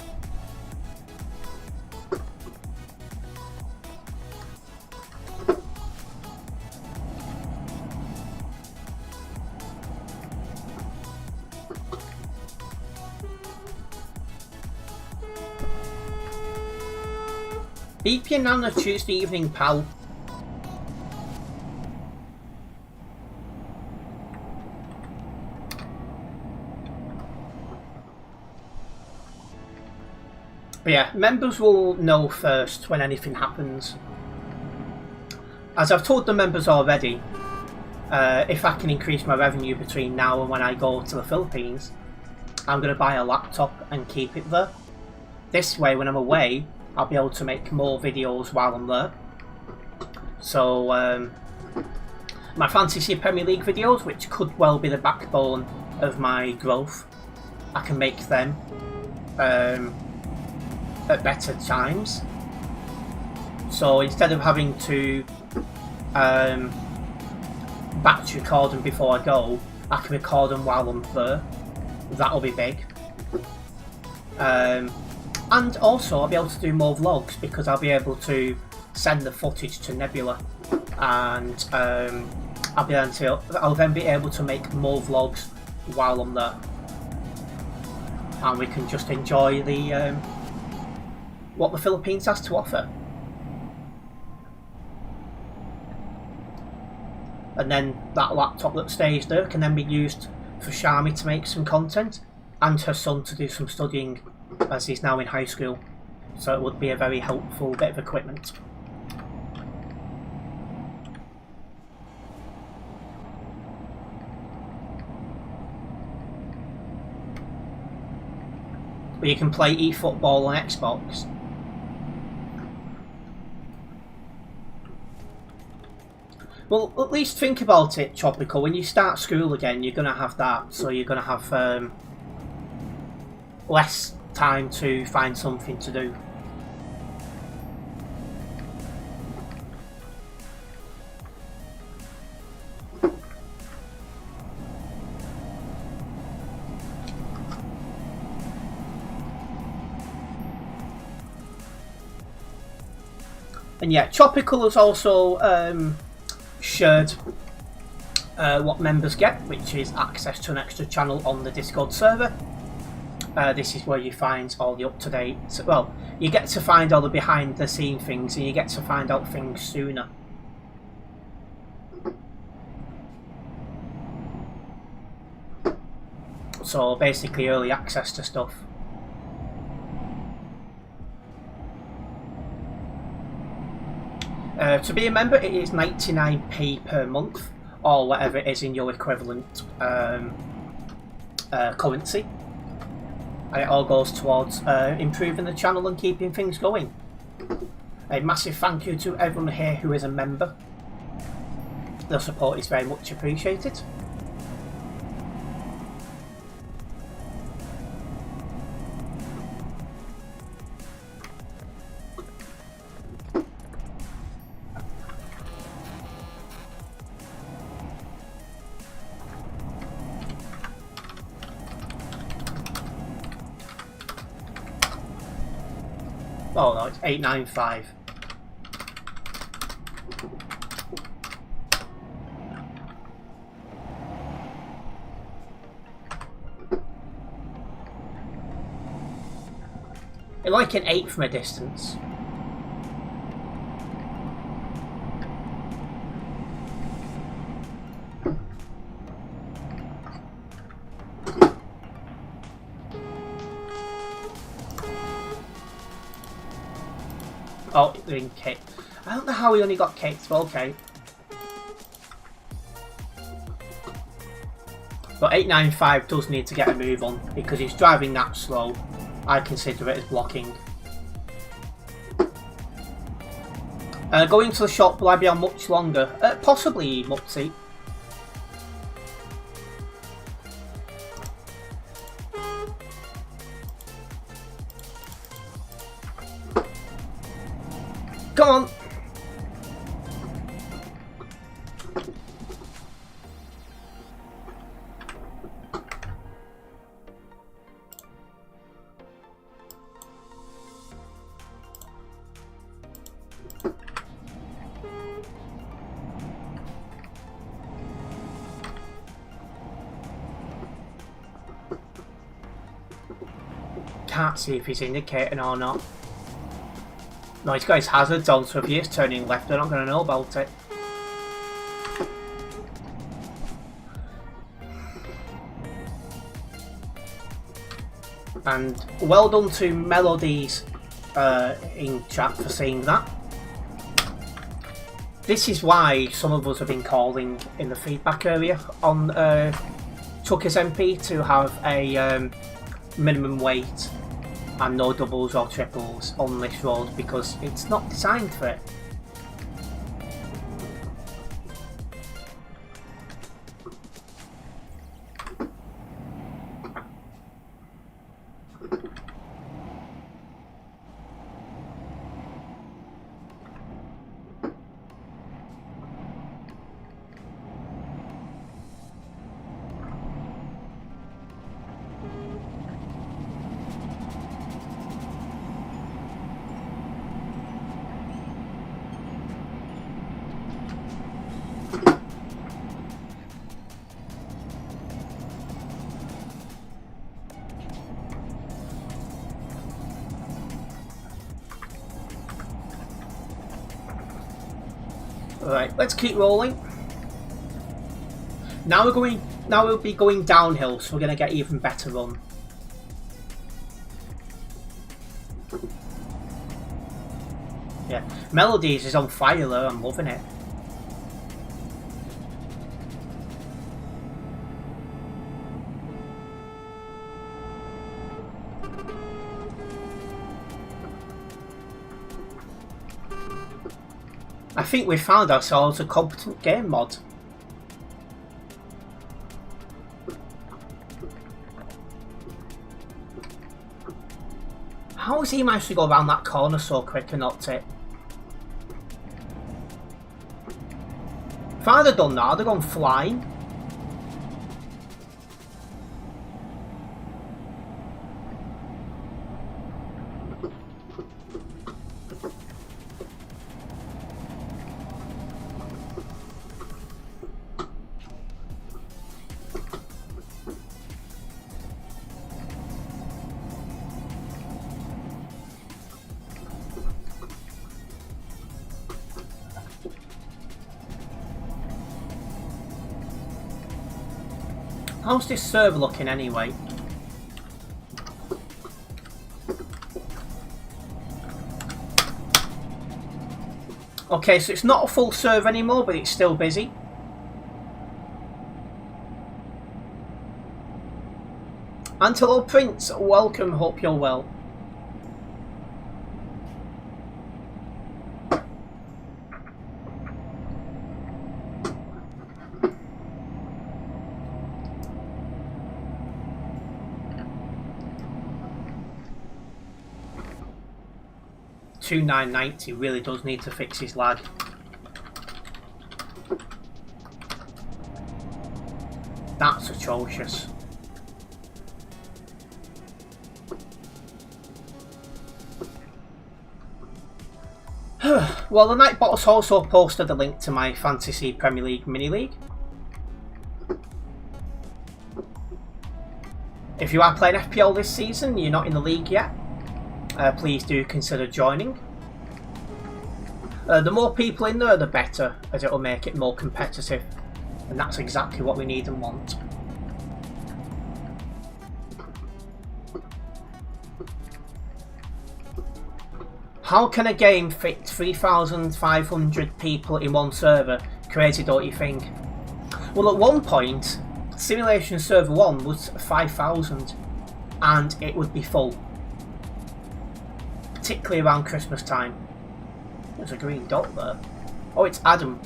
VPN on a Tuesday evening, pal. But yeah, members will know first when anything happens. As I've told the members already, if I can increase my revenue between now and when I go to the Philippines, I'm going to buy a laptop and keep it there. This way, when I'm away, I'll be able to make more videos while I'm there. So, my Fantasy Premier League videos, which could well be the backbone of my growth, I can make them at better times. So instead of having to batch record them before I go, I can record them while I'm there. That'll be big. And also I'll be able to do more vlogs because I'll be able to send the footage to Nebula, and I'll then be able to make more vlogs while I'm there, and we can just enjoy the what the Philippines has to offer. And then that laptop that stays there can then be used for Shami to make some content and her son to do some studying, as he's now in high school, so it would be a very helpful bit of equipment. But you can play eFootball on Xbox. Well, at least think about it, Tropical. When you start school again, you're going to have that. So you're going to have less time to find something to do. And yeah, Tropical has also shared what members get, which is access to an extra channel on the Discord server. This is where you find all the up-to-date... Well, you get to find all the behind-the-scene things, and you get to find out things sooner. So basically early access to stuff. To be a member, it is 99p per month, or whatever it is in your equivalent currency. And it all goes towards improving the channel and keeping things going. A massive thank you to everyone here who is a member. The support is very much appreciated. Oh no, it's 895. It's like an 8 from a distance. Oh, in Kate. I don't know how he only got Kate's, but okay. But 895 does need to get a move on because he's driving that slow. I consider it as blocking. Going to the shop, will I be on much longer? Possibly, Mutzi. Come on! Can't see if he's indicating or not. No, he's got his hazards on, so if he is turning left, they're not going to know about it. And well done to Melodies in chat for saying that. This is why some of us have been calling in the feedback area on Truckers MP to have a minimum weight and no doubles or triples on this road because it's not designed for it. Right, let's keep rolling. Now we'll be going downhill, so we're gonna get even better run. Yeah, Melodies is on fire though, I'm loving it. I think we found ourselves a competent game mod. How has he managed to go around that corner so quick and not it? If I'd have done that, I'd have gone flying. How's this server looking anyway? Okay, so it's not a full server anymore, but it's still busy. Antelope Prince, welcome, hope you're well. $29.90 really does need to fix his lag. That's atrocious. Well, the Nightbot's also posted a link to my Fantasy Premier League mini league. If you are playing FPL this season, you're not in the league yet, please do consider joining. The more people in there, the better, as it will make it more competitive, and that's exactly what we need and want. How can a game fit 3,500 people in one server? Crazy, don't you think? Well, at one point, Simulation Server 1 was 5,000, and it would be full. Particularly around Christmas time. There's a green dot there. Oh, it's Adam.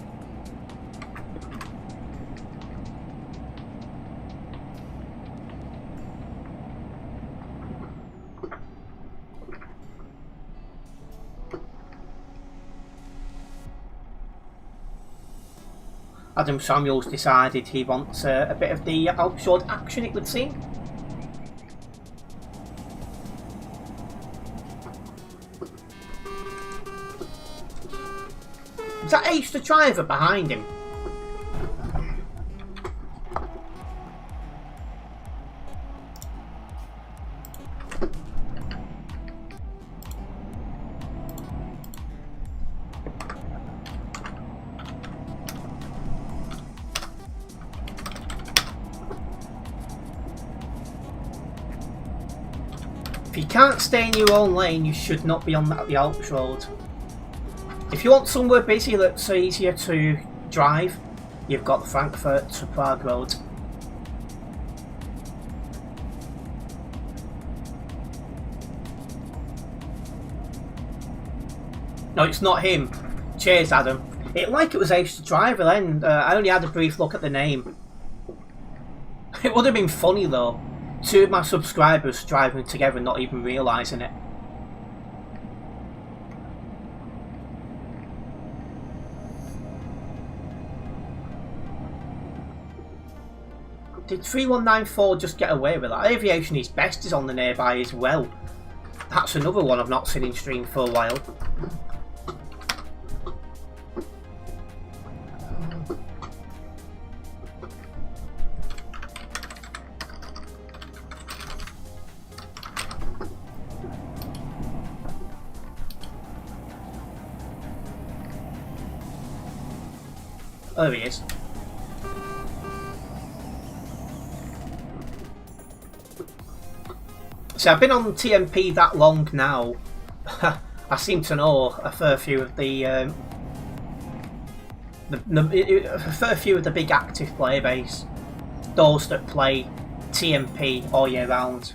Adam Samuels decided he wants a bit of the Alps Road action, it would seem. Is that Ace the driver behind him? If you can't stay in your own lane, you should not be on the Alps Road. If you want somewhere busy that's easier to drive, you've got the Frankfurt to Prague Road. No, it's not him. Cheers, Adam. It like it was Ace the driver then. I only had a brief look at the name. It would have been funny though. Two of my subscribers driving together and not even realising it. Did 3194 just get away with that? Aviation is Best is on the nearby as well. That's another one I've not seen in stream for a while. Oh, there he is. So I've been on TMP that long now. I seem to know a fair few of the big active player base, those that play TMP all year round.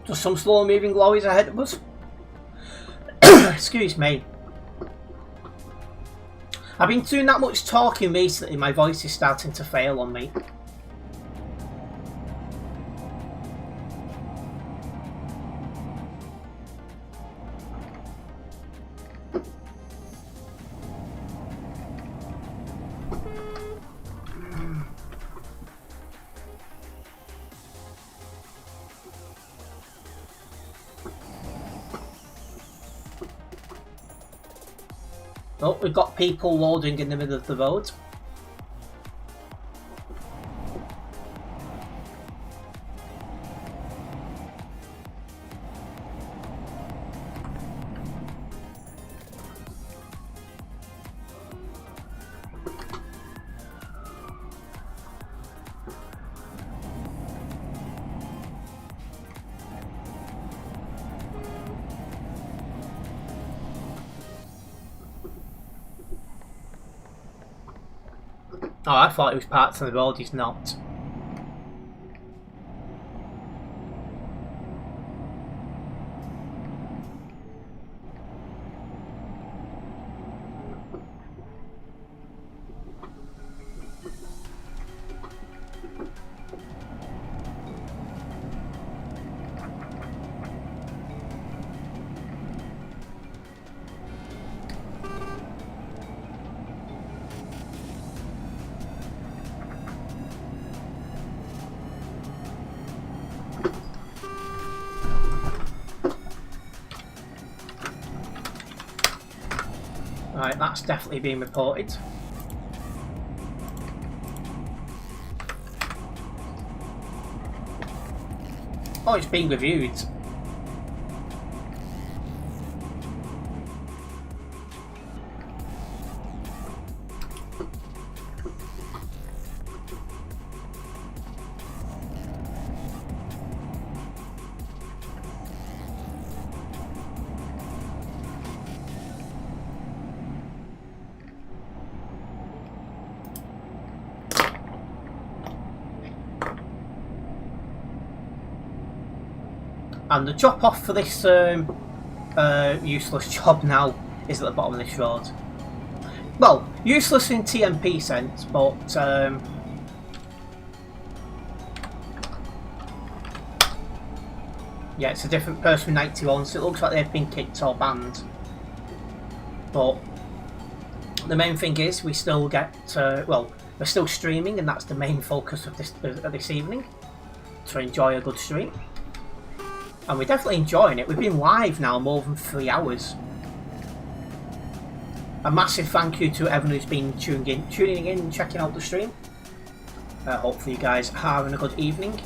Just some slow moving lorries ahead of us. Excuse me. I've been doing that much talking recently, my voice is starting to fail on me. Oh, we've got people loading in the middle of the road. Oh, I thought it was parts of the road, he's not. Right, that's definitely been reported. Oh, it's been reviewed. And the drop off for this useless job now is at the bottom of this road. Well, useless in TMP sense, but yeah, it's a different person with 91, so it looks like they've been kicked or banned. But the main thing is we still get well, we're still streaming, and that's the main focus of this evening, to enjoy a good stream. And we're definitely enjoying it. We've been live now more than 3 hours. A massive thank you to everyone who's been tuning in and checking out the stream. Hopefully you guys are having a good evening.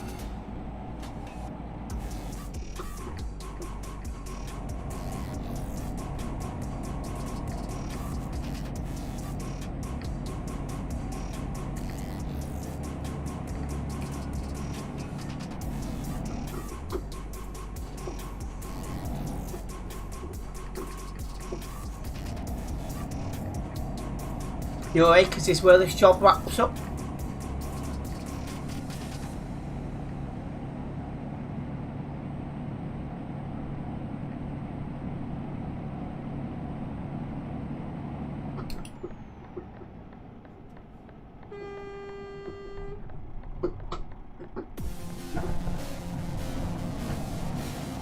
You alright, because this is where this job wraps up?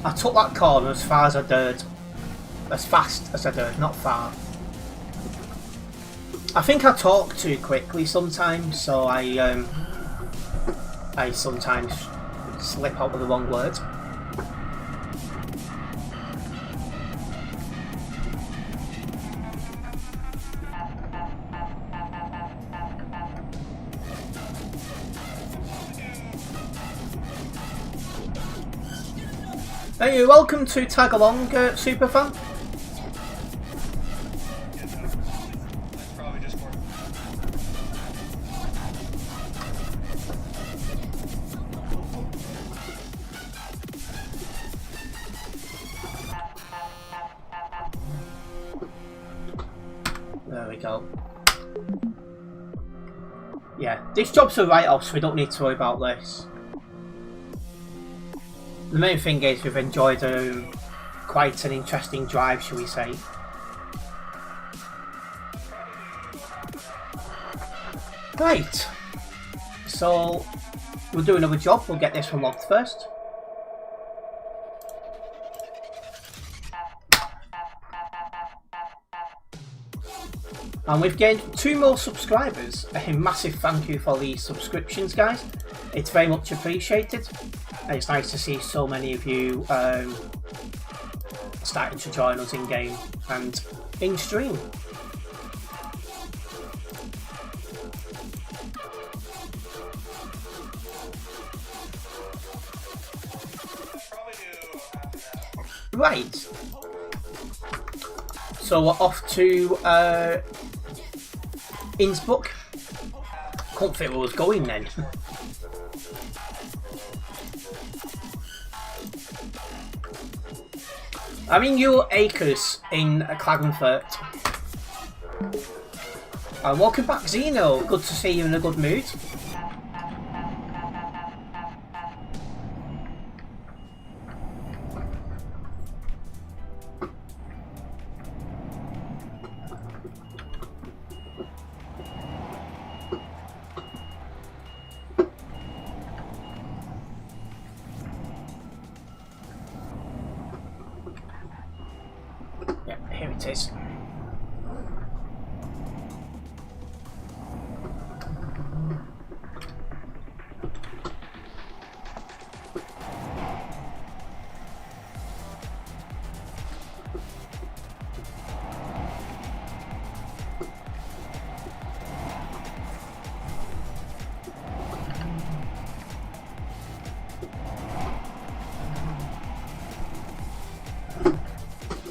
I took that corner as far as I dared. As fast as I dared, not far. I think I talk too quickly sometimes, so I sometimes slip out with the wrong word. Hey, welcome to Tag Along, Superfan. There we go. Yeah, this job's a write-off, so we don't need to worry about this. The main thing is we've enjoyed quite an interesting drive, shall we say. Right, so we'll do another job. We'll get this one logged first. And we've gained 2 more subscribers. A massive thank you for these subscriptions, guys. It's very much appreciated. And it's nice to see so many of you starting to join us in game and in stream. Right. So we're off to Innsbruck. Couldn't fit where I was going then. I'm in your acres in Klagenfurt. And welcome back, Zeno. Good to see you in a good mood. Here it is.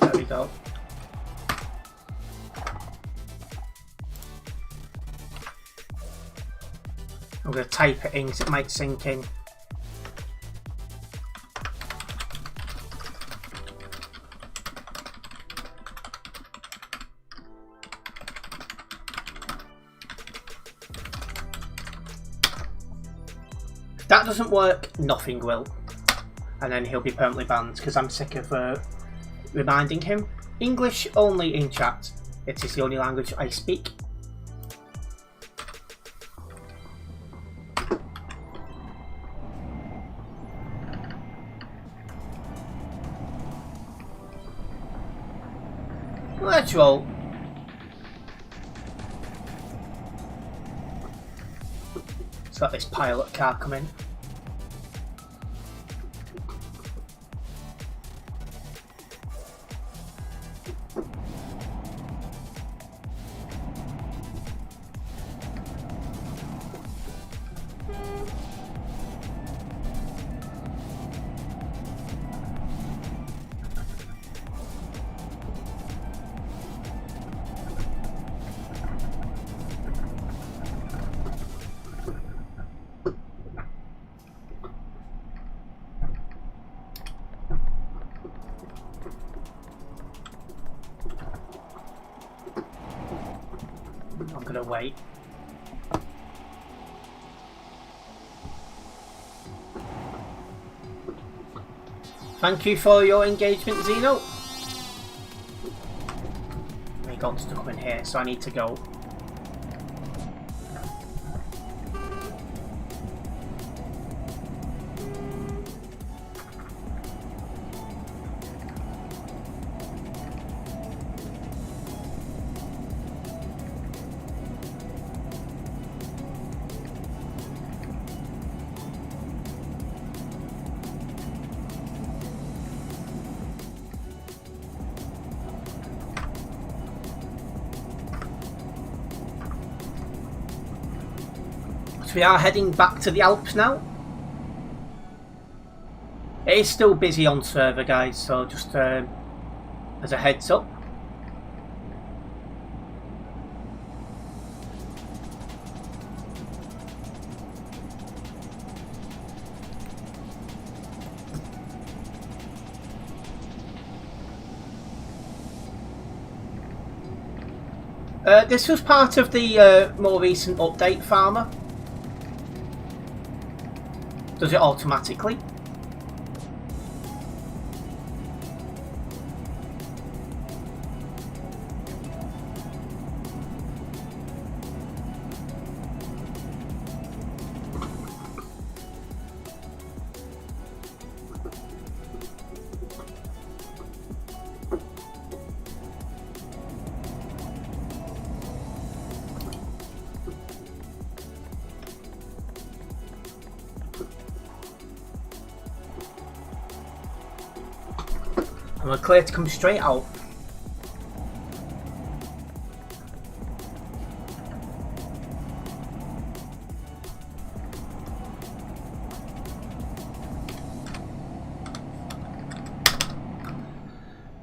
There we go. I'm going to type it in because it might sink in. If that doesn't work, nothing will. And then he'll be permanently banned because I'm sick of reminding him. English only in chat. It is the only language I speak. Let's roll. Let's let this pilot car come in. I'm gonna wait. Thank you for your engagement, Zeno. We got stuck in here, so I need to go. So we are heading back to the Alps now. It is still busy on server, guys, so just as a heads up. This was part of the more recent update, Farmer. Does it automatically? And we're clear to come straight out.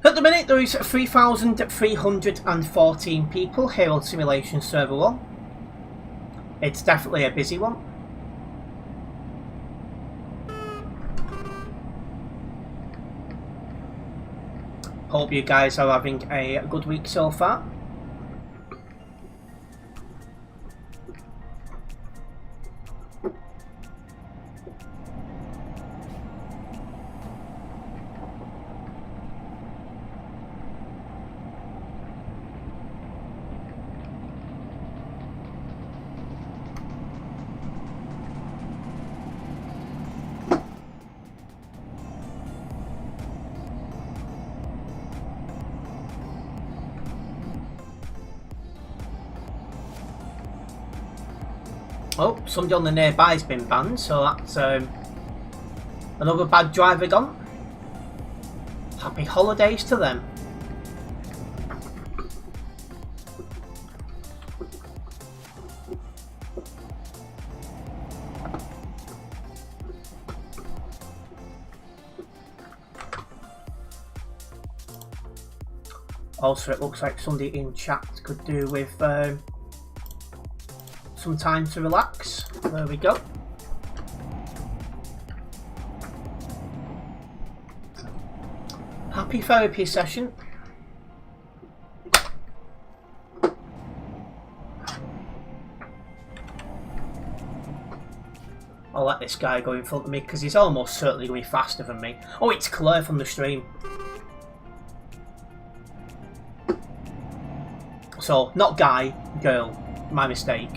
At the minute there is 3,314 people here on Simulation Server 1. It's definitely a busy one. Hope you guys are having a good week so far. Oh, somebody on the nearby's been banned, so that's another bad driver gone. Happy holidays to them. Also, it looks like somebody in chat could do with some time to relax. There we go. Happy therapy session. I'll let this guy go in front of me because he's almost certainly going to be faster than me. Oh, it's Claire from the stream. So, not guy, girl. My mistake.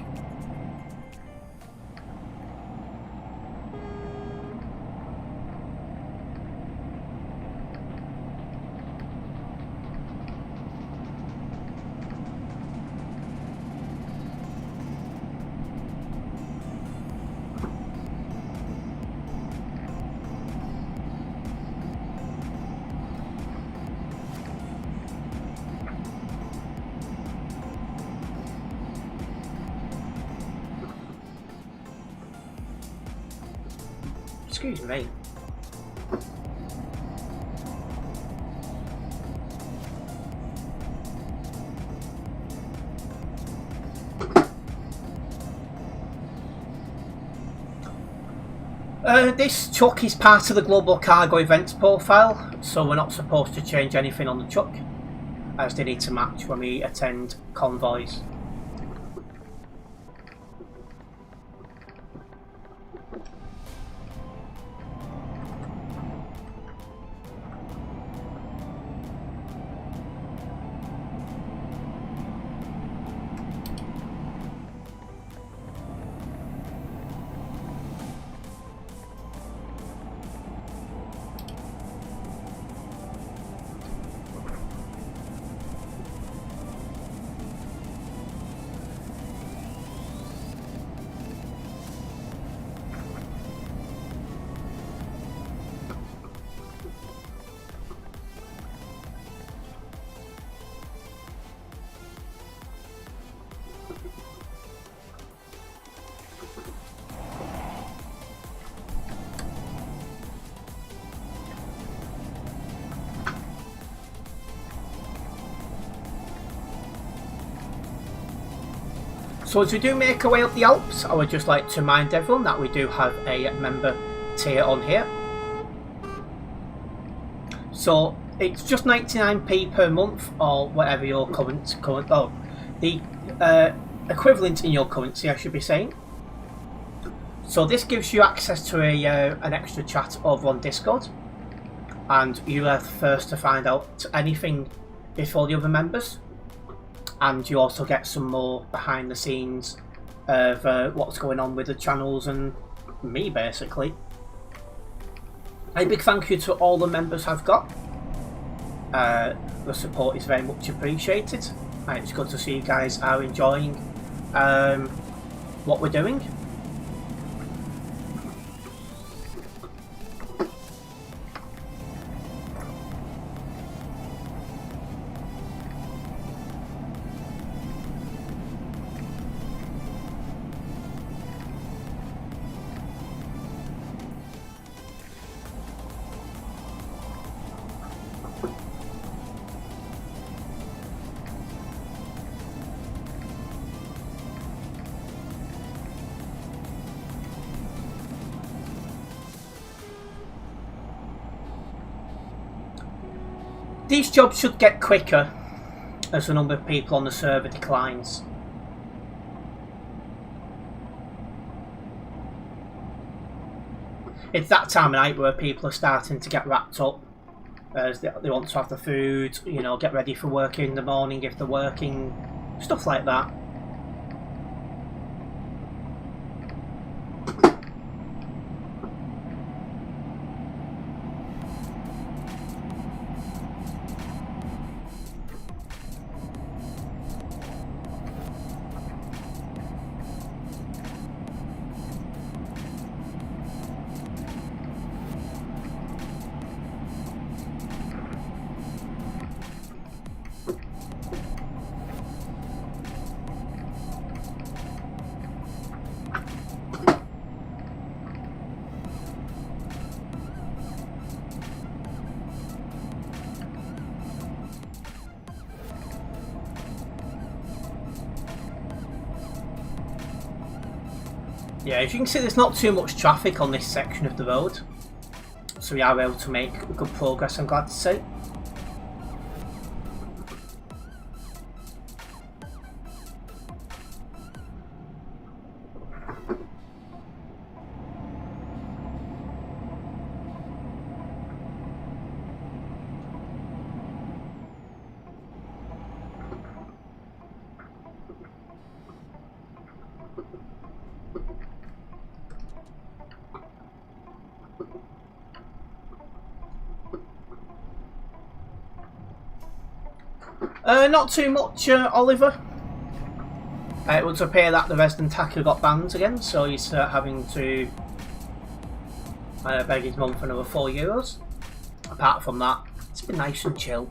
Excuse me. This truck is part of the Global Cargo Events profile, so we're not supposed to change anything on the truck, as they need to match when we attend convoys. So as we do make our way up the Alps, I would just like to remind everyone that we do have a member tier on here. So it's just 99p per month, or whatever your current the equivalent in your currency, I should be saying. So this gives you access to an extra chat over on Discord, and you are first to find out anything before the other members. And you also get some more behind the scenes of what's going on with the channels and me, basically. A big thank you to all the members I've got. The support is very much appreciated, and it's good to see you guys are enjoying what we're doing. These jobs should get quicker as the number of people on the server declines. It's that time of night where people are starting to get wrapped up as they want to have the food, you know, get ready for work in the morning if they're working, stuff like that. Yeah, as you can see, there's not too much traffic on this section of the road, so we are able to make good progress, I'm glad to say. Not too much, Oliver. It would appear that the resident hacker got banned again, so he's having to beg his mum for another €4. Apart from that, it's been nice and chill.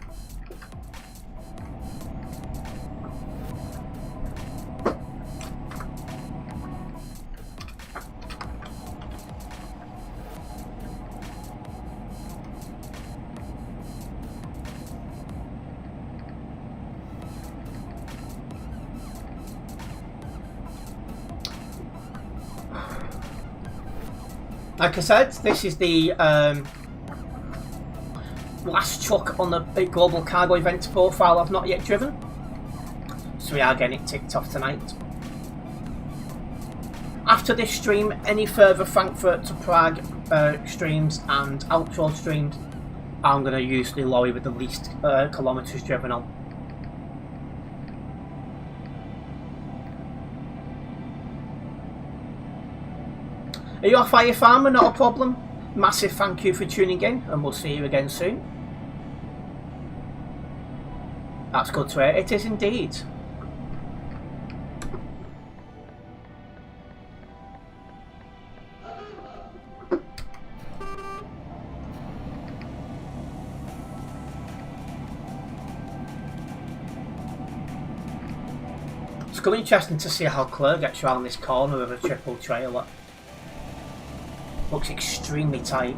Like I said, this is the last truck on the big global cargo event profile I've not yet driven, so we are getting it ticked off tonight. After this stream, any further Frankfurt to Prague streams and Alps road streams, I'm going to use the lorry with the least kilometres driven on. Are you a fire farmer? Not a problem. Massive thank you for tuning in, and we'll see you again soon. That's good to hear. It is indeed. It's going to be interesting to see how Claire gets around this corner of a triple trailer. Looks extremely tight.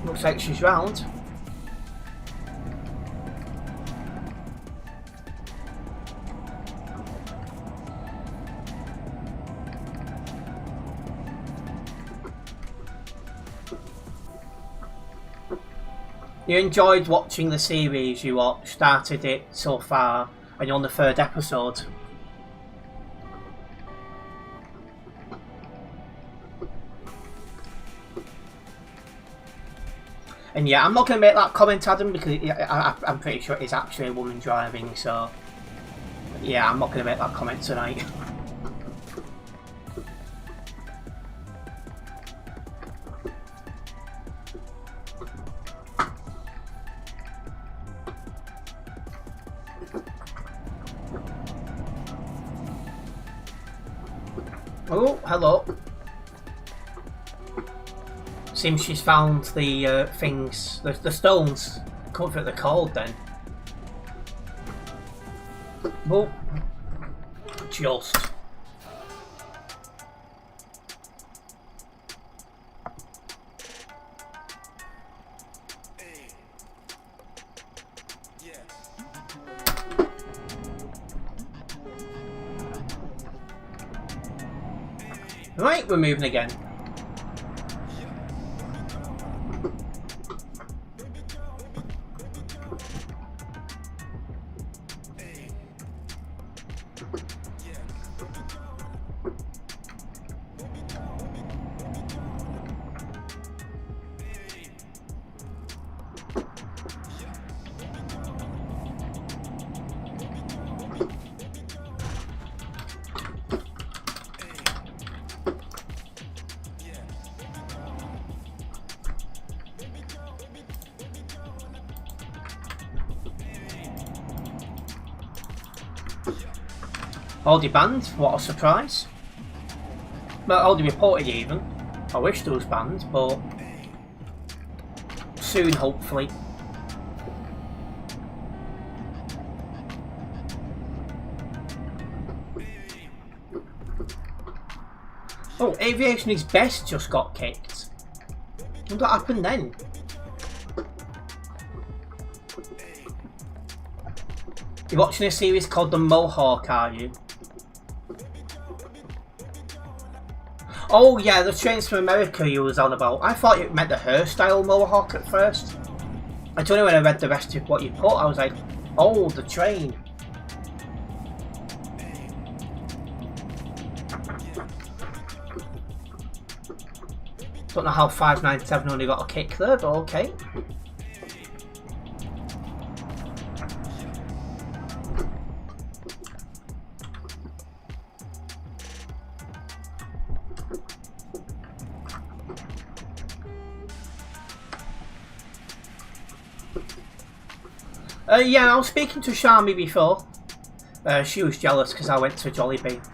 Looks like she's round. You enjoyed watching the series, you started it so far, and you're on the 3rd episode. And yeah, I'm not going to make that comment, Adam, because I'm pretty sure it is actually a woman driving, so yeah, I'm not going to make that comment tonight. Oh, hello. Seems she's found the things, the stones. I can't think they're called then. Oh, just. we're moving again. Already banned, what a surprise. Well, already reported even. I wish there was banned, but soon hopefully. Oh, Aviation is Best just got kicked. What happened then? You're watching a series called The Mohawk, are you? Oh yeah, the trains from America you was on about. I thought it meant the hairstyle Mohawk at first. I don't know, when I read the rest of what you put, I was like, oh, the train. Don't know how 597 only got a kick there, but okay. Yeah, I was speaking to Shami before. She was jealous because I went to Jollibee.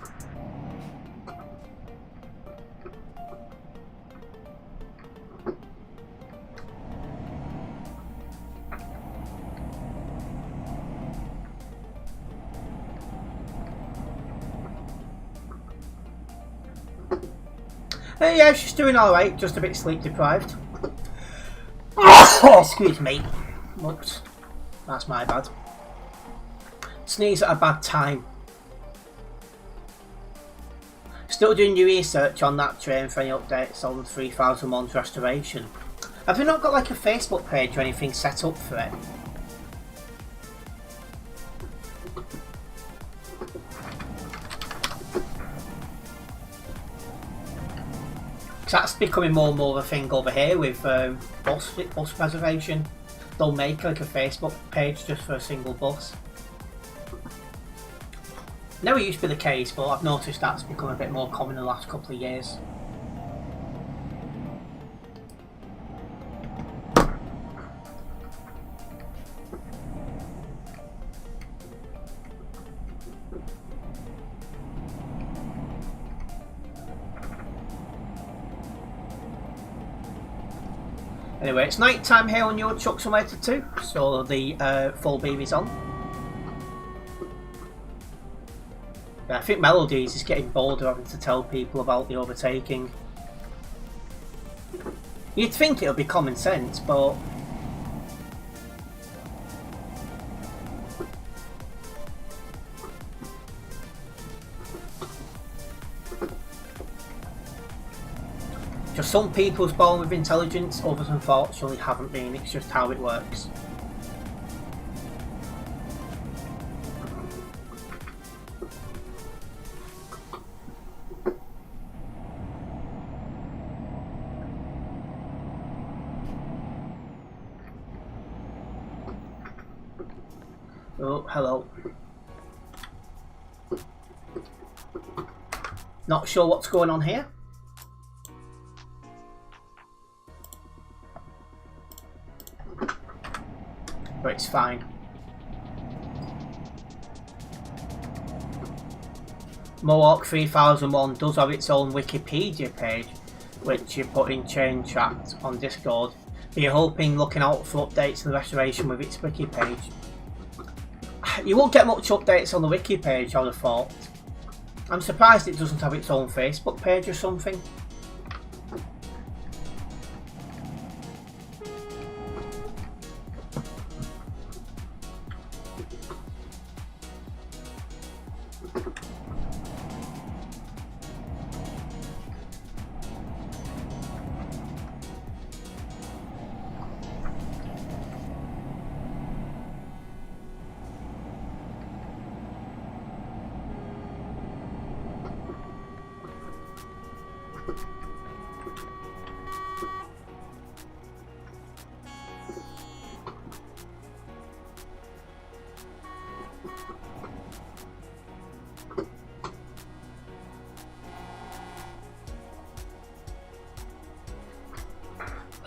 Yeah, she's doing alright, just a bit sleep deprived. Excuse me. Whoops. That's my bad. Sneeze at a bad time. Still doing your research on that train for any updates on 3001's restoration. Have they not got like a Facebook page or anything set up for it? Because that's becoming more and more of a thing over here with bus reservation. They'll make like a Facebook page just for a single bus. Never used to be the case, but I've noticed that's become a bit more common in the last couple of years. Anyway, it's night time here on your Chuck Simulator 2, so the full beam is on. I think Melodies is getting bored of having to tell people about the overtaking. You'd think it would be common sense, but just some people's born with intelligence, others unfortunately haven't been. It's just how it works. Oh, hello. Not sure what's going on here. But it's fine. Mohawk 3001 does have its own Wikipedia page, which you put in chain chat on Discord. But you're hoping, looking out for updates and restoration with its wiki page. You won't get much updates on the wiki page, I would have thought. I'm surprised it doesn't have its own Facebook page or something.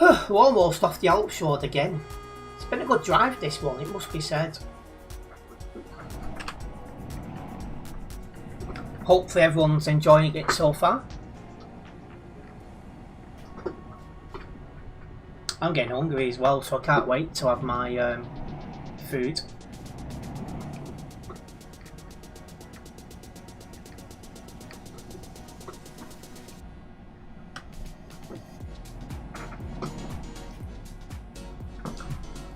We're almost off the Alps road again. It's been a good drive this one, it must be said. Hopefully everyone's enjoying it so far. I'm getting hungry as well, so I can't wait to have my food.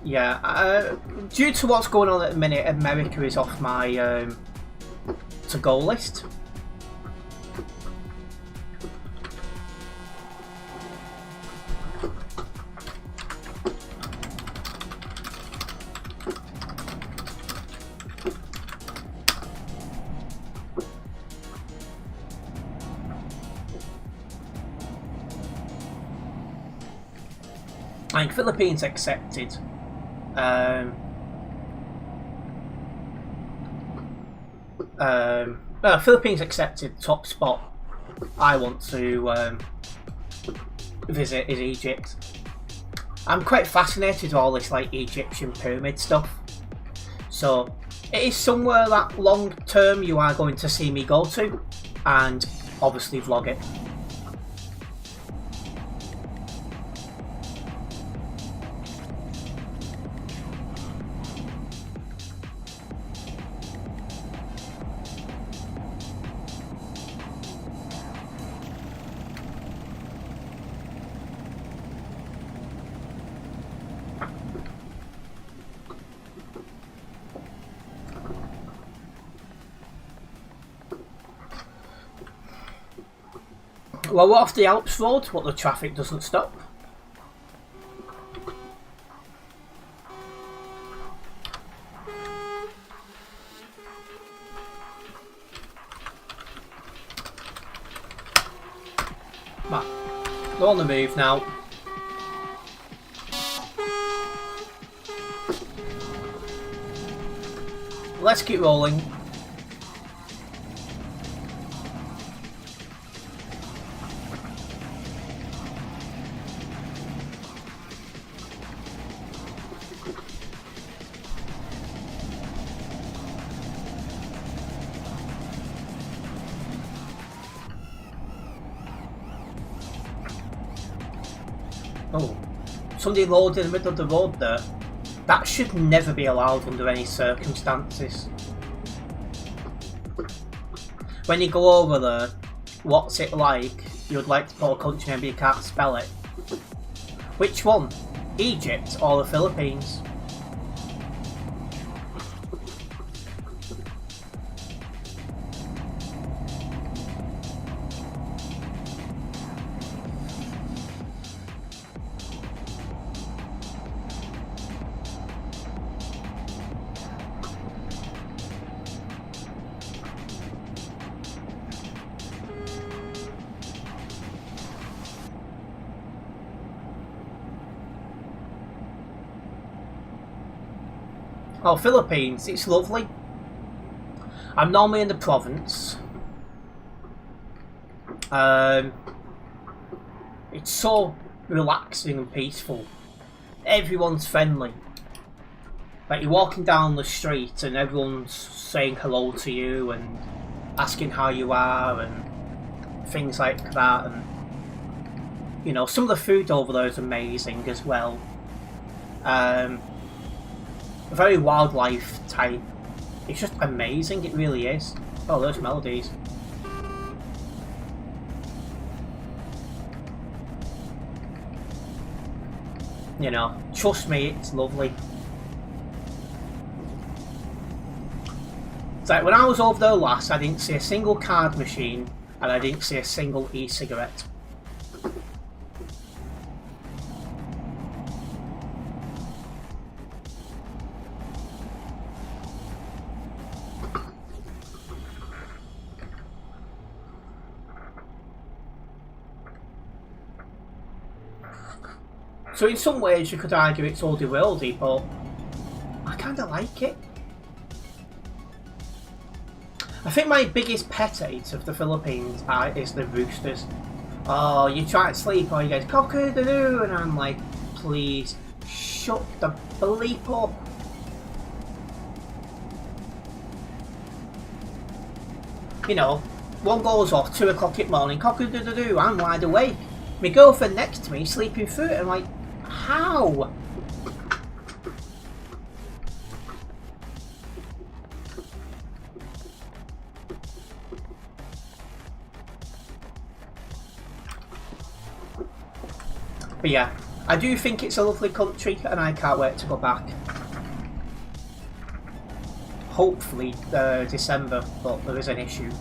Yeah, due to what's going on at the minute, America is off my to-go list. I think Philippines accepted. Philippines accepted. Top spot I want to visit is Egypt. I'm quite fascinated with all this like Egyptian pyramid stuff. So it is somewhere that long term you are going to see me go to, and obviously vlog it. Well, we're off the Alps road, but the traffic doesn't stop. Right, we're on the move now. Let's keep rolling. Oh, somebody loaded in the middle of the road there. That should never be allowed under any circumstances. When you go over there, what's it like? You'd like to put a country name but you can't spell it. Which one? Egypt or the Philippines? Oh, Philippines, it's lovely. I'm normally in the province. It's so relaxing and peaceful. Everyone's friendly. Like, you're walking down the street and everyone's saying hello to you and asking how you are and things like that. And, you know, some of the food over there is amazing as well. Very wildlife type. It's just amazing, it really is. Oh, those melodies. You know, trust me, it's lovely. It's like when I was over there last, I didn't see a single card machine and I didn't see a single e-cigarette. So in some ways you could argue it's oldie worldy, but I kinda like it. I think my biggest pet hate of the Philippines is the roosters. oh, you try to sleep or you get cock-a-doodle, and I'm like, please, shut the bleep up. You know, one goes off, 2 o'clock in the morning, cock-a-doodle, I'm wide awake. My girlfriend next to me sleeping through it, I'm like, how? But yeah, I do think it's a lovely country and I can't wait to go back. Hopefully December, but there is an issue.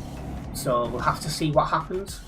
So we'll have to see what happens.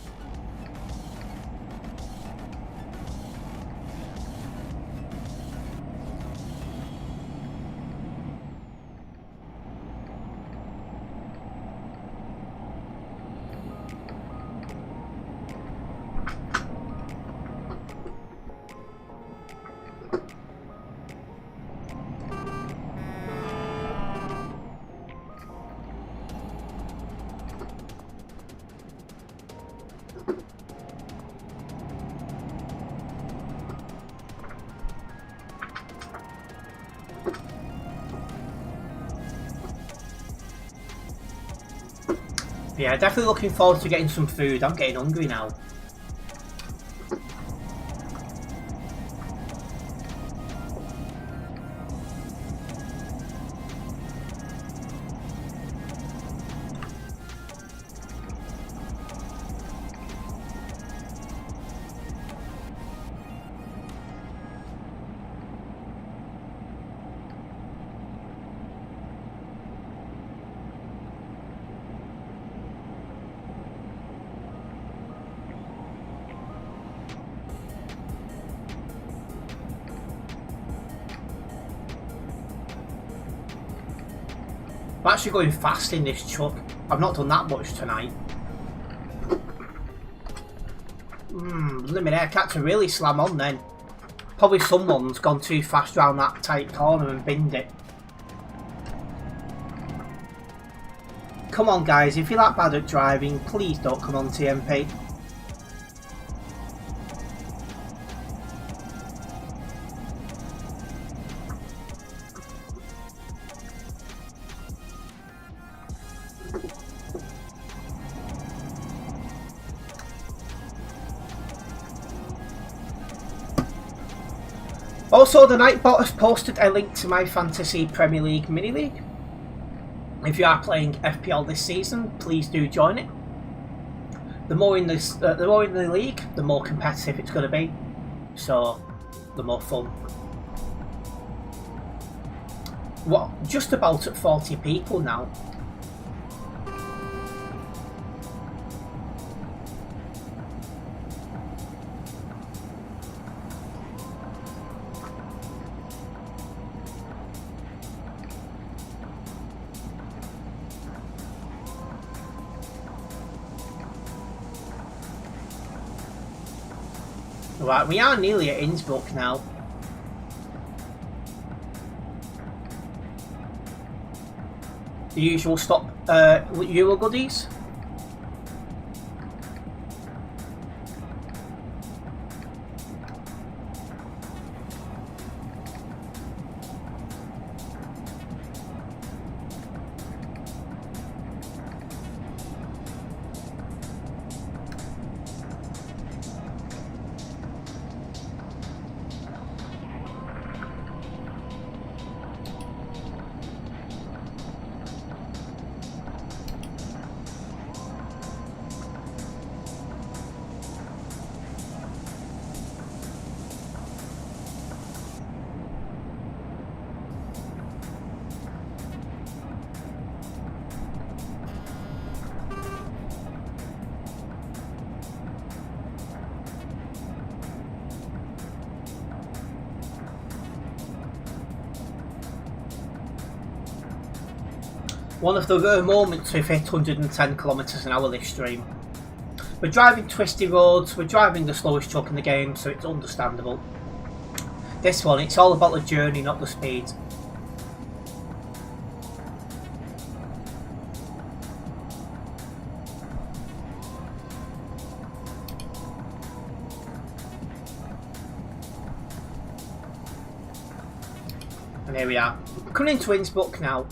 Yeah, definitely looking forward to getting some food. I'm getting hungry now. I'm actually going fast in this truck. I've not done that much tonight. Limit air to really slam on then. Probably someone's gone too fast around that tight corner and binned it. Come on guys, if you're that bad at driving, please don't come on TMP. Also, the Nightbot has posted a link to my Fantasy Premier League mini league. If you are playing FPL this season, please do join it. The more in the league, the more competitive it's going to be. So, the more fun. What? Just about at 40 people now. Right, we are nearly at Innsbruck now. The usual stop Euro goodies. One of the rare moments we've hit 110 kilometers an hour this stream. We're driving twisty roads, we're driving the slowest truck in the game, so it's understandable. This one, it's all about the journey, not the speed. And here we are. Coming into Innsbruck now.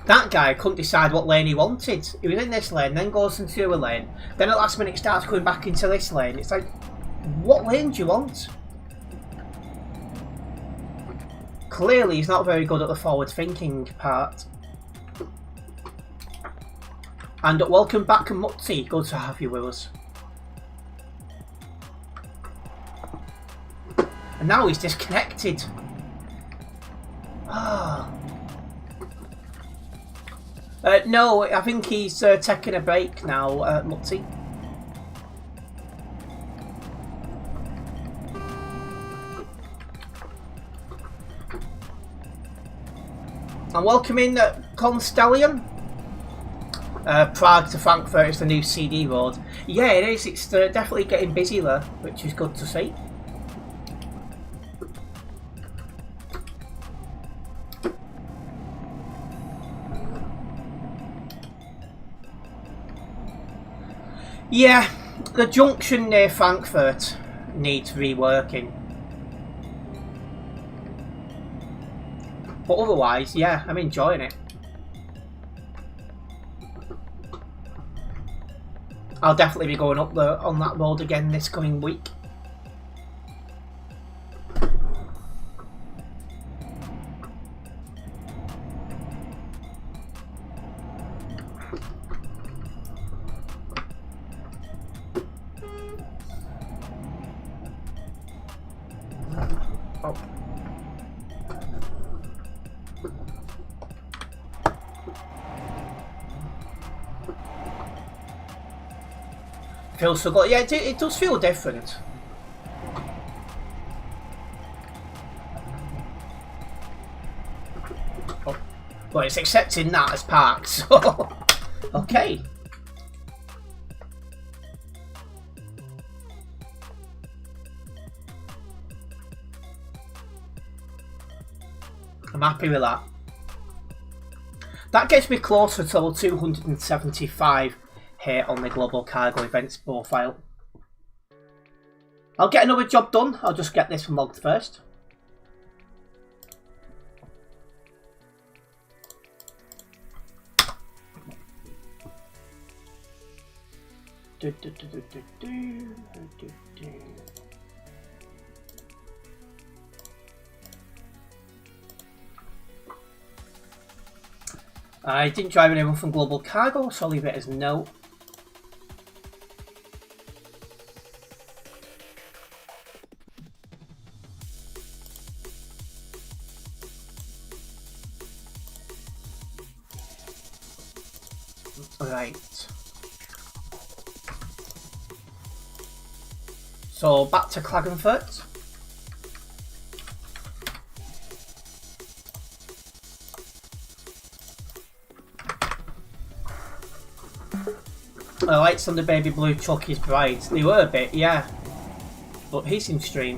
That guy couldn't decide what lane he wanted. He was in this lane, then goes into the other lane. Then at the last minute he starts going back into this lane. It's like, what lane do you want? Clearly he's not very good at the forward thinking part. And welcome back, Mutzi. Good to have you with us. And now he's disconnected. Ah. No, I think he's taking a break now, Mutzi. And welcoming Constellium. Prague to Frankfurt is the new CD road. Yeah, it is. It's definitely getting busy there, which is good to see. Yeah, the junction near Frankfurt needs reworking. But otherwise, yeah, I'm enjoying it. I'll definitely be going up there on that road again this coming week. Feels so good. Yeah, it does feel different. Oh. Well, it's accepting that as parked, so... Okay. I'm happy with that. That gets me closer to level 275. Here on the Global Cargo Events profile. I'll get another job done. I'll just get this logged first. I didn't drive anyone from Global Cargo, so I'll leave it as no. Right. So back to Klagenfurt. The lights on the baby blue truck is bright. They were a bit, yeah. But he's in stream.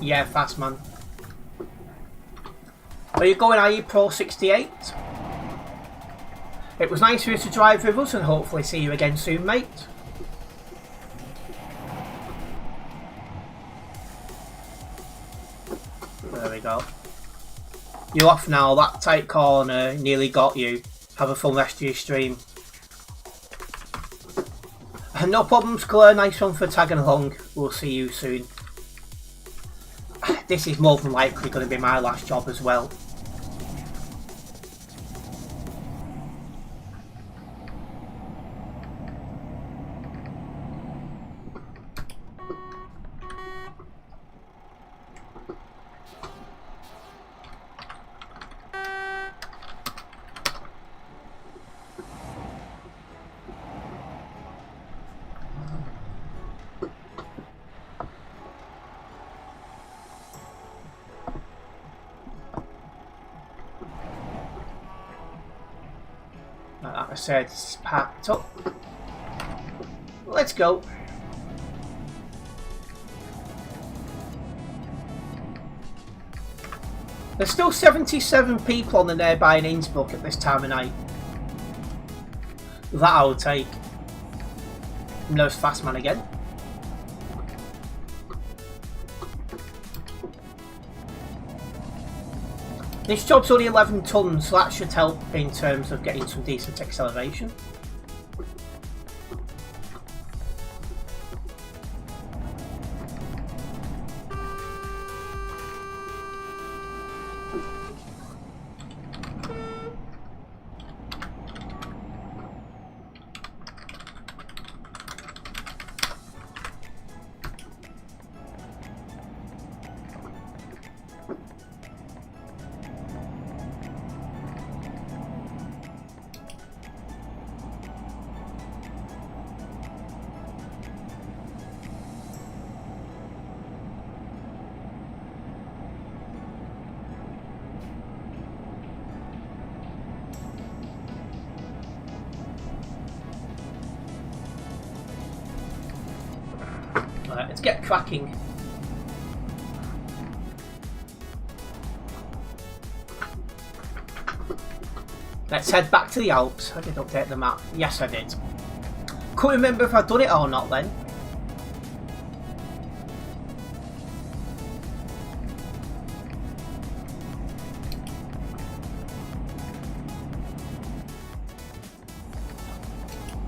Yeah, fast man. Are you going IE Pro 68? It was nice for you to drive with us and hopefully see you again soon, mate. There we go. You're off now, that tight corner nearly got you. Have a fun rest of your stream. No problems, Claire, nice one for tagging along. We'll see you soon. This is more than likely going to be my last job as well. Mercedes is parked up. Let's go. There's still 77 people on the nearby in Innsbruck at this time of night. That I'll take. And there's Fast Man again. This job's only 11 tons, so that should help in terms of getting some decent acceleration. Alright, let's get cracking. Let's head back to the Alps. I did update the map. Yes, I did. Couldn't remember if I'd done it or not then.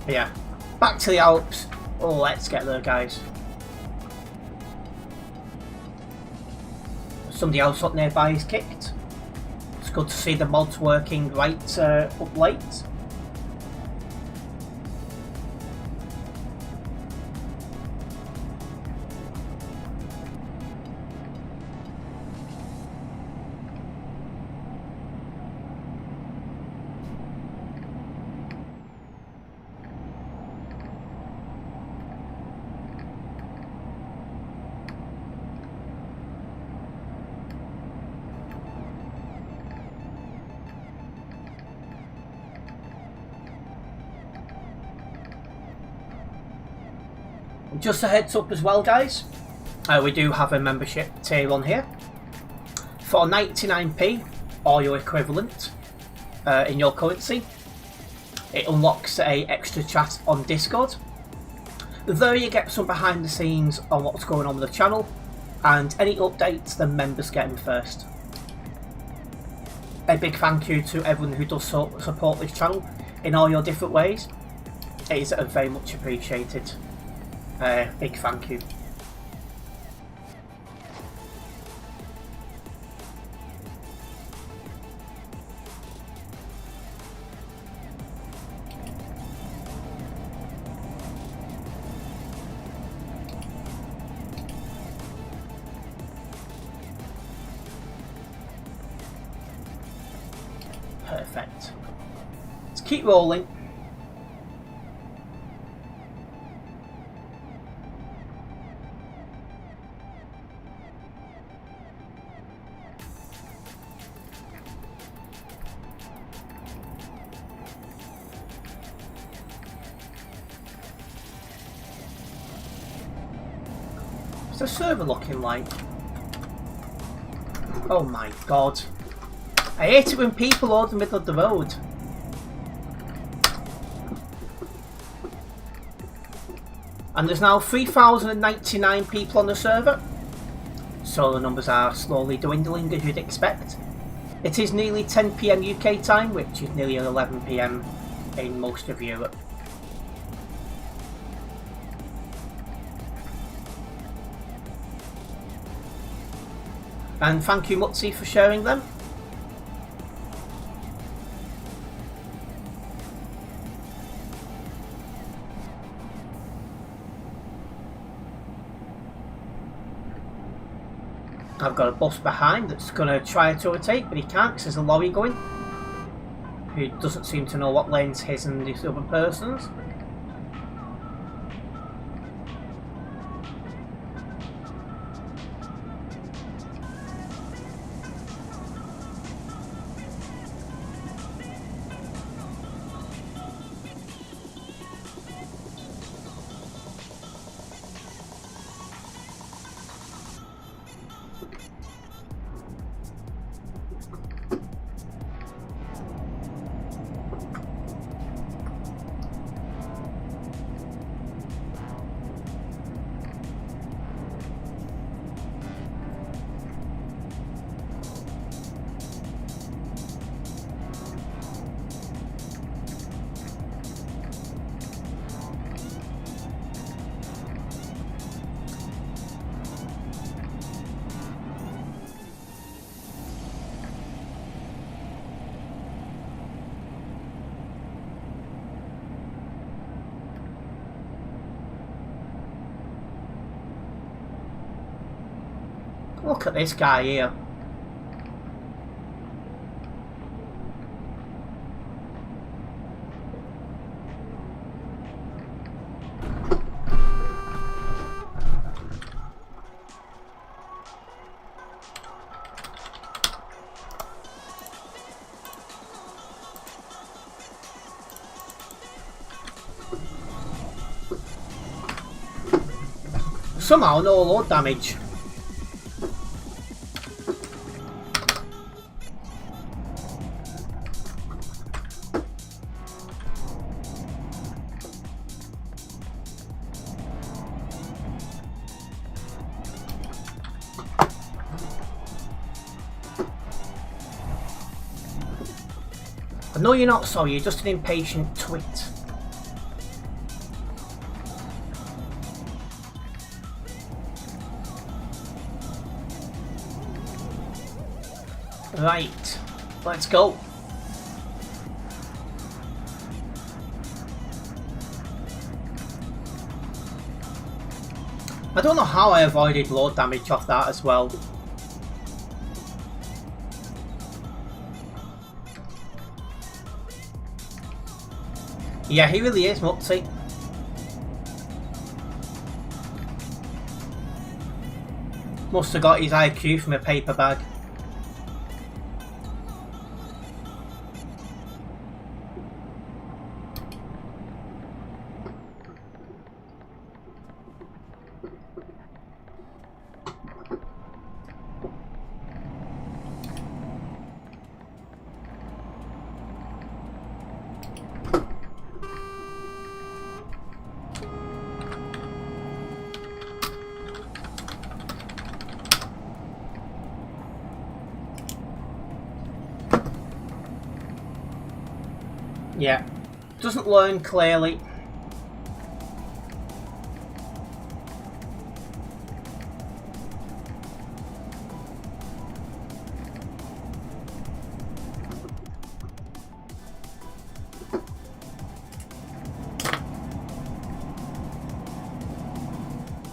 But yeah, back to the Alps. Oh, let's get there, guys. Somebody else up nearby is kicked. It's good to see the mods working right up late. Just a heads up as well, guys, we do have a membership tier on here. For 99p or your equivalent in your currency, it unlocks a extra chat on Discord. There you get some behind the scenes on what's going on with the channel, and any updates the members get them first. A big thank you to everyone who does support this channel in all your different ways. It is very much appreciated. Big thank you. Perfect. Let's keep rolling. What's the server looking like? Oh my god. I hate it when people load in the middle of the road. And there's now 3,099 people on the server. So the numbers are slowly dwindling as you'd expect. It is nearly 10 PM UK time, which is nearly 11 PM in most of Europe. And thank you Mutzi for sharing them. I've got a bus behind that's going to try to overtake, but he can't because there's a lorry going who doesn't seem to know what lane's his and this other person's. Look at this guy here. Somehow no load damage. I know you're not sorry, you're just an impatient twit. Right, let's go. I don't know how I avoided load damage off that as well. Yeah, he really is mutsy. Must have got his IQ from a paper bag. Yeah, doesn't learn clearly.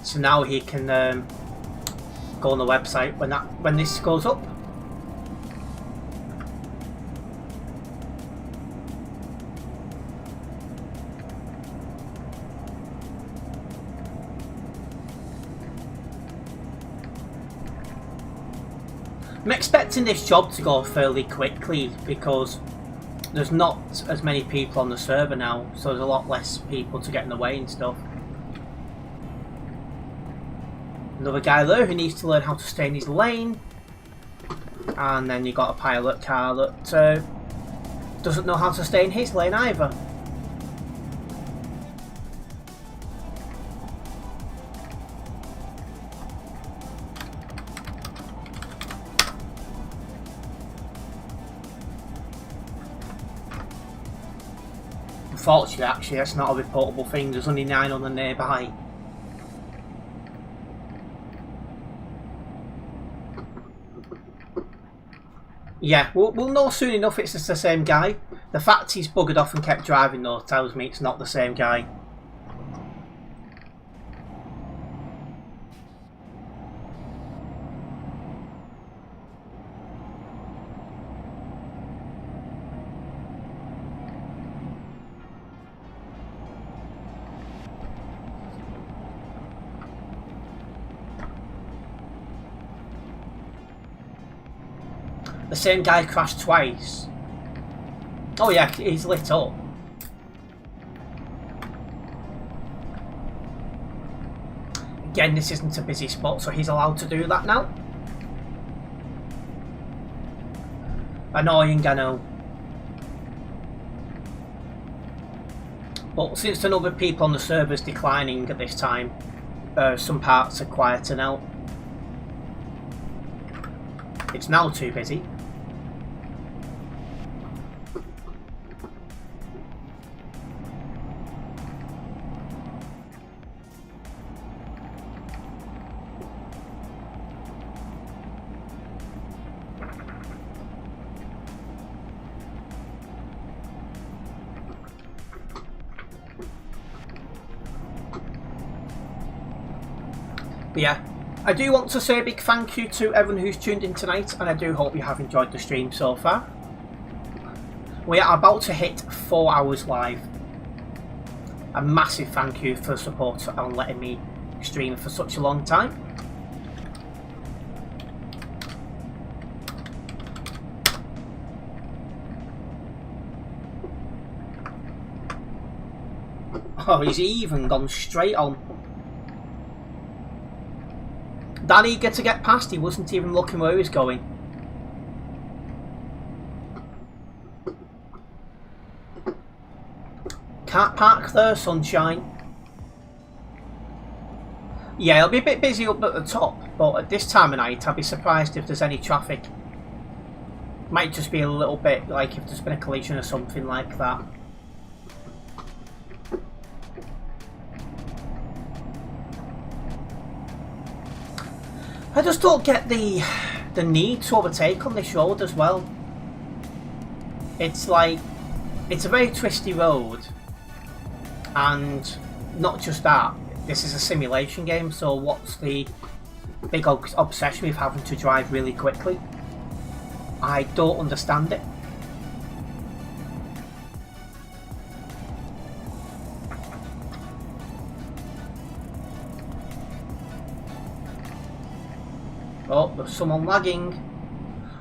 So now he can go on the website when this goes up. I'm expecting this job to go fairly quickly because there's not as many people on the server now, so there's a lot less people to get in the way and stuff. Another guy there who needs to learn how to stay in his lane, and then you got a pilot car that doesn't know how to stay in his lane either. Unfortunately, actually, that's not a reportable thing. There's only 9 on the nearby. Yeah, we'll know soon enough it's just the same guy. The fact he's buggered off and kept driving though tells me it's not the same guy. The same guy crashed twice. Oh yeah, he's lit up. Again, this isn't a busy spot, so he's allowed to do that now. Annoying, I know. But since the number of people on the server is declining at this time, some parts are quieter now. It's now too busy. But yeah, I do want to say a big thank you to everyone who's tuned in tonight, and I do hope you have enjoyed the stream so far. We are about to hit 4 hours live. A massive thank you for the support and letting me stream for such a long time. Oh, he's even gone straight on. That eager to get past, he wasn't even looking where he was going. Can't park there, sunshine. Yeah, it'll be a bit busy up at the top, but at this time of night, I'd be surprised if there's any traffic. Might just be a little bit like if there's been a collision or something like that. I just don't get the need to overtake on this road as well. It's like, it's a very twisty road, and not just that, this is a simulation game, so what's the big obsession with having to drive really quickly? I don't understand it. Oh, there's someone lagging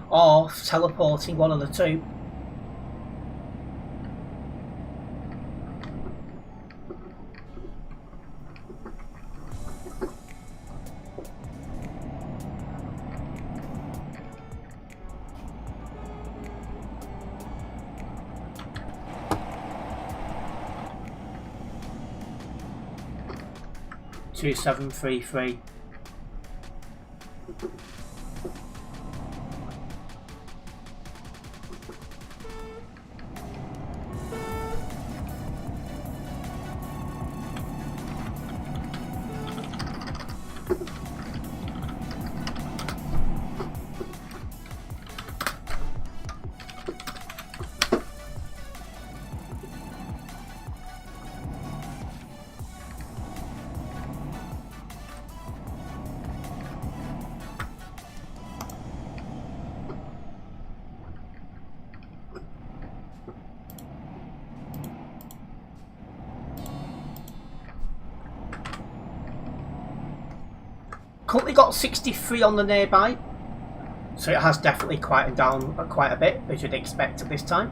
or teleporting, one of the two. Two 733. Currently got 63 on the nearby, so it has definitely quieted down quite a bit, as you'd expect at this time.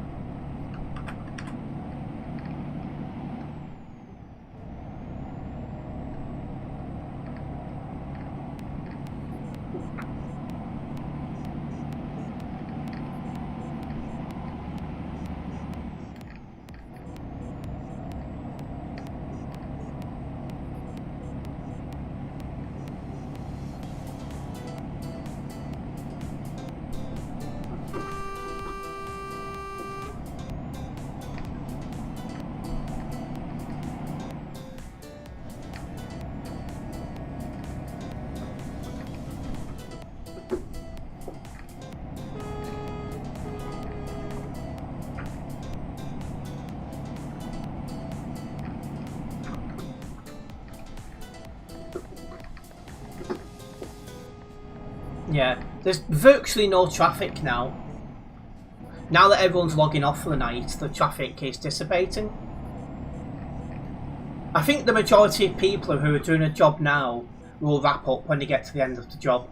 Yeah, there's virtually no traffic now. Now that everyone's logging off for the night, the traffic is dissipating. I think the majority of people who are doing a job now will wrap up when they get to the end of the job.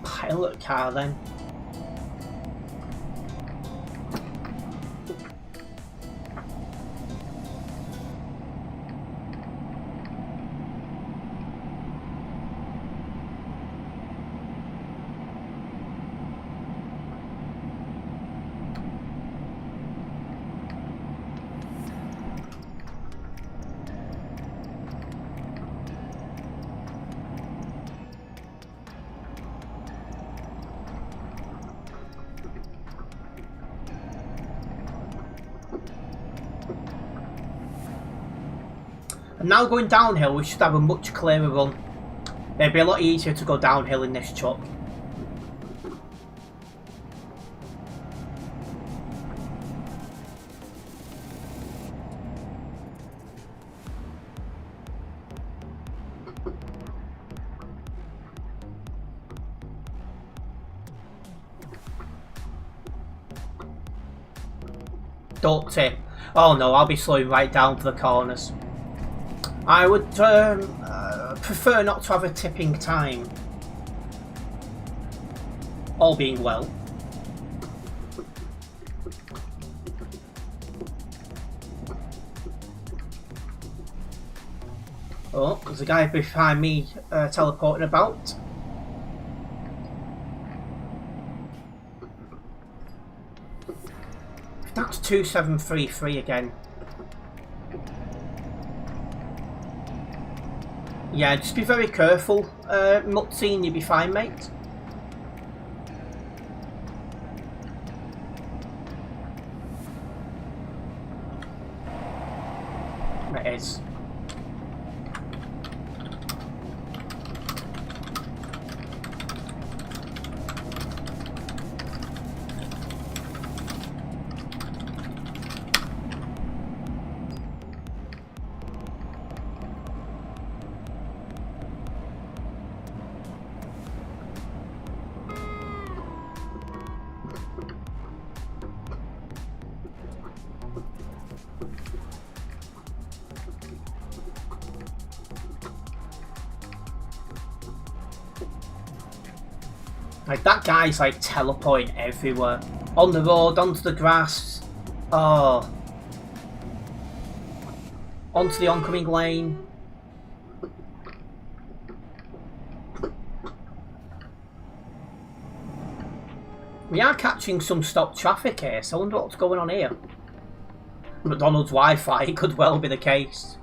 Pilot car then. And now going downhill, we should have a much clearer run. It'd be a lot easier to go downhill in this truck. Don't tip. Oh no, I'll be slowing right down for the corners. I would prefer not to have a tipping time. All being well. Oh, there's a guy behind me teleporting about. That's 2733 again. Yeah, just be very careful, Mutsy, and you'll be fine, mate. It is. Like, that guy's like teleporting everywhere. On the road, onto the grass. Oh. Onto the oncoming lane. We are catching some stopped traffic here, so I wonder what's going on here. McDonald's Wi-Fi, it could well be the case.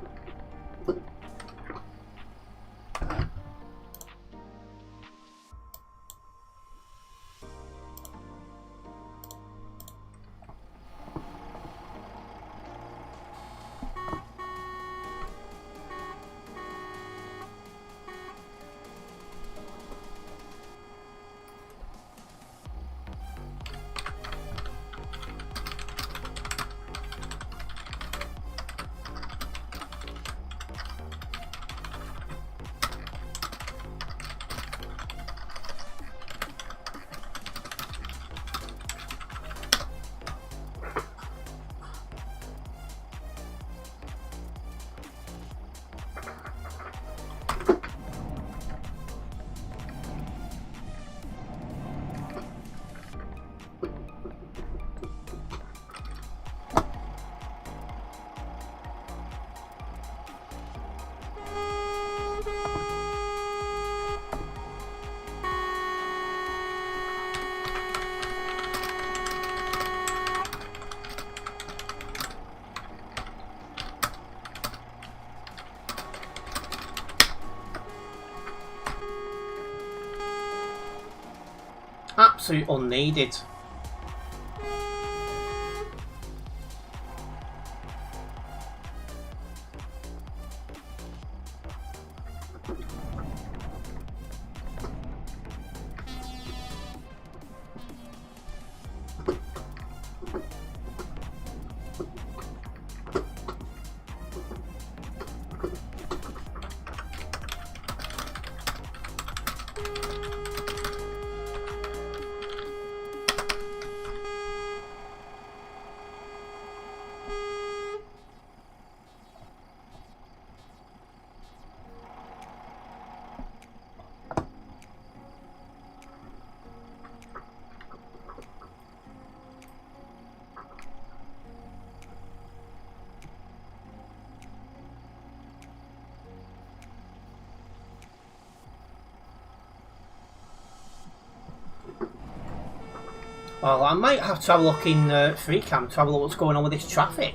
Absolutely unneeded. Well, I might have to have a look in free cam to have a look what's going on with this traffic.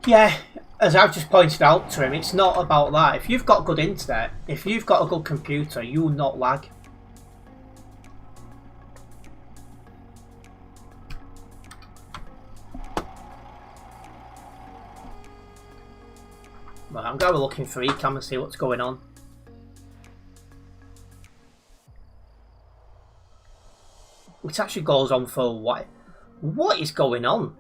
Yeah, as I've just pointed out to him, it's not about that. If you've got good internet, if you've got a good computer, you will not lag. Right, I'm going to look in 3cam and see what's going on. It actually goes on for a while. What is going on?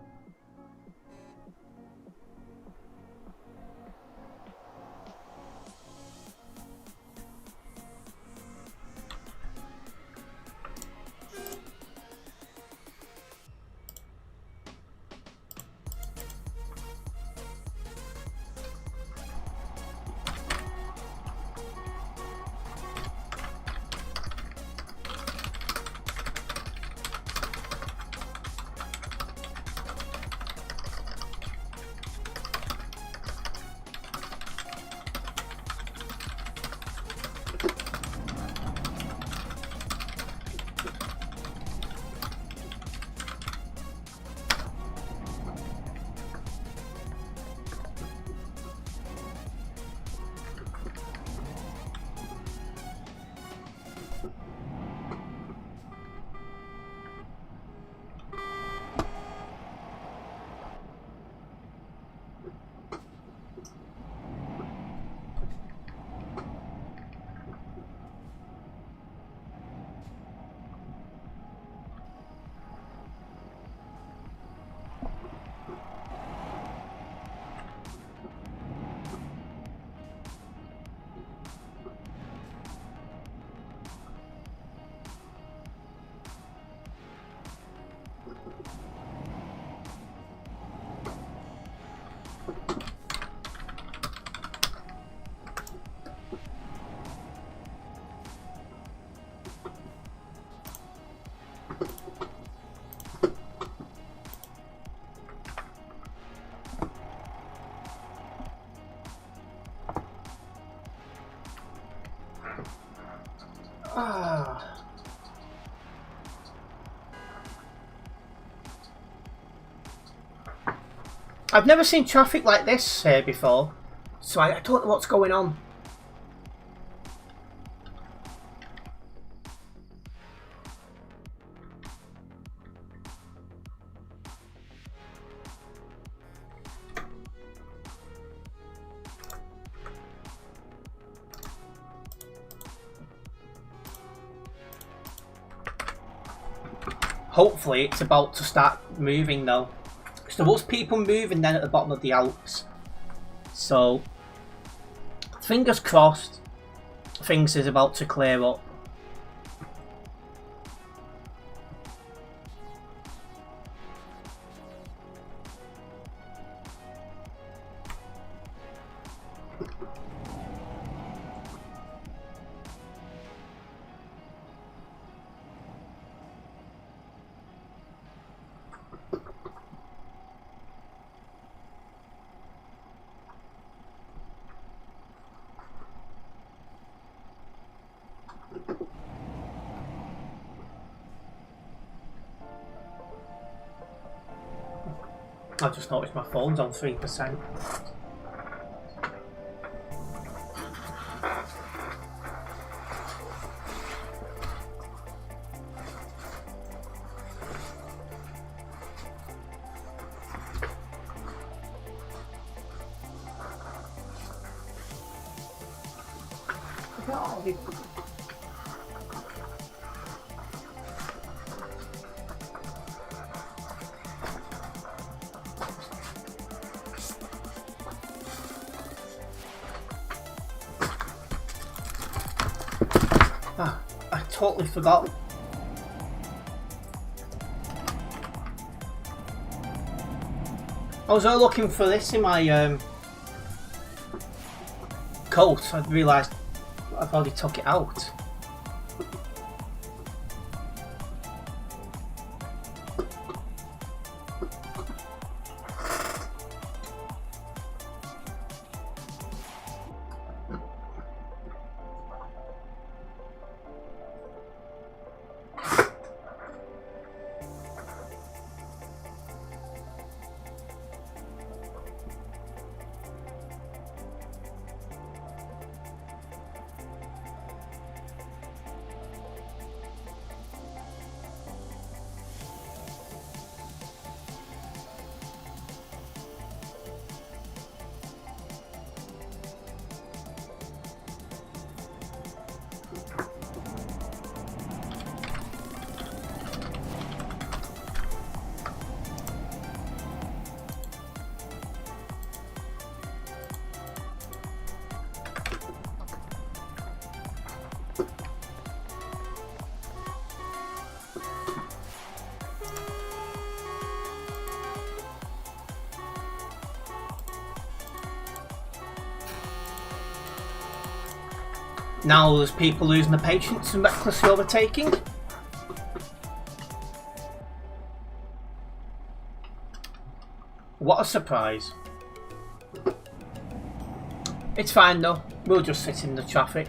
I've never seen traffic like this here before, so I don't know what's going on. Hopefully it's about to start moving though. So there was people moving then at the bottom of the Alps. So fingers crossed things is about to clear up. I just noticed my phone's on 3%. I totally forgot. I was looking for this in my coat. I realised I've already took it out. Now there's people losing their patience and recklessly overtaking. What a surprise. It's fine though, we'll just sit in the traffic.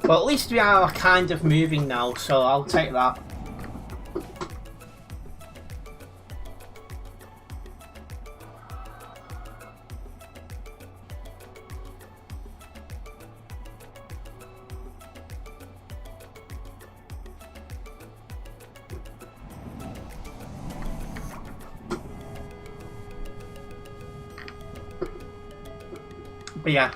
Well, at least we are kind of moving now, so I'll take that. But yeah.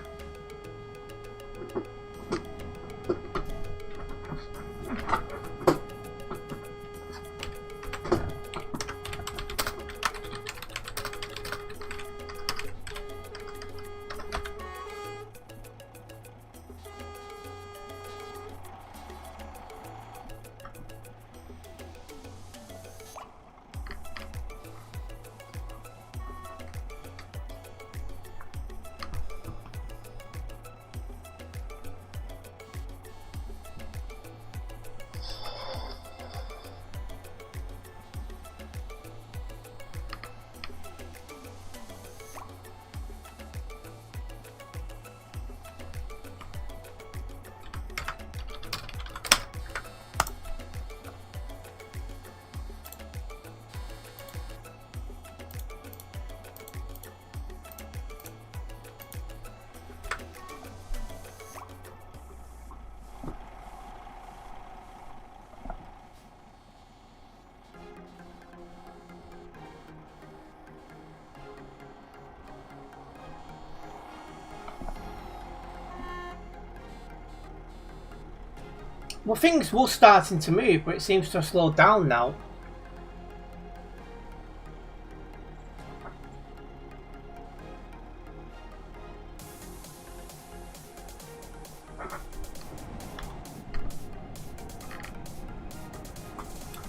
Well, things were starting to move, but it seems to have slowed down now.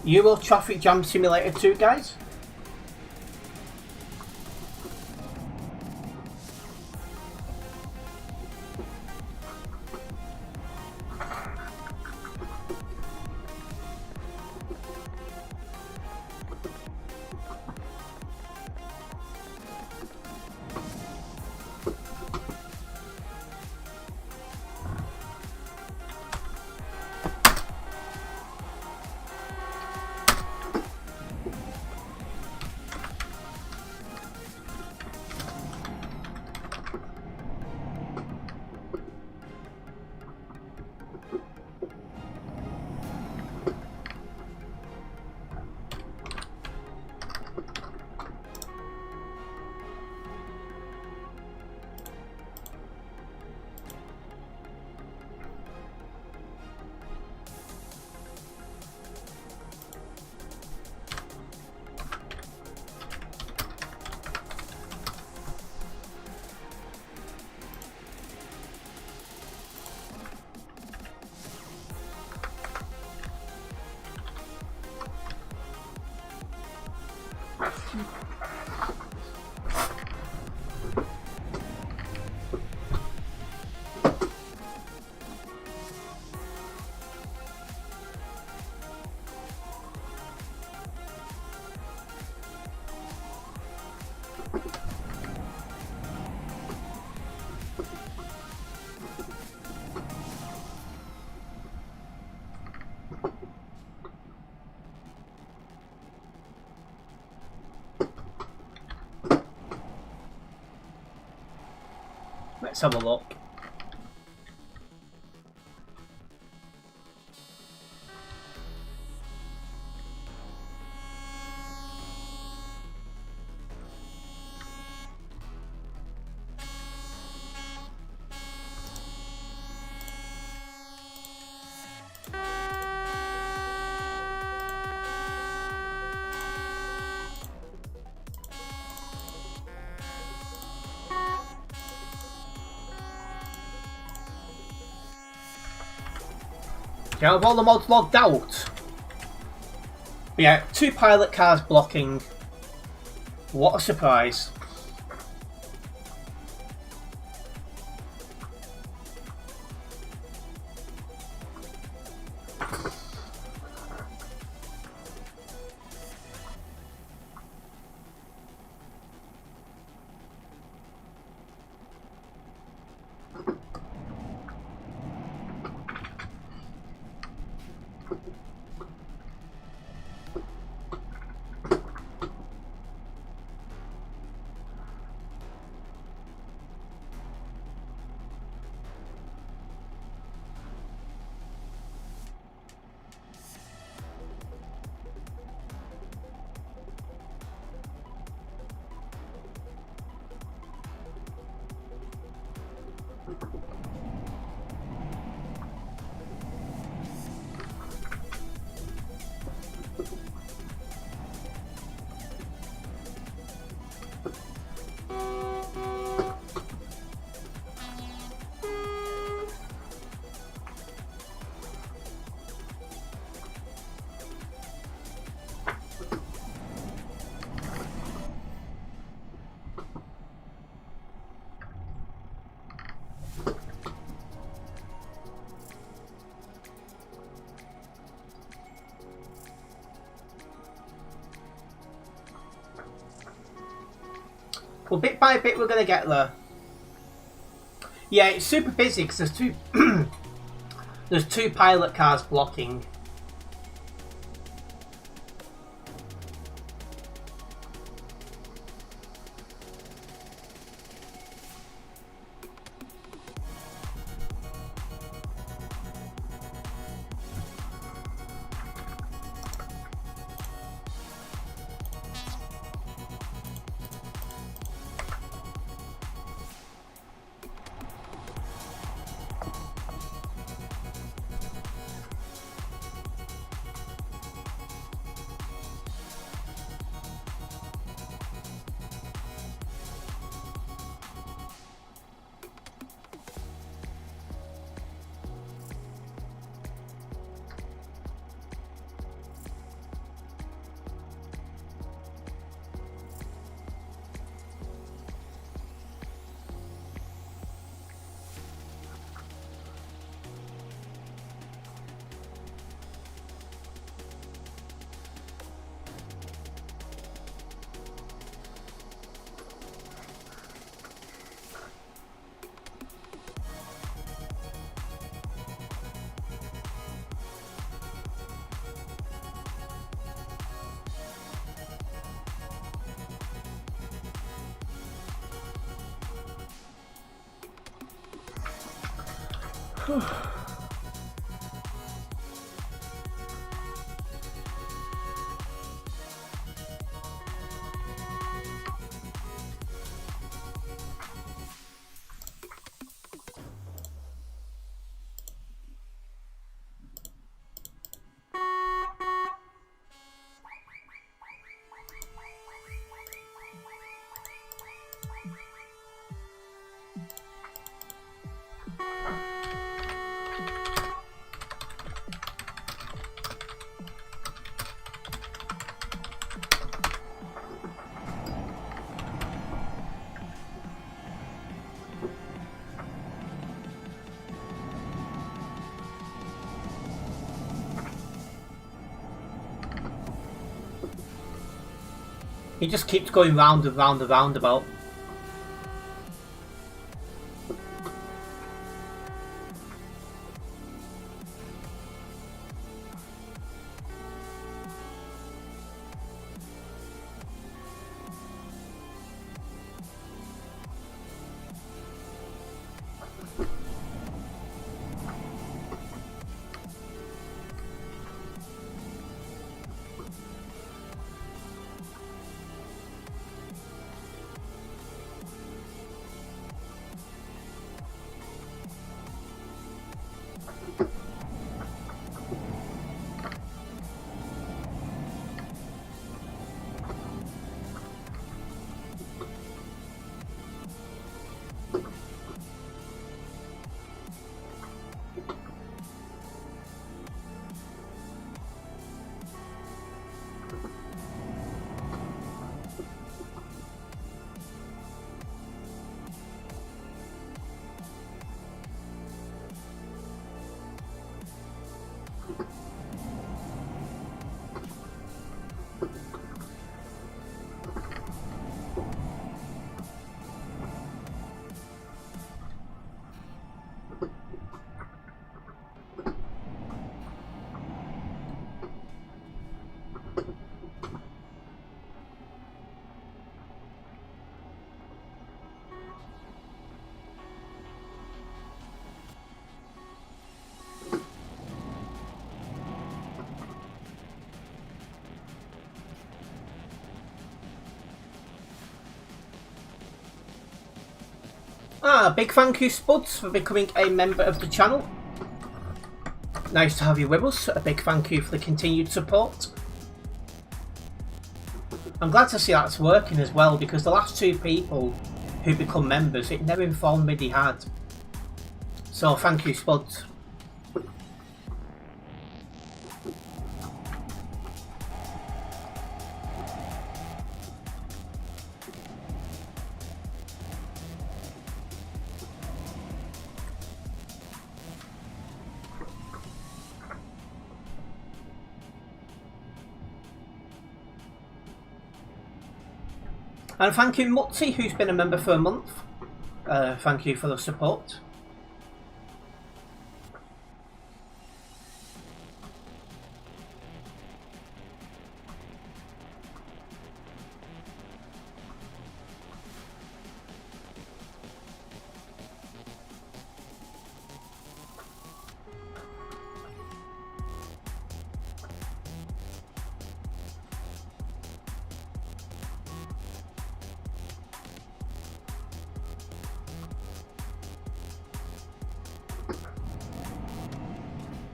Euro Traffic Jam Simulator 2, guys. Let's have a look. You have all the mods logged out. But yeah, 2 pilot cars blocking. What a surprise. Well, bit by bit we're going to get there. Yeah, it's super busy because there's two there's 2 pilot cars blocking. He just keeps going round and round and roundabout. Big thank you, Spuds, for becoming a member of the channel. Nice to have you with us. A big thank you for the continued support. I'm glad to see that's working as well, because the last 2 people who become members, it never informed me they had. So thank you, Spuds. And thank you, Mutzi, who's been a member for a month. Thank you for the support.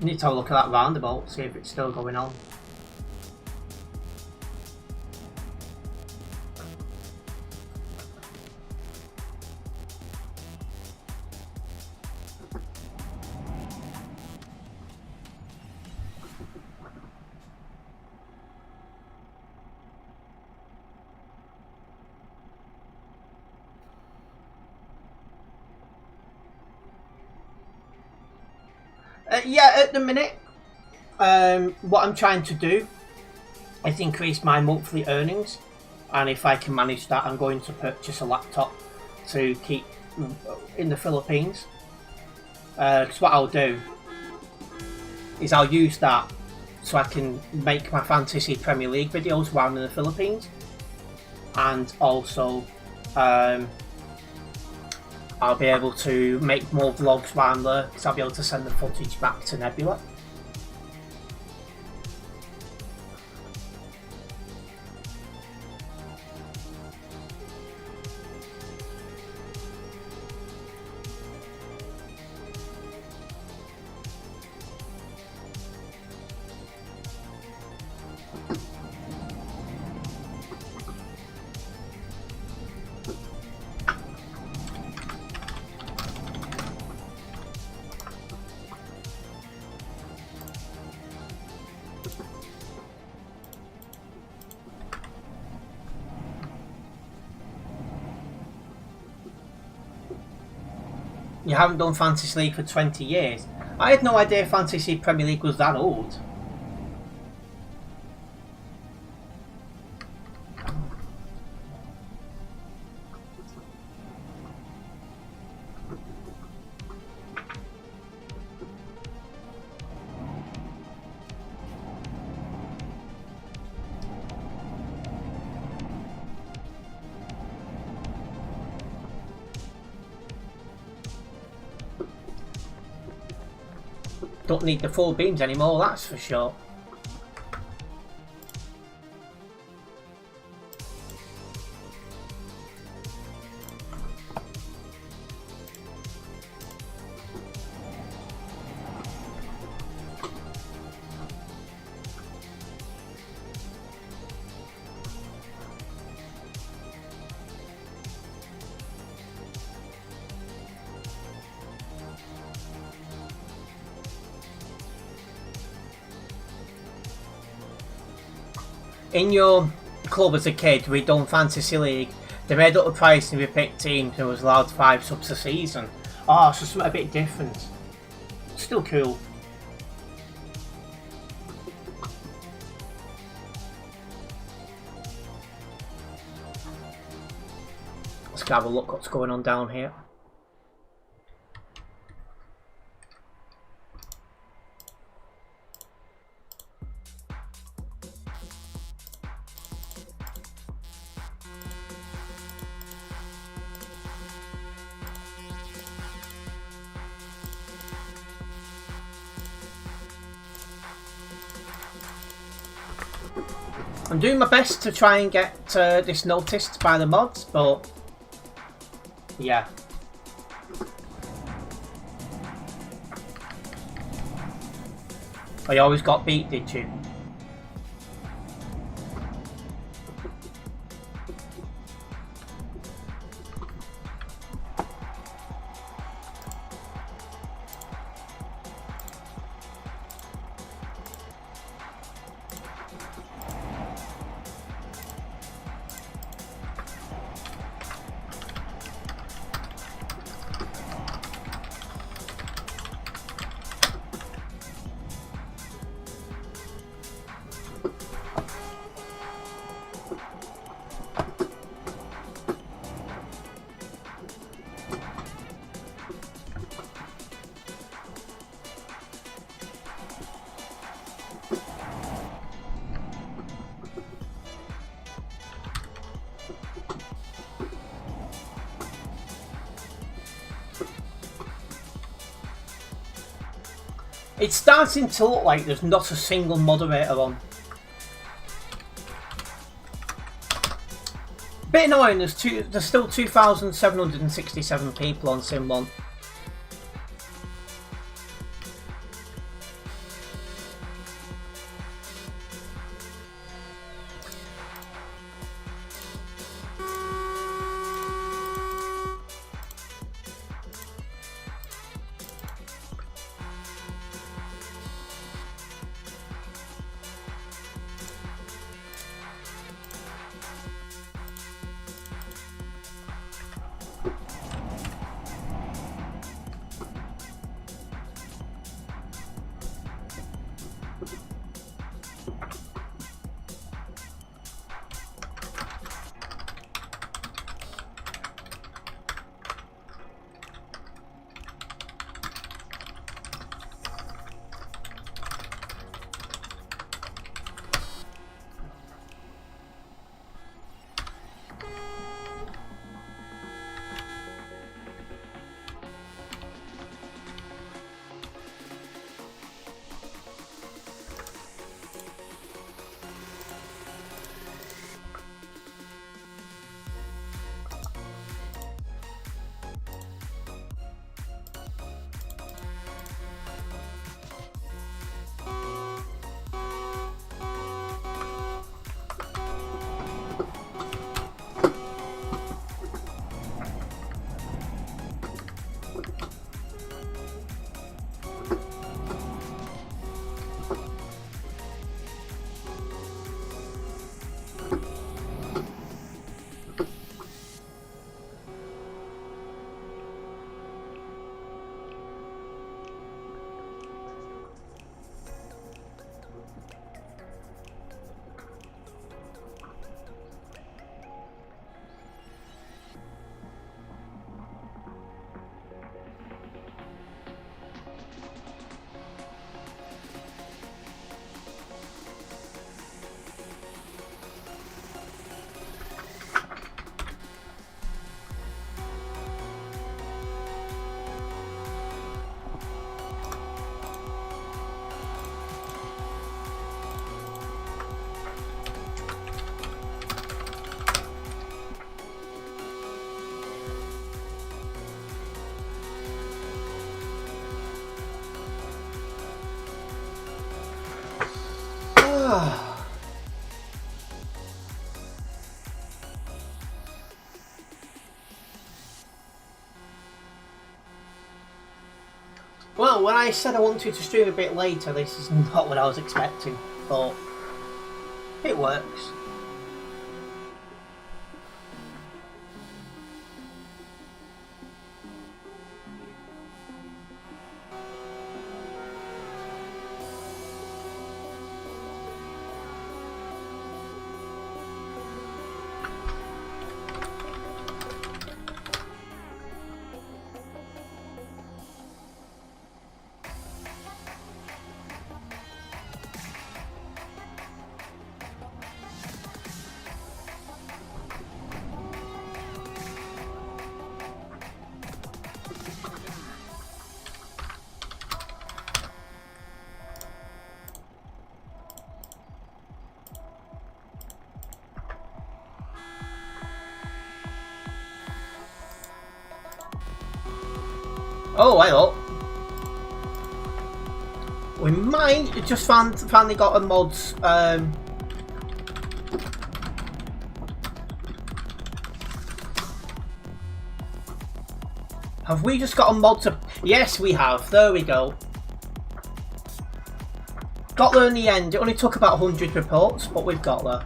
Need to have a look at that roundabout, see if it's still going on. Yeah, at the minute, what I'm trying to do is increase my monthly earnings, and if I can manage that, I'm going to purchase a laptop to keep in the Philippines. Because what I'll do is I'll use that so I can make my Fantasy Premier League videos while I'm in the Philippines, and also I'll be able to make more vlogs while I'm there, because I'll be able to send the footage back to Nebula. You haven't done Fantasy League for 20 years. I had no idea Fantasy Premier League was that old. Don't need the 4 beams anymore, that's for sure. in your club as a kid, we done Fantasy League, they made up the price and we picked teams who was allowed 5 subs a season. Oh, so something a bit different. Still cool. Let's have a look what's going on down here. I'm doing my best to try and get this noticed by the mods, but yeah. I always got beat, did you? It's starting to look like there's not a single moderator on. Bit annoying, there's still 2,767 people on Sim 1. Well, when I said I wanted to stream a bit later, this is not what I was expecting, but It works. Oh, hello. We might just finally got a mods. Have we just got a mod to... Yes, we have. There we go. Got there in the end. It only took about 100 reports, but we've got there.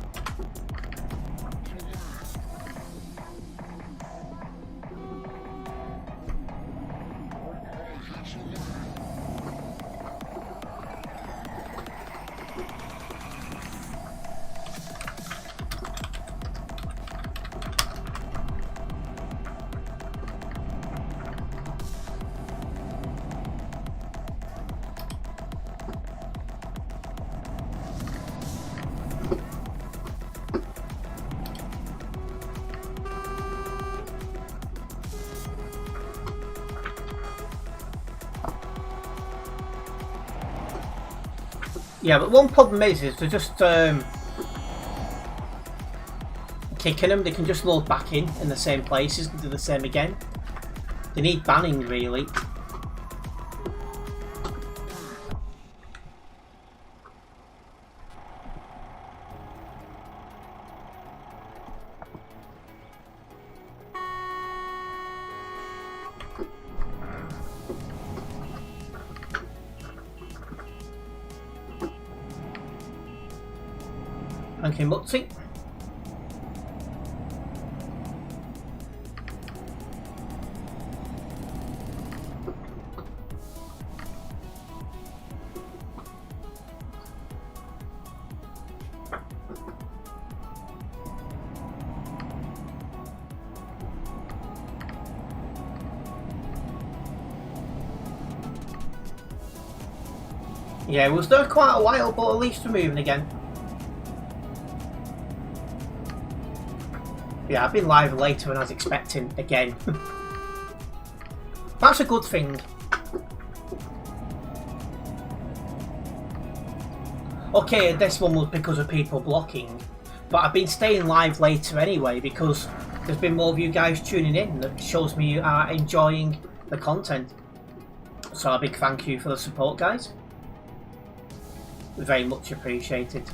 Yeah, but one problem is they're just kicking them. They can just load back in the same places and do the same again. They need banning, really. Thank you, Mutzi. Yeah, it was there quite a while, but at least we're moving again. Yeah, I've been live later than I was expecting again. That's a good thing. Okay, this one was because of people blocking, but I've been staying live later anyway because there's been more of you guys tuning in. That shows me you are enjoying the content. So a big thank you for the support, guys. Very much appreciated.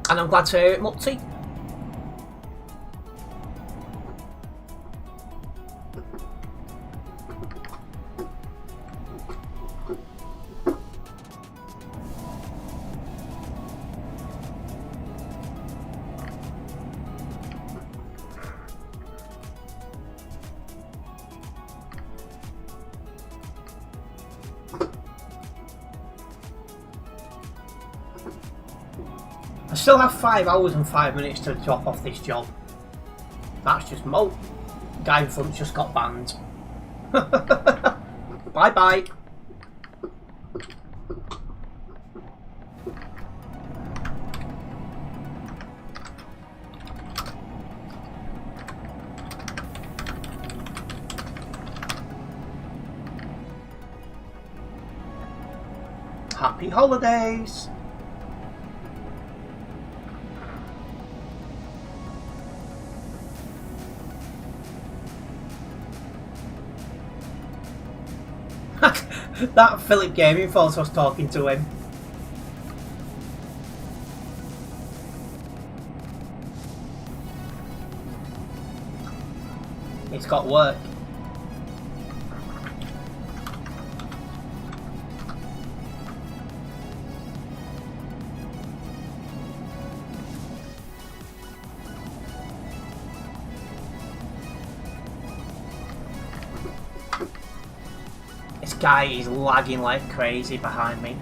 And I'm glad to hear it, Mutzi. I still have 5 hours and 5 minutes to drop off this job. That's just Mo. Guy in front's just got banned. Bye bye. Happy holidays. That Philip Gaming thought I was talking to him. It's got work. This guy is lagging like crazy behind me.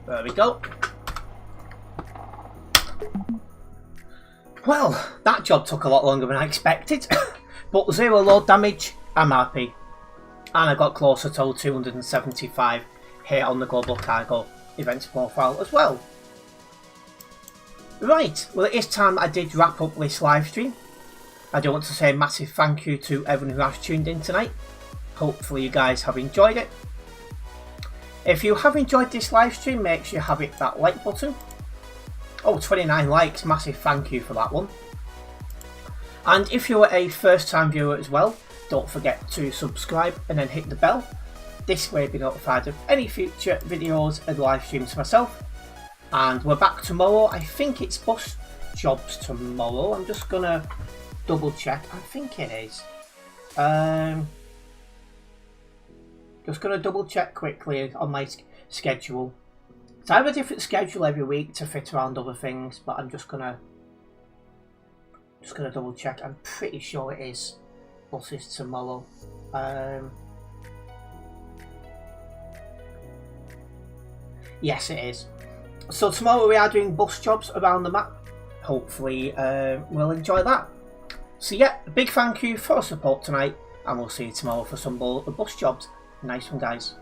There we go. Well, that job took a lot longer than I expected, but 0 load damage, I'm happy. And I got closer to 275 here on the Global Cargo events profile as well. Right, well it is time I did wrap up this live stream. I do want to say a massive thank you to everyone who has tuned in tonight. Hopefully you guys have enjoyed it. If you have enjoyed this live stream, make sure you hit that like button. Oh, 29 likes, massive thank you for that one. And if you're a first time viewer as well, don't forget to subscribe and then hit the bell. This way you'll be notified of any future videos and live streams myself. And we're back tomorrow. I think it's bus jobs tomorrow. I'm just gonna double check. I think it is. Just gonna double check quickly on my schedule. So I have a different schedule every week to fit around other things, but I'm just gonna double check. I'm pretty sure it is buses tomorrow. Yes, it is. So tomorrow we are doing bus jobs around the map. Hopefully we'll enjoy that. So yeah, a big thank you for your support tonight, and we'll see you tomorrow for some more bus jobs. Nice one, guys.